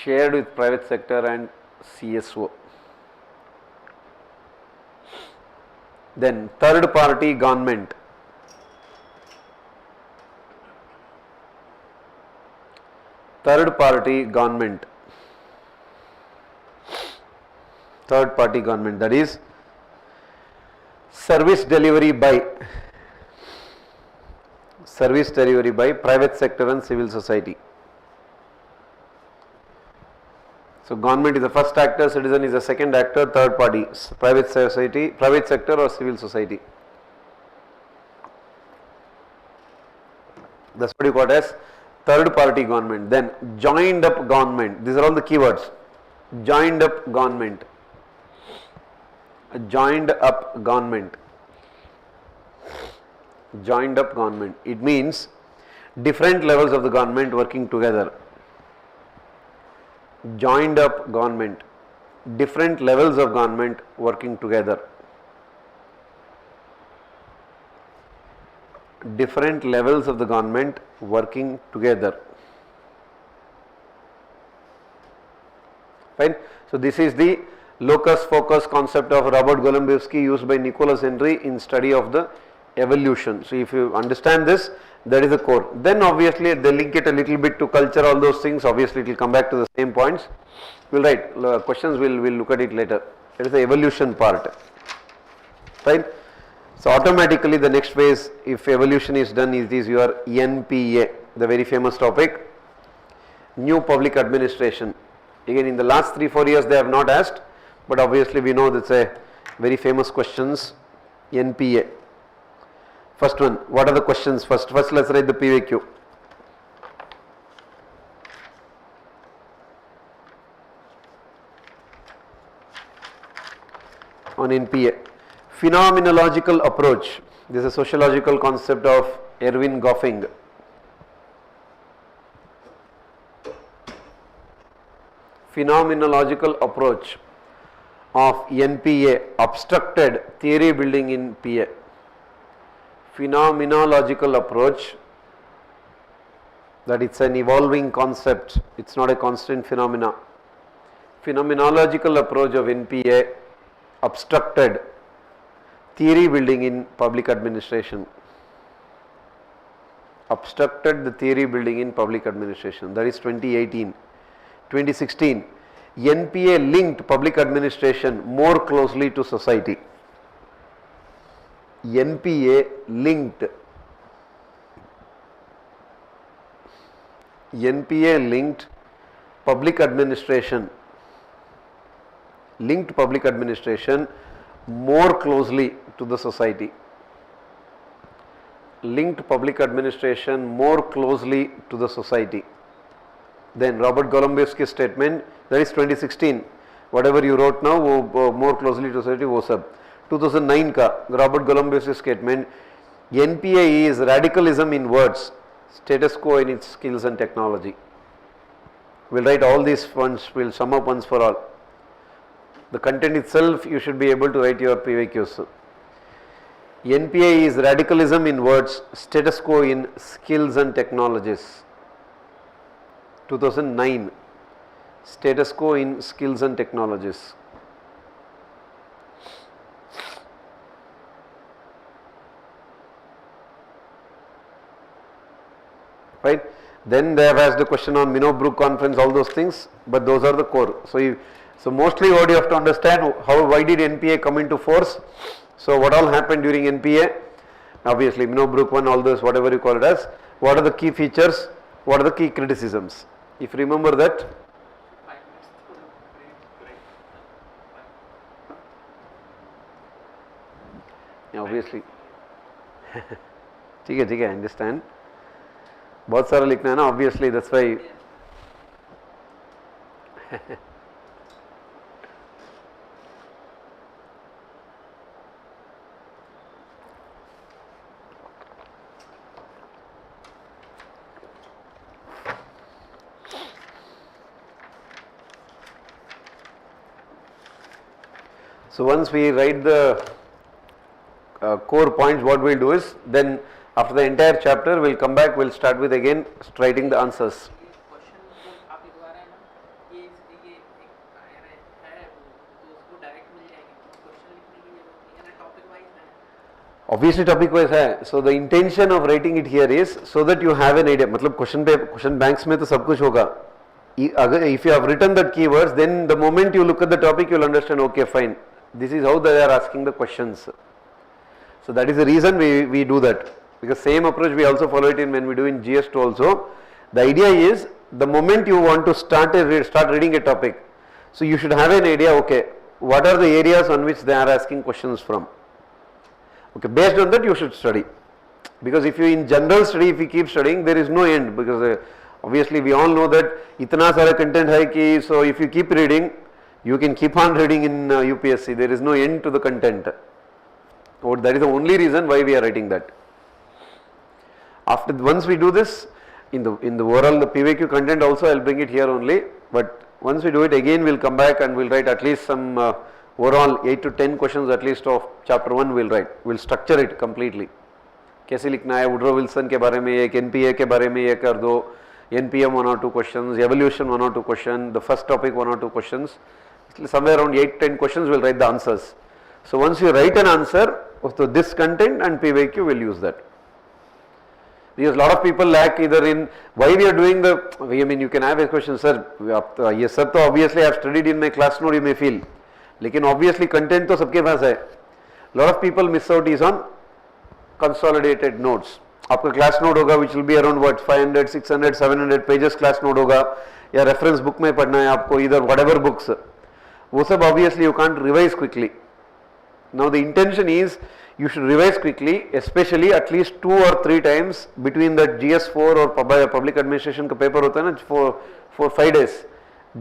Shared with private sector and CSO. Then third party government. Third party government, that is service delivery by private sector and civil society. So government is the first actor, citizen is the second actor, third party, private sector or civil society. That's what you call as third party government. Then joined up government, these are all the keywords. Joined up government. Joined up government. Joined up government. It means different levels of the government working together. Joined up government. Different levels of government working together. Different levels of the government working together. Fine. So this is the locus focus concept of Robert Golumbowski used by Nicholas Henry in study of the evolution. So if you understand this, that is the core. Then obviously they link it a little bit to culture, all those things. Obviously it will come back to the same points. We'll write questions, we'll look at it later. That is the evolution part. Fine. So automatically the next phase, if evolution is done, it is your NPA, the very famous topic, new public administration. Again, in the last 3-4 years they have not asked, but obviously we know that's a very famous questions, NPA. First one, what are the questions? First let's write the PVQ. On NPA. Phenomenological approach. This is a sociological concept of Erwin Goffing. Phenomenological approach of NPA, obstructed theory building in PA. Phenomenological approach, that it's an evolving concept, it's not a constant phenomena. Phenomenological approach of NPA, obstructed theory building in public administration. Obstructed the theory building in public administration, that is 2018. 2016, NPA linked public administration more closely to society. NPA linked public administration more closely to the society. Linked public administration more closely to the society. Then Robert Golumbowski's statement, that is 2016, whatever you wrote now, more closely to society, वो सब 2009 का Robert Golumbowski's statement, NPA is radicalism in words, status quo in its skills and technology. We'll write all these once, we'll sum up once for all. The content itself you should be able to write your PYQs. NPA is radicalism in words, status quo in skills and technologies. 2009, status quo in skills and technologies. Right? Then they have asked the question on Minnowbrook conference, all those things, but those are the core. So mostly what you have to understand, why did NPA come into force? So what all happened during NPA? Obviously Minnowbrook I, all those, whatever you call it as. What are the key features? What are the key criticisms? If you remember that. Yeah, obviously. ठीक है, I understand. बहुत सारा लिखना है ना, obviously that's why. So once we write the core points, what we'll do is, then after the entire chapter we'll come back, we'll start with again writing the answers. Obviously topic wise है, so the intention of writing it here is so that you have an idea. मतलब question banks में तो सब कुछ होगा. If you have written the keywords, then the moment you look at the topic, you'll understand. Okay, fine. This is how they are asking the questions. So that is the reason we do that. Because same approach we also follow it in when we do in GS2 also. The idea is the moment you want to start reading a topic, so you should have an idea. Okay, what are the areas on which they are asking questions from? Okay, based on that you should study. Because if you in general study, if you keep studying, there is no end. Because obviously we all know that itna sara content hai ki, so if you keep reading, you can keep on reading in UPSC. There is no end to the content. So that is the only reason why we are writing that. Once we do this, in the overall the PYQ content also I will bring it here only. But once we do it again, we will come back and we will write at least some overall 8 to 10 questions at least of chapter 1 we will write. We will structure it completely. कैसे लिखना है, Woodrow Wilson के बारे में एक, NPA के बारे में ये कर दो, NPM 1 or 2 questions, evolution 1 or 2 questions, the first topic 1 or 2 questions. Somewhere around 8-10 questions we will write the answers. So once you write an answer of this content and PYQ, will use that. Because a lot of people lack either in why we are doing the, I mean you can have a question, sir, yes sir, तो obviously I have studied in my class note, you may feel. लेकिन obviously content तो सबके पास है. A lot of people miss out is on consolidated notes. आपका class note होगा which will be around what 500, 600, 700 pages class note होगा, या reference book में पढ़ना है आपको, either whatever books. वो सब obviously you can't revise quickly. Now the intention is you should revise quickly, especially at least 2 or 3 times between the GS4 or public administration का paper होता है ना for 5 days.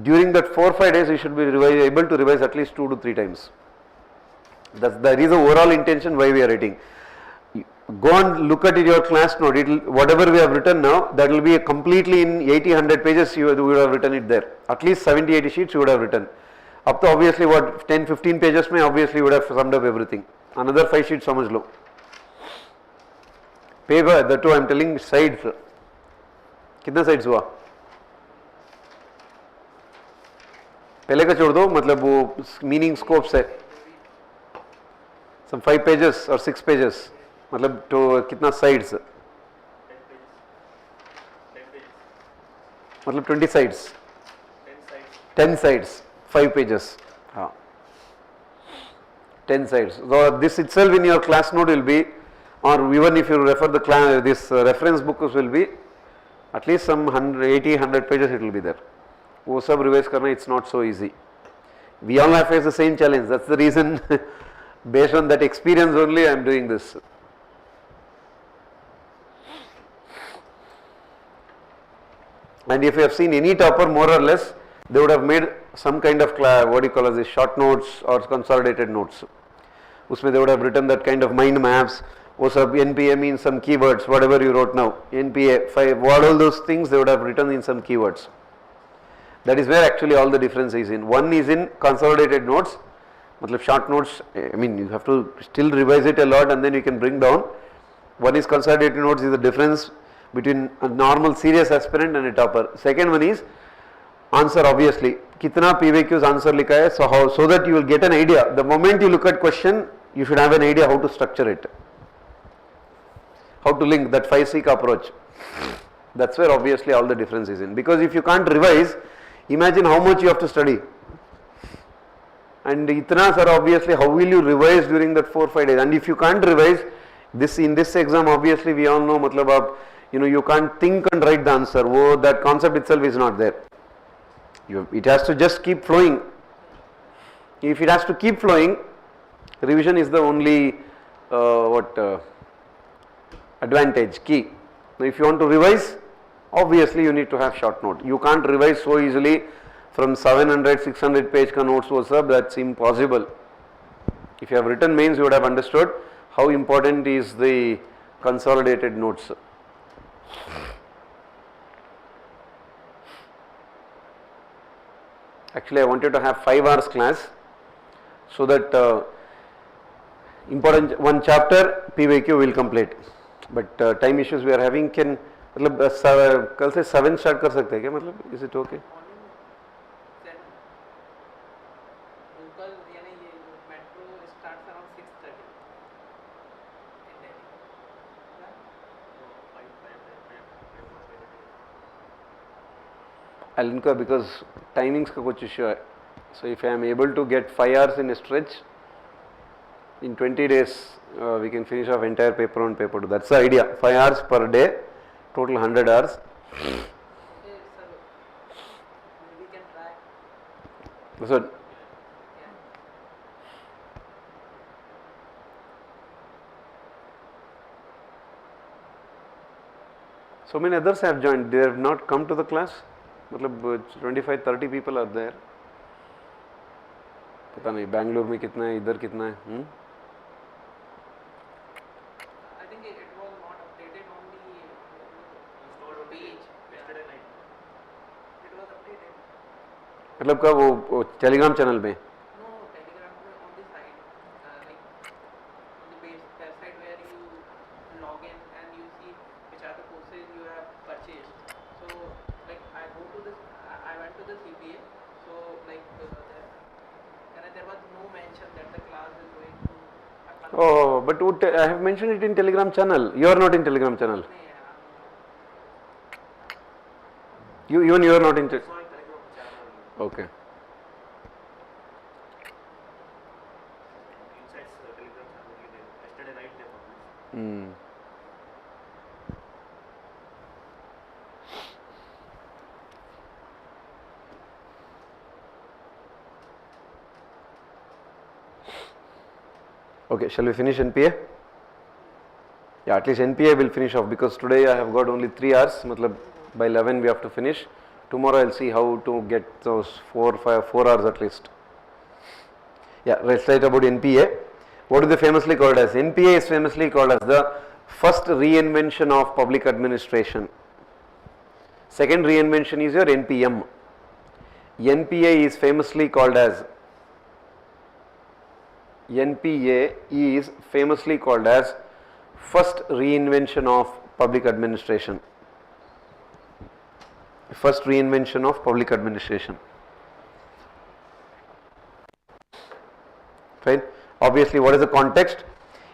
During that 4-5 days you should be able to revise at least 2 to 3 times. That is the overall intention why we are writing. Go and look at your class note, whatever we have written now, that will be completely in 80-100 pages you would have written it there. At least 70-80 sheets you would have written. Up to obviously what 10-15 pages में obviously you would have summed up everything. Another 5 sheets समझ लो. Paper, the two I am telling sides. कितना sides हुआ? पहले का छोड़ दो, मतलब वो meaning scopes है. Some 5 pages or 6 pages. मतलब तो कितना sides? मतलब 20 sides. 10 sides. 5 pages. 10 sides. So this itself in your class note will be, or even if you refer the this reference book will be at least some 80-100 pages it will be there. वो सब revise करना, it's not so easy. We all have faced the same challenge. That's the reason based on that experience only I am doing this. And if you have seen any topper more or less, they would have made some kind of what do you call as short notes or consolidated notes. Usme they would have written that kind of mind maps. Oh, sub NPA means some keywords, whatever you wrote now. NPA, 5, what all those things they would have written in some keywords. That is where actually all the difference is in. One is in consolidated notes, matlab short notes, I mean you have to still revise it a lot and then you can bring down. One is consolidated notes is the difference between a normal serious aspirant and a topper. Second one is answer obviously. Kitna PVQs answer likha hai, so how, so that you will get an idea. The moment you look at question, you should have an idea how to structure it. How to link that 5 seek approach. That's where obviously all the difference is in. Because if you can't revise, imagine how much you have to study. And itna sir, obviously how will you revise during that 4-5 days? And if you can't revise, this in this exam obviously we all know matlab aap, you can't think and write the answer. That concept itself is not there. It has to just keep flowing. If it has to keep flowing, revision is the only advantage, key. Now if you want to revise, obviously you need to have short note. You can't revise so easily from 700, 600 page ka notes was up, that's impossible. If you have written mains, you would have understood how important is the consolidated notes. Actually I wanted to have 5 hours class so that important one chapter PVQ will complete. But time issues we are having, can मतलब कल से 7 start कर सकते हैं क्या, मतलब is it okay? I'll incur because timings का कुछ issue है. So if I am able to get 5 hours in a stretch, in 20 days we can finish off entire paper 1, paper 2. That's the idea. 5 hours per day, total 100 hours. Okay, sir. We can try. So, Yeah. so many others have joined. They have not come to the class. मतलब 25-30 people are there. पता नहीं बैंगलोर में कितना है, इधर कितना है? I think it was not updated on the page. Yesterday night. It was updated. मतलब कब वो टेलीग्राम चैनल में? No, Telegram on the site, like on the page, website where you log in and you see which are the courses you have purchased. So, like I went to the CPA. So, like there was no mention that the class is going to happen. Oh, but I have mentioned it in Telegram channel. You are not in Telegram channel. You are not in. Okay. Okay, shall we finish NPA? Yeah, at least NPA will finish off because today I have got only 3 hours. Matlab by 11 we have to finish. Tomorrow I'll see how to get those 4 hours at least. Yeah, let's write about NPA. What is they famously called as? NPA is famously called as the first reinvention of public administration. Second reinvention is your NPM. NPA is famously called as first reinvention of public administration. First reinvention of public administration. Right? Obviously, what is the context?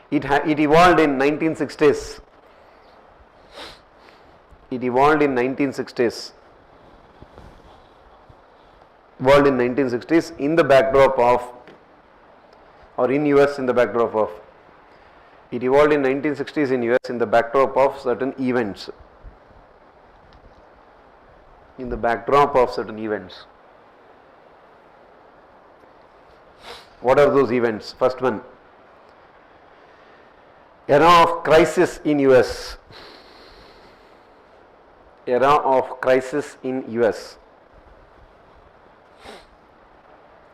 It evolved in 1960s. It evolved in 1960s. Evolved in 1960s in the backdrop of, or in US in the backdrop of. It evolved in 1960s in US in the backdrop of certain events. In the backdrop of certain events. What are those events? First one, era of crisis in US. Era of crisis in US.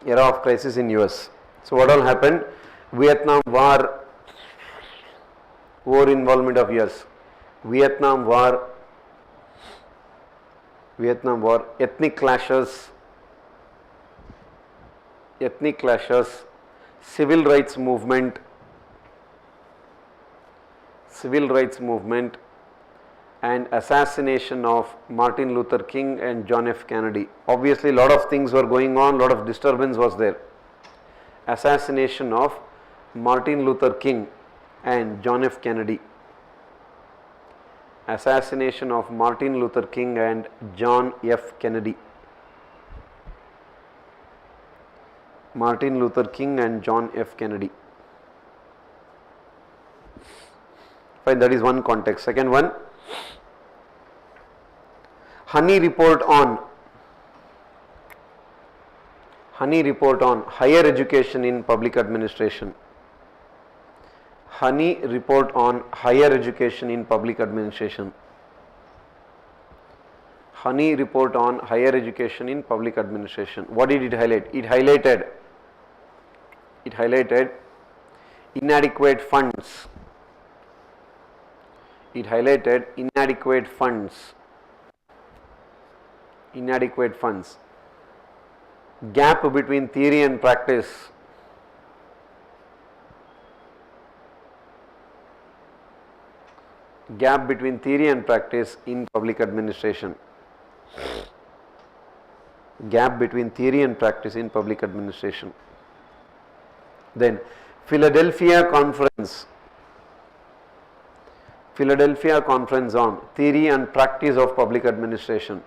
Era of crisis in US. So what all happened? Vietnam War Over involvement of years. Vietnam War, ethnic clashes, civil rights movement, and assassination of Martin Luther King and John F. Kennedy. Obviously, a lot of things were going on, lot of disturbance was there. Assassination of Martin Luther King and John F. Kennedy. Assassination of Martin Luther King and John F. Kennedy. Martin Luther King and John F. Kennedy. Fine, that is one context. Second one, Honey report on higher education in public administration. Honey report on higher education in public administration. Honey report on higher education in public administration. What did it highlight? It highlighted inadequate funds. It highlighted inadequate funds. Gap between theory and practice. Gap between theory and practice in public administration. Gap between theory and practice in public administration. Then Philadelphia Conference on theory and practice of public administration.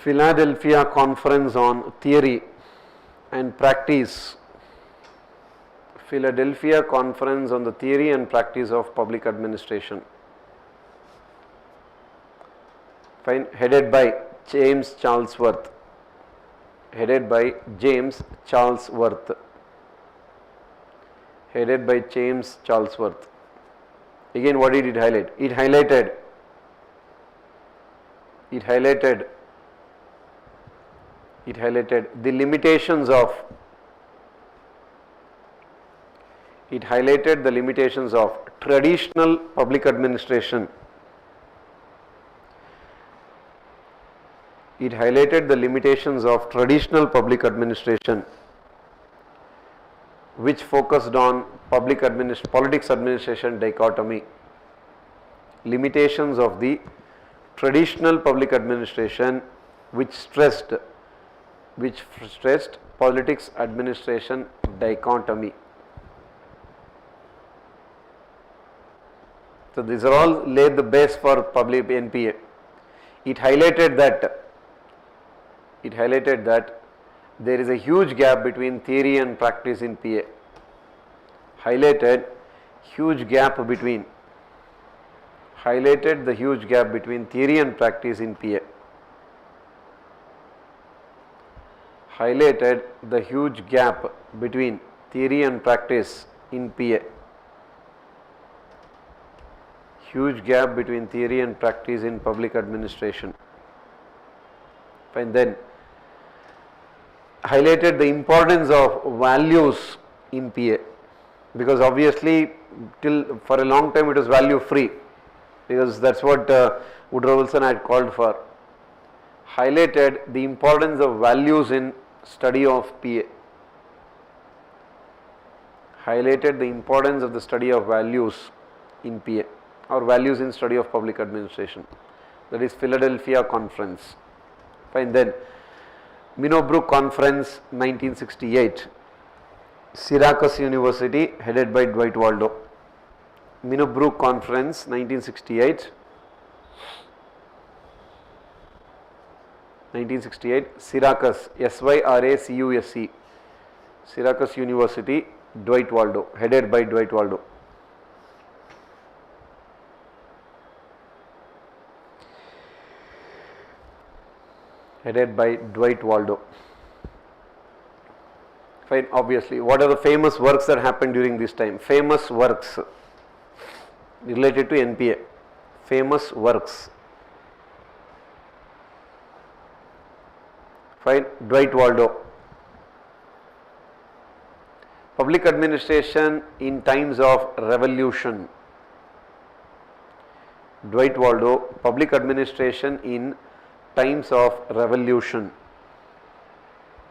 Philadelphia Conference on theory and practice. Philadelphia Conference on the theory and practice of public administration. Fine, headed by James Charlesworth. Headed by James Charlesworth. Again, what did it highlight? It highlighted the limitations of traditional public administration. It highlighted the limitations of traditional public administration, which focused on politics administration dichotomy. Limitations of the traditional public administration which stressed politics administration dichotomy. So these are all laid the base for public NPA. It highlighted that there is a huge gap between theory and practice in PA. Highlighted the huge gap between theory and practice in PA. Highlighted the huge gap between theory and practice in PA. Huge gap between theory and practice in public administration. And then highlighted the importance of values in PA, because obviously for a long time it was value free, because that's what Woodrow Wilson had called for. Highlighted the importance of values in study of PA. Highlighted the importance of the study of values in PA, or values in study of public administration. That is Philadelphia Conference. Fine. Then Minnowbrook Conference 1968, Syracuse University, headed by Dwight Waldo. Minnowbrook Conference 1968, Syracuse, SYRACUSE, Syracuse University, Dwight Waldo, headed by Dwight Waldo. Headed by Dwight Waldo. Fine. Obviously, what are the famous works that happened during this time? Famous works related to NPA. Famous works. Fine. Dwight Waldo. Public administration in times of revolution. Dwight Waldo, public administration in times of revolution.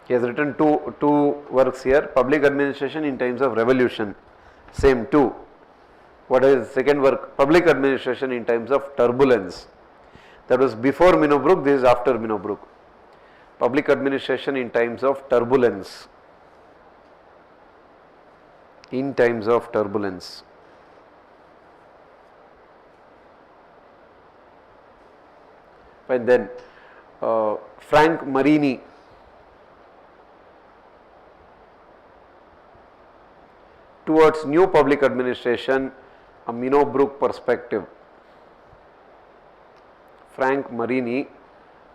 He has written two works here, public administration in times of revolution, same two. What is the second work? Public administration in times of turbulence. That was before Minnowbrook, this is after Minnowbrook. Public administration in times of turbulence. In times of turbulence. And then Frank Marini, towards new public administration, a Minnowbrook perspective. Frank Marini,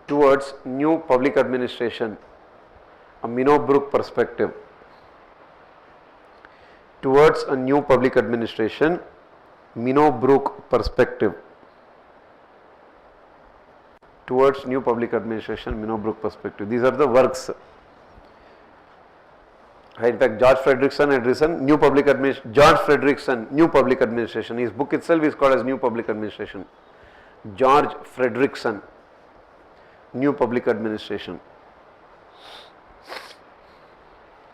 towards new public administration, a Minnowbrook perspective. Towards a new public administration, Minnowbrook perspective. Towards new public administration, Minnowbrook perspective. These are the works. In fact, George Frederickson had written New Public Administration. George Frederickson, New Public Administration. His book itself is called as New Public Administration. George Frederickson, New Public Administration.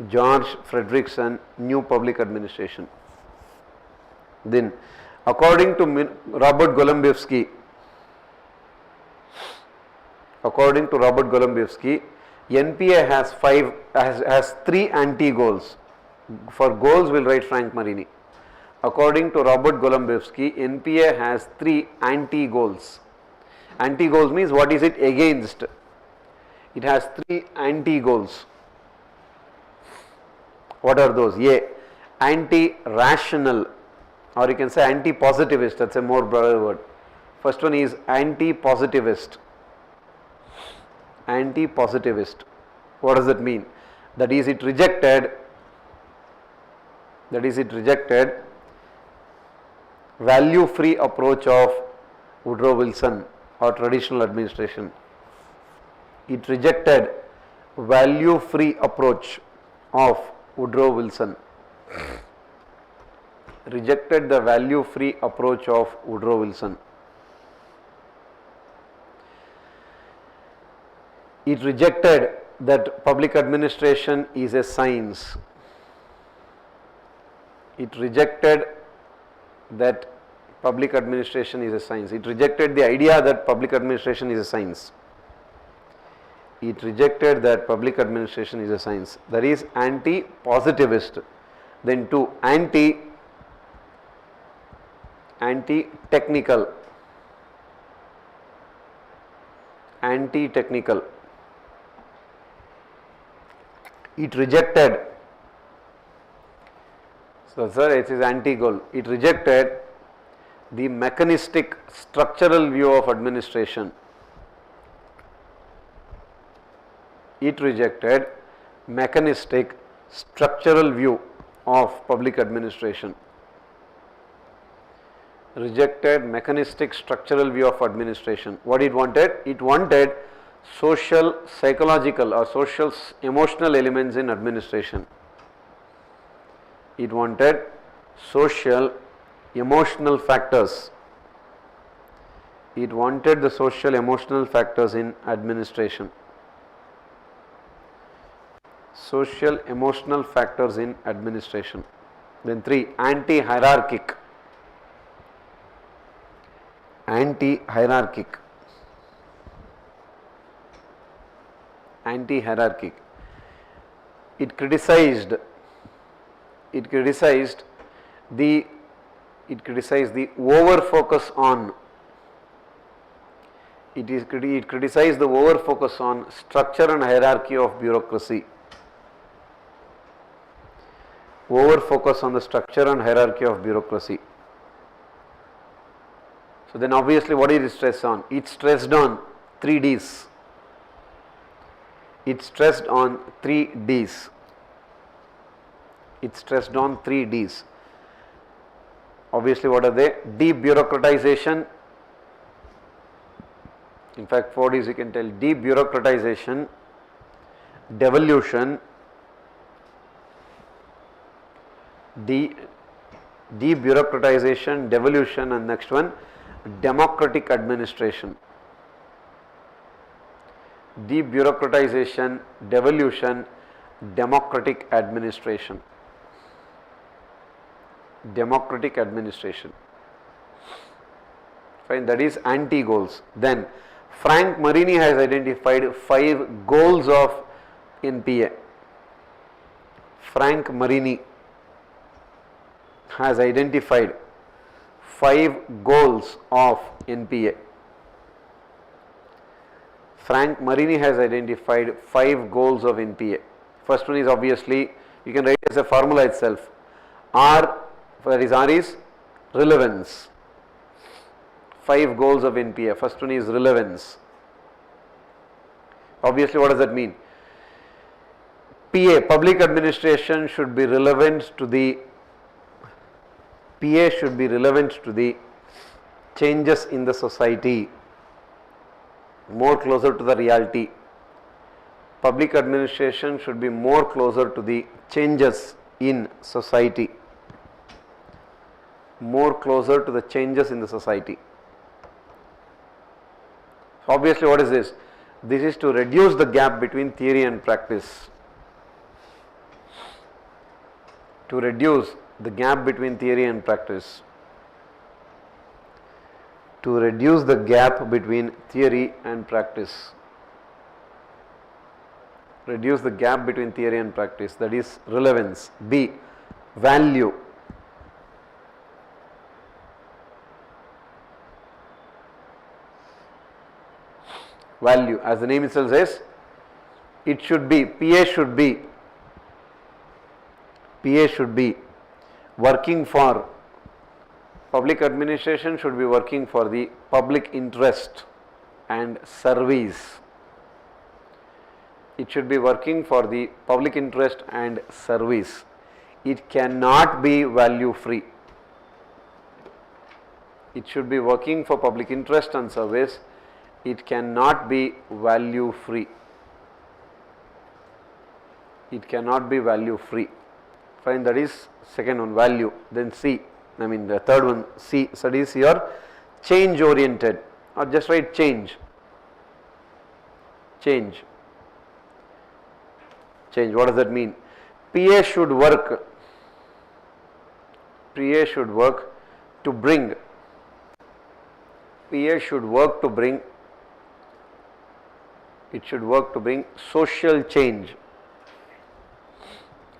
George Frederickson, New Public Administration. Then, according to Robert Golumbevsky, NPA has three anti-goals. For goals, we'll write Frank Marini. According to Robert Golumbevsky, NPA has three anti-goals. Anti-goals means what is it against? It has three anti-goals. What are those? A, anti-rational, or you can say anti-positivist, that's a more broader word. First one is anti-positivist. Anti-positivist. What does that mean? That is, it rejected value-free approach of Woodrow Wilson or traditional administration. It rejected value-free approach of Woodrow Wilson. Rejected the value-free approach of Woodrow Wilson. It rejected that public administration is a science. It rejected that public administration is a science. It rejected the idea that public administration is a science. It rejected that public administration is a science. That is anti-positivist. Then two, anti-technical. Anti-technical. It rejected, so sir, it is anti-goal. It rejected the mechanistic structural view of administration. It rejected mechanistic structural view of public administration. Rejected mechanistic structural view of administration. What it wanted? It wanted social, psychological or social emotional elements in administration. It wanted social emotional factors. It wanted the social emotional factors in administration. Social emotional factors in administration. Then three, anti-hierarchic. Anti-hierarchic. Anti-hierarchic. It criticized the over focus on. It criticized the over focus on structure and hierarchy of bureaucracy. Over focus on the structure and hierarchy of bureaucracy. So then obviously what did it stress on? It stressed on 3 Ds. It stressed on 3 Ds. It stressed on 3 Ds. Obviously what are they? Debureaucratization. In fact 4 Ds you can tell: debureaucratization, devolution debureaucratization, devolution, and next one democratic administration. Debureaucratization, devolution, democratic administration. Democratic administration. Fine, that is anti-goals. Then Frank Marini has identified 5 goals of NPA. Frank Marini has identified 5 goals of NPA. Frank Marini has identified 5 goals of NPA. First one is obviously, you can write as a formula itself. R, that is R is relevance. 5 goals of NPA. First one is relevance. Obviously, what does that mean? PA, public administration, should be relevant to the changes in the society, more closer to the reality. Public administration should be more closer to the changes in society, more closer to the changes in the society. Obviously, what is this? This is to reduce the gap between theory and practice. To reduce the gap between theory and practice. To reduce the gap between theory and practice. Reduce the gap between theory and practice, that is relevance. B, value. Value, as the name itself says, it should be, PA should be working for, public administration should be working for the public interest and service. It should be working for the public interest and service. It cannot be value free. It should be working for public interest and service. It cannot be value free. It cannot be value free. Fine, that is second one, value. Then the third one, C, studies your change oriented, or just write change. Change. Change, what does that mean? PA should work to bring, it should work to bring social change.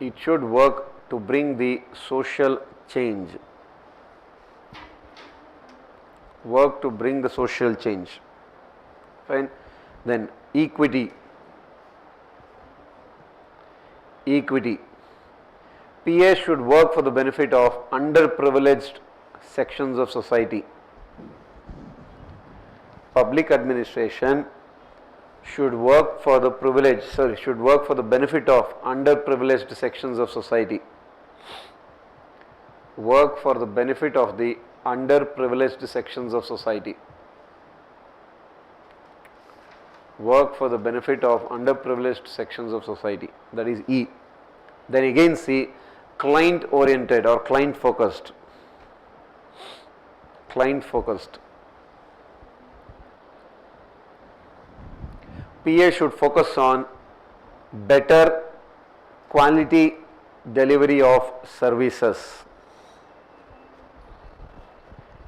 It should work to bring the social change. Work to bring the social change. Fine. Then equity. Equity. PA should work for the benefit of underprivileged sections of society. Public administration should work for the benefit of underprivileged sections of society. Work for the benefit of the underprivileged sections of society. Work for the benefit of underprivileged sections of society. That is E. Then again C, client oriented or client focused. Client focused. PA should focus on better quality delivery of services.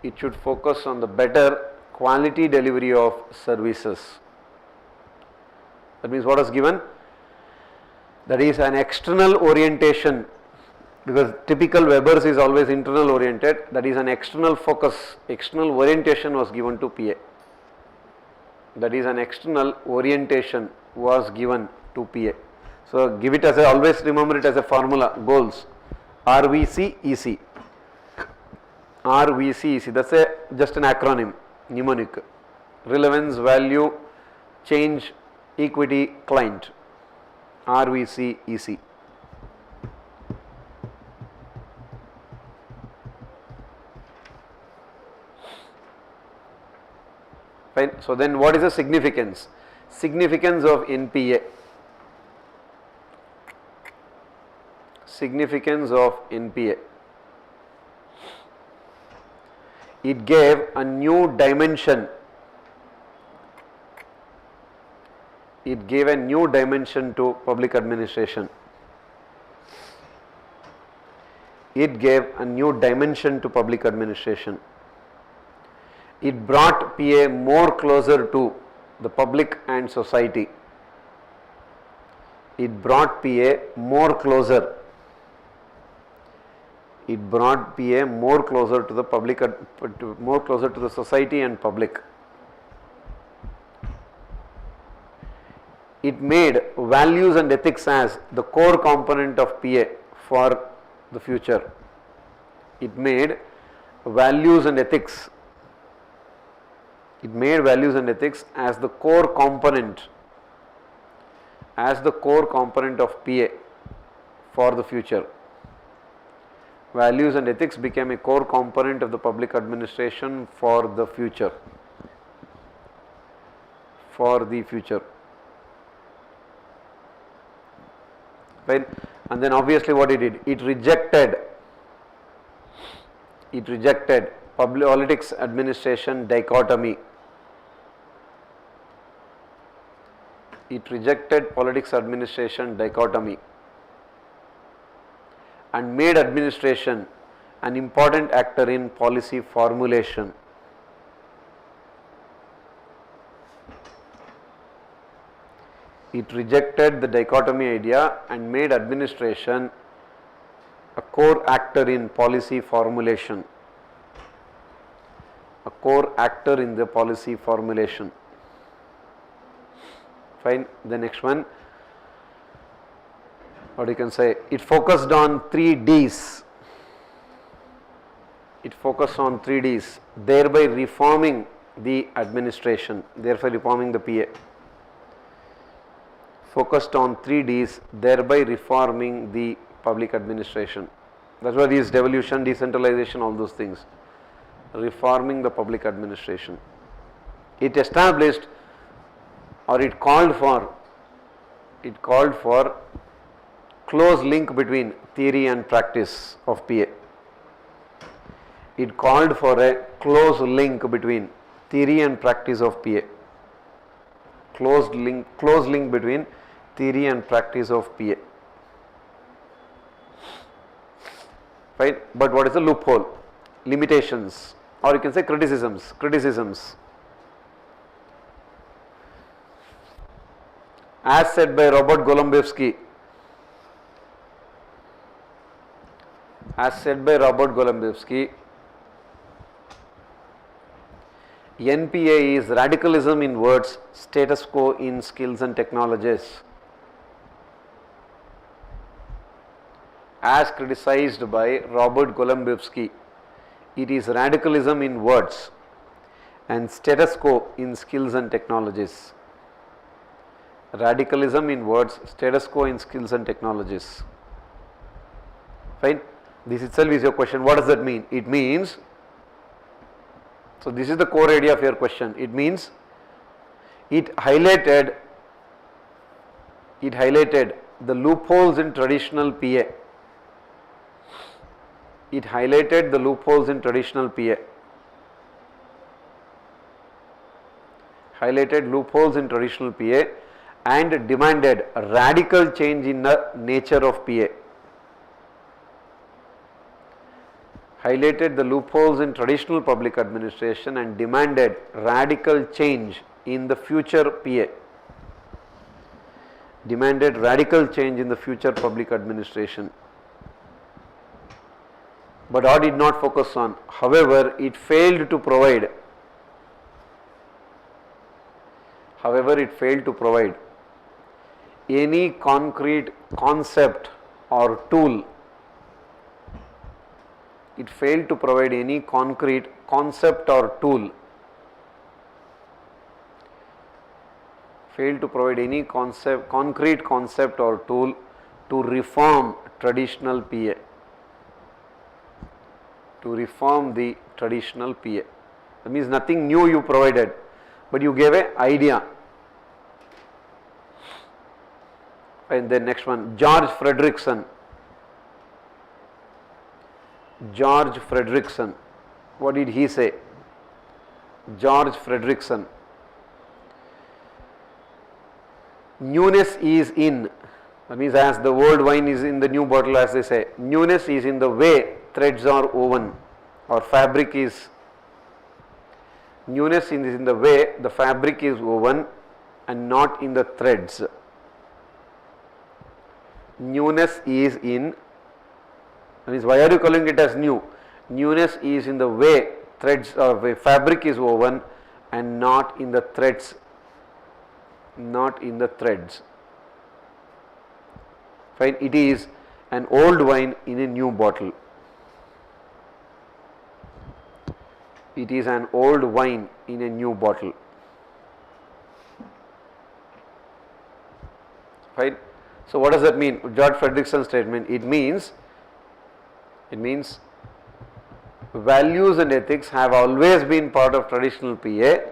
It should focus on the better quality delivery of services. That means what is given? That is an external orientation, because typical Weber's is always internal oriented. That is an external focus, external orientation was given to PA. That is an external orientation was given to PA. So give it as a, always remember it as a formula, goals. RVC EC. RVC EC, that's just an acronym, mnemonic. Relevance, value, change, equity, client. RVC EC. Fine. So then what is the significance? Significance of NPA. significance of NPA. It gave a new dimension. It gave a new dimension to public administration. It gave a new dimension to public administration. It brought PA more closer to the public and society. It brought PA more closer. It brought PA more closer to the public, more closer to the society and public. It made values and ethics as the core component of PA for the future. It made values and ethics. It made values and ethics as the core component, of PA for the future. Values and ethics became a core component of the public administration for the future. For the future. Right? And then obviously what it did? It rejected public politics administration dichotomy. It rejected politics administration dichotomy and made administration an important actor in policy formulation. It rejected the dichotomy idea and made administration a core actor in policy formulation. A core actor in the policy formulation. Fine. The next one, what you can say, it focused on 3 Ds. It focused on 3 Ds, thereby reforming the administration, therefore reforming the PA. Focused on 3 Ds, thereby reforming the public administration. That's what is devolution, decentralization, all those things. Reforming the public administration. It established, or it called for close link between theory and practice of PA. It called for a close link between theory and practice of PA. Close link between theory and practice of PA. Right? But what is the loophole? Limitations, or you can say criticisms. As said by Robert Golumbevsky, NPA is radicalism in words, status quo in skills and technologies. As criticized by Robert Golumbevsky, it is radicalism in words and status quo in skills and technologies. Radicalism in words, status quo in skills and technologies. Fine. This itself is your question. What does that mean? It means, so this is the core idea of your question. It means it highlighted the loopholes in traditional PA. It highlighted the loopholes in traditional PA. Highlighted loopholes in traditional PA and demanded a radical change in the nature of PA. Highlighted the loopholes in traditional public administration and demanded radical change in the future PA. Demanded radical change in the future public administration. But what did not focus on? However, it failed to provide any concrete concept or tool. It failed to provide any concrete concept or tool. Failed to provide any concrete concept or tool to reform traditional PA. To reform the traditional PA. That means nothing new you provided, but you gave an idea. And then next one, George Fredrickson. George Fredrickson. What did he say? George Fredrickson. Newness is in, that means as the old wine is in the new bottle, as they say, newness is in the way threads are woven, or fabric is, newness is in the way the fabric is woven and not in the threads. Newness is in, that means why are you calling it as new? Newness is in the way threads or way fabric is woven and not in the threads. Not in the threads. Fine, it is an old wine in a new bottle. It is an old wine in a new bottle. Fine. So what does that mean? George Fredrickson's statement. It means values and ethics have always been part of traditional PA.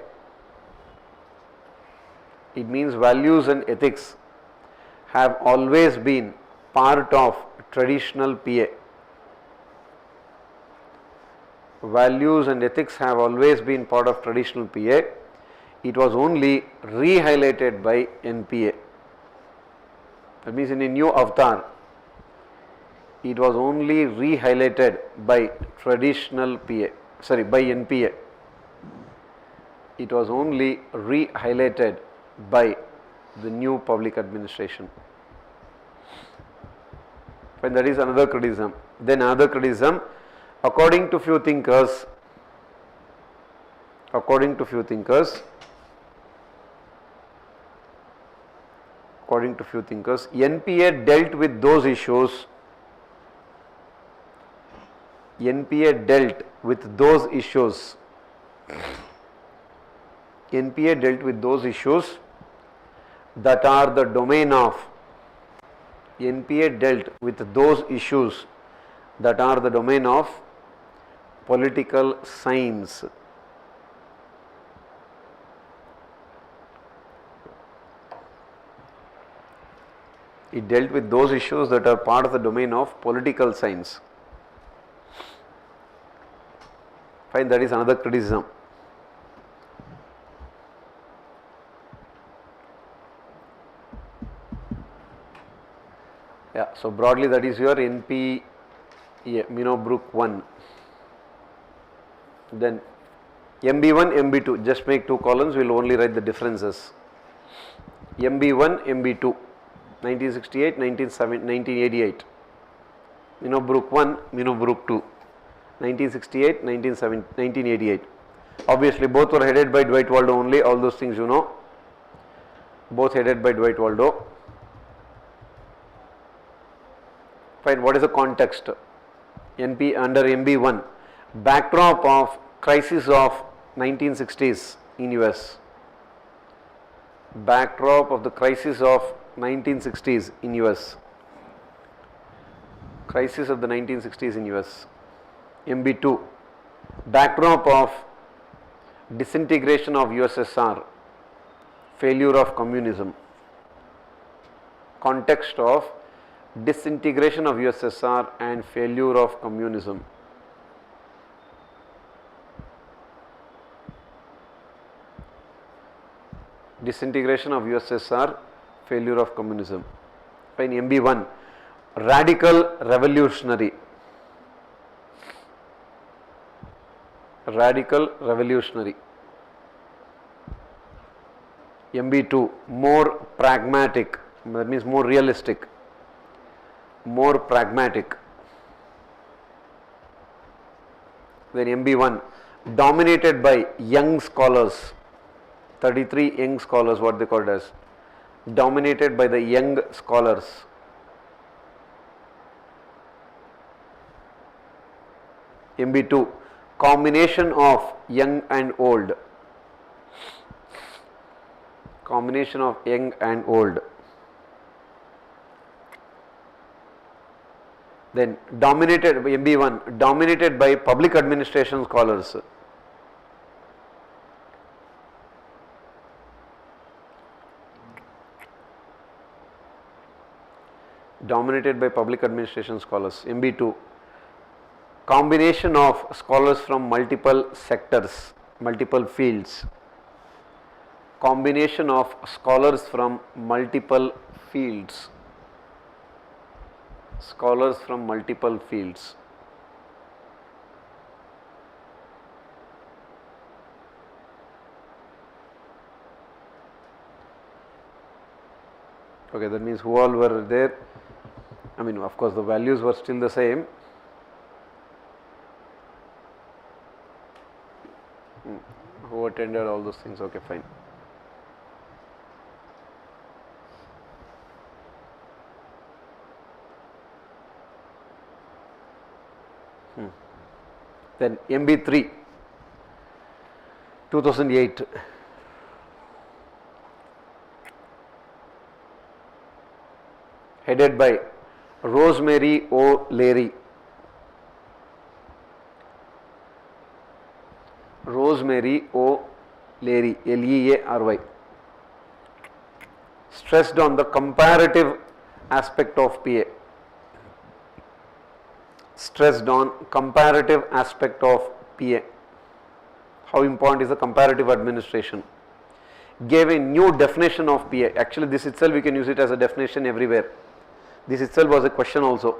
It means values and ethics have always been part of traditional PA. Values and ethics have always been part of traditional PA. It was only re-highlighted by NPA. That means in a new avatar, it was only re-highlighted by traditional PA, sorry, by NPA. It was only re-highlighted by the new public administration. And that is another criticism. Then another criticism, according to few thinkers, NPA dealt with those issues. NPA dealt with those issues. NPA dealt with those issues that are the domain of. NPA dealt with those issues that are the domain of political science. It dealt with those issues that are part of the domain of political science. Fine, that is another criticism. Yeah, so broadly that is your NP Minnowbrook 1. Then MB1, MB2, just make two columns, we will only write the differences. MB1, MB2, 1968, 1988. Minnowbrook 1, Minnowbrook 2, 1968, 1988. Obviously both were headed by Dwight Waldo only, all those things you know. Both headed by Dwight Waldo. Fine, what is the context? NP under MB1, backdrop of crisis of 1960s in US. Backdrop of the crisis of 1960s in US. Crisis of the 1960s in US. MB2, backdrop of disintegration of USSR, failure of communism. Context of disintegration of USSR and failure of communism. Disintegration of USSR, failure of communism. Fine, MB1, radical revolutionary. Radical revolutionary. MB2, more pragmatic, that means more realistic. More pragmatic. Then MB1, dominated by young scholars, 33 young scholars, what they called as, dominated by the young scholars. MB2, combination of young and old. Combination of young and old. Then dominated by MB1, dominated by public administration scholars. Dominated by public administration scholars. MB2, combination of scholars from multiple sectors, multiple fields. Combination of scholars from multiple fields. Scholars from multiple fields. Okay, that means who all were there. I mean, of course, the values were still the same. Who attended all those things? Okay, fine. Then MB3, 2008. Headed by Rosemary O. Leary. Rosemary O. Leary, Leary. Stressed on the comparative aspect of PA. Stressed on comparative aspect of PA. How important is the comparative administration? Gave a new definition of PA. Actually, this itself we can use it as a definition everywhere. This itself was a question also.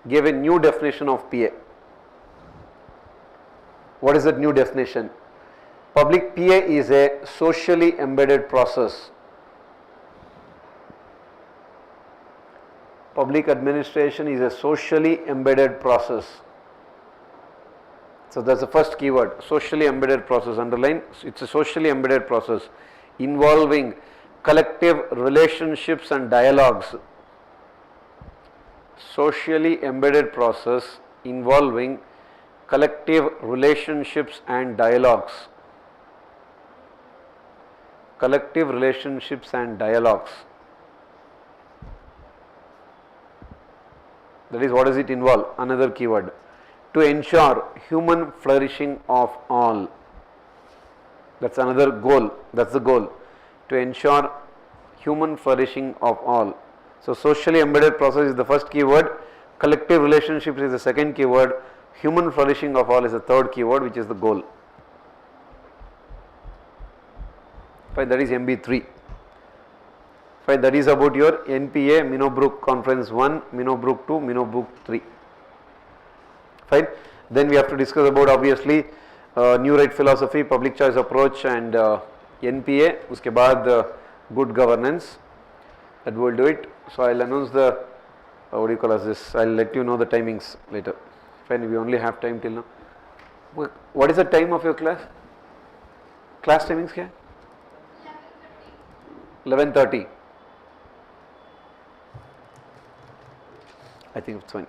Gave a new definition of PA. What is that new definition? Public PA is a socially embedded process. Public administration is a socially embedded process. So that's the first keyword, socially embedded process. Underline, it's a socially embedded process involving collective relationships and dialogues. Socially embedded process involving collective relationships and dialogues. Collective relationships and dialogues. That is, what does it involve? Another keyword. To ensure human flourishing of all. That's another goal. That's the goal. To ensure human flourishing of all. So, socially embedded process is the first keyword. Collective relationships is the second keyword. Human flourishing of all is the third keyword, which is the goal. Fine, that is MB3. Fine, that is about your NPA, Minnowbrook Conference 1, Minnowbrook 2, Minnowbrook 3. Fine. Then we have to discuss about obviously new right philosophy, public choice approach, and NPA. Uske baad good governance. That will do it. So I'll announce the what do you call as this? I'll let you know the timings later. Fine. We only have time till now. What is the time of your class? Class timings kya? 11:30. I think it's fine.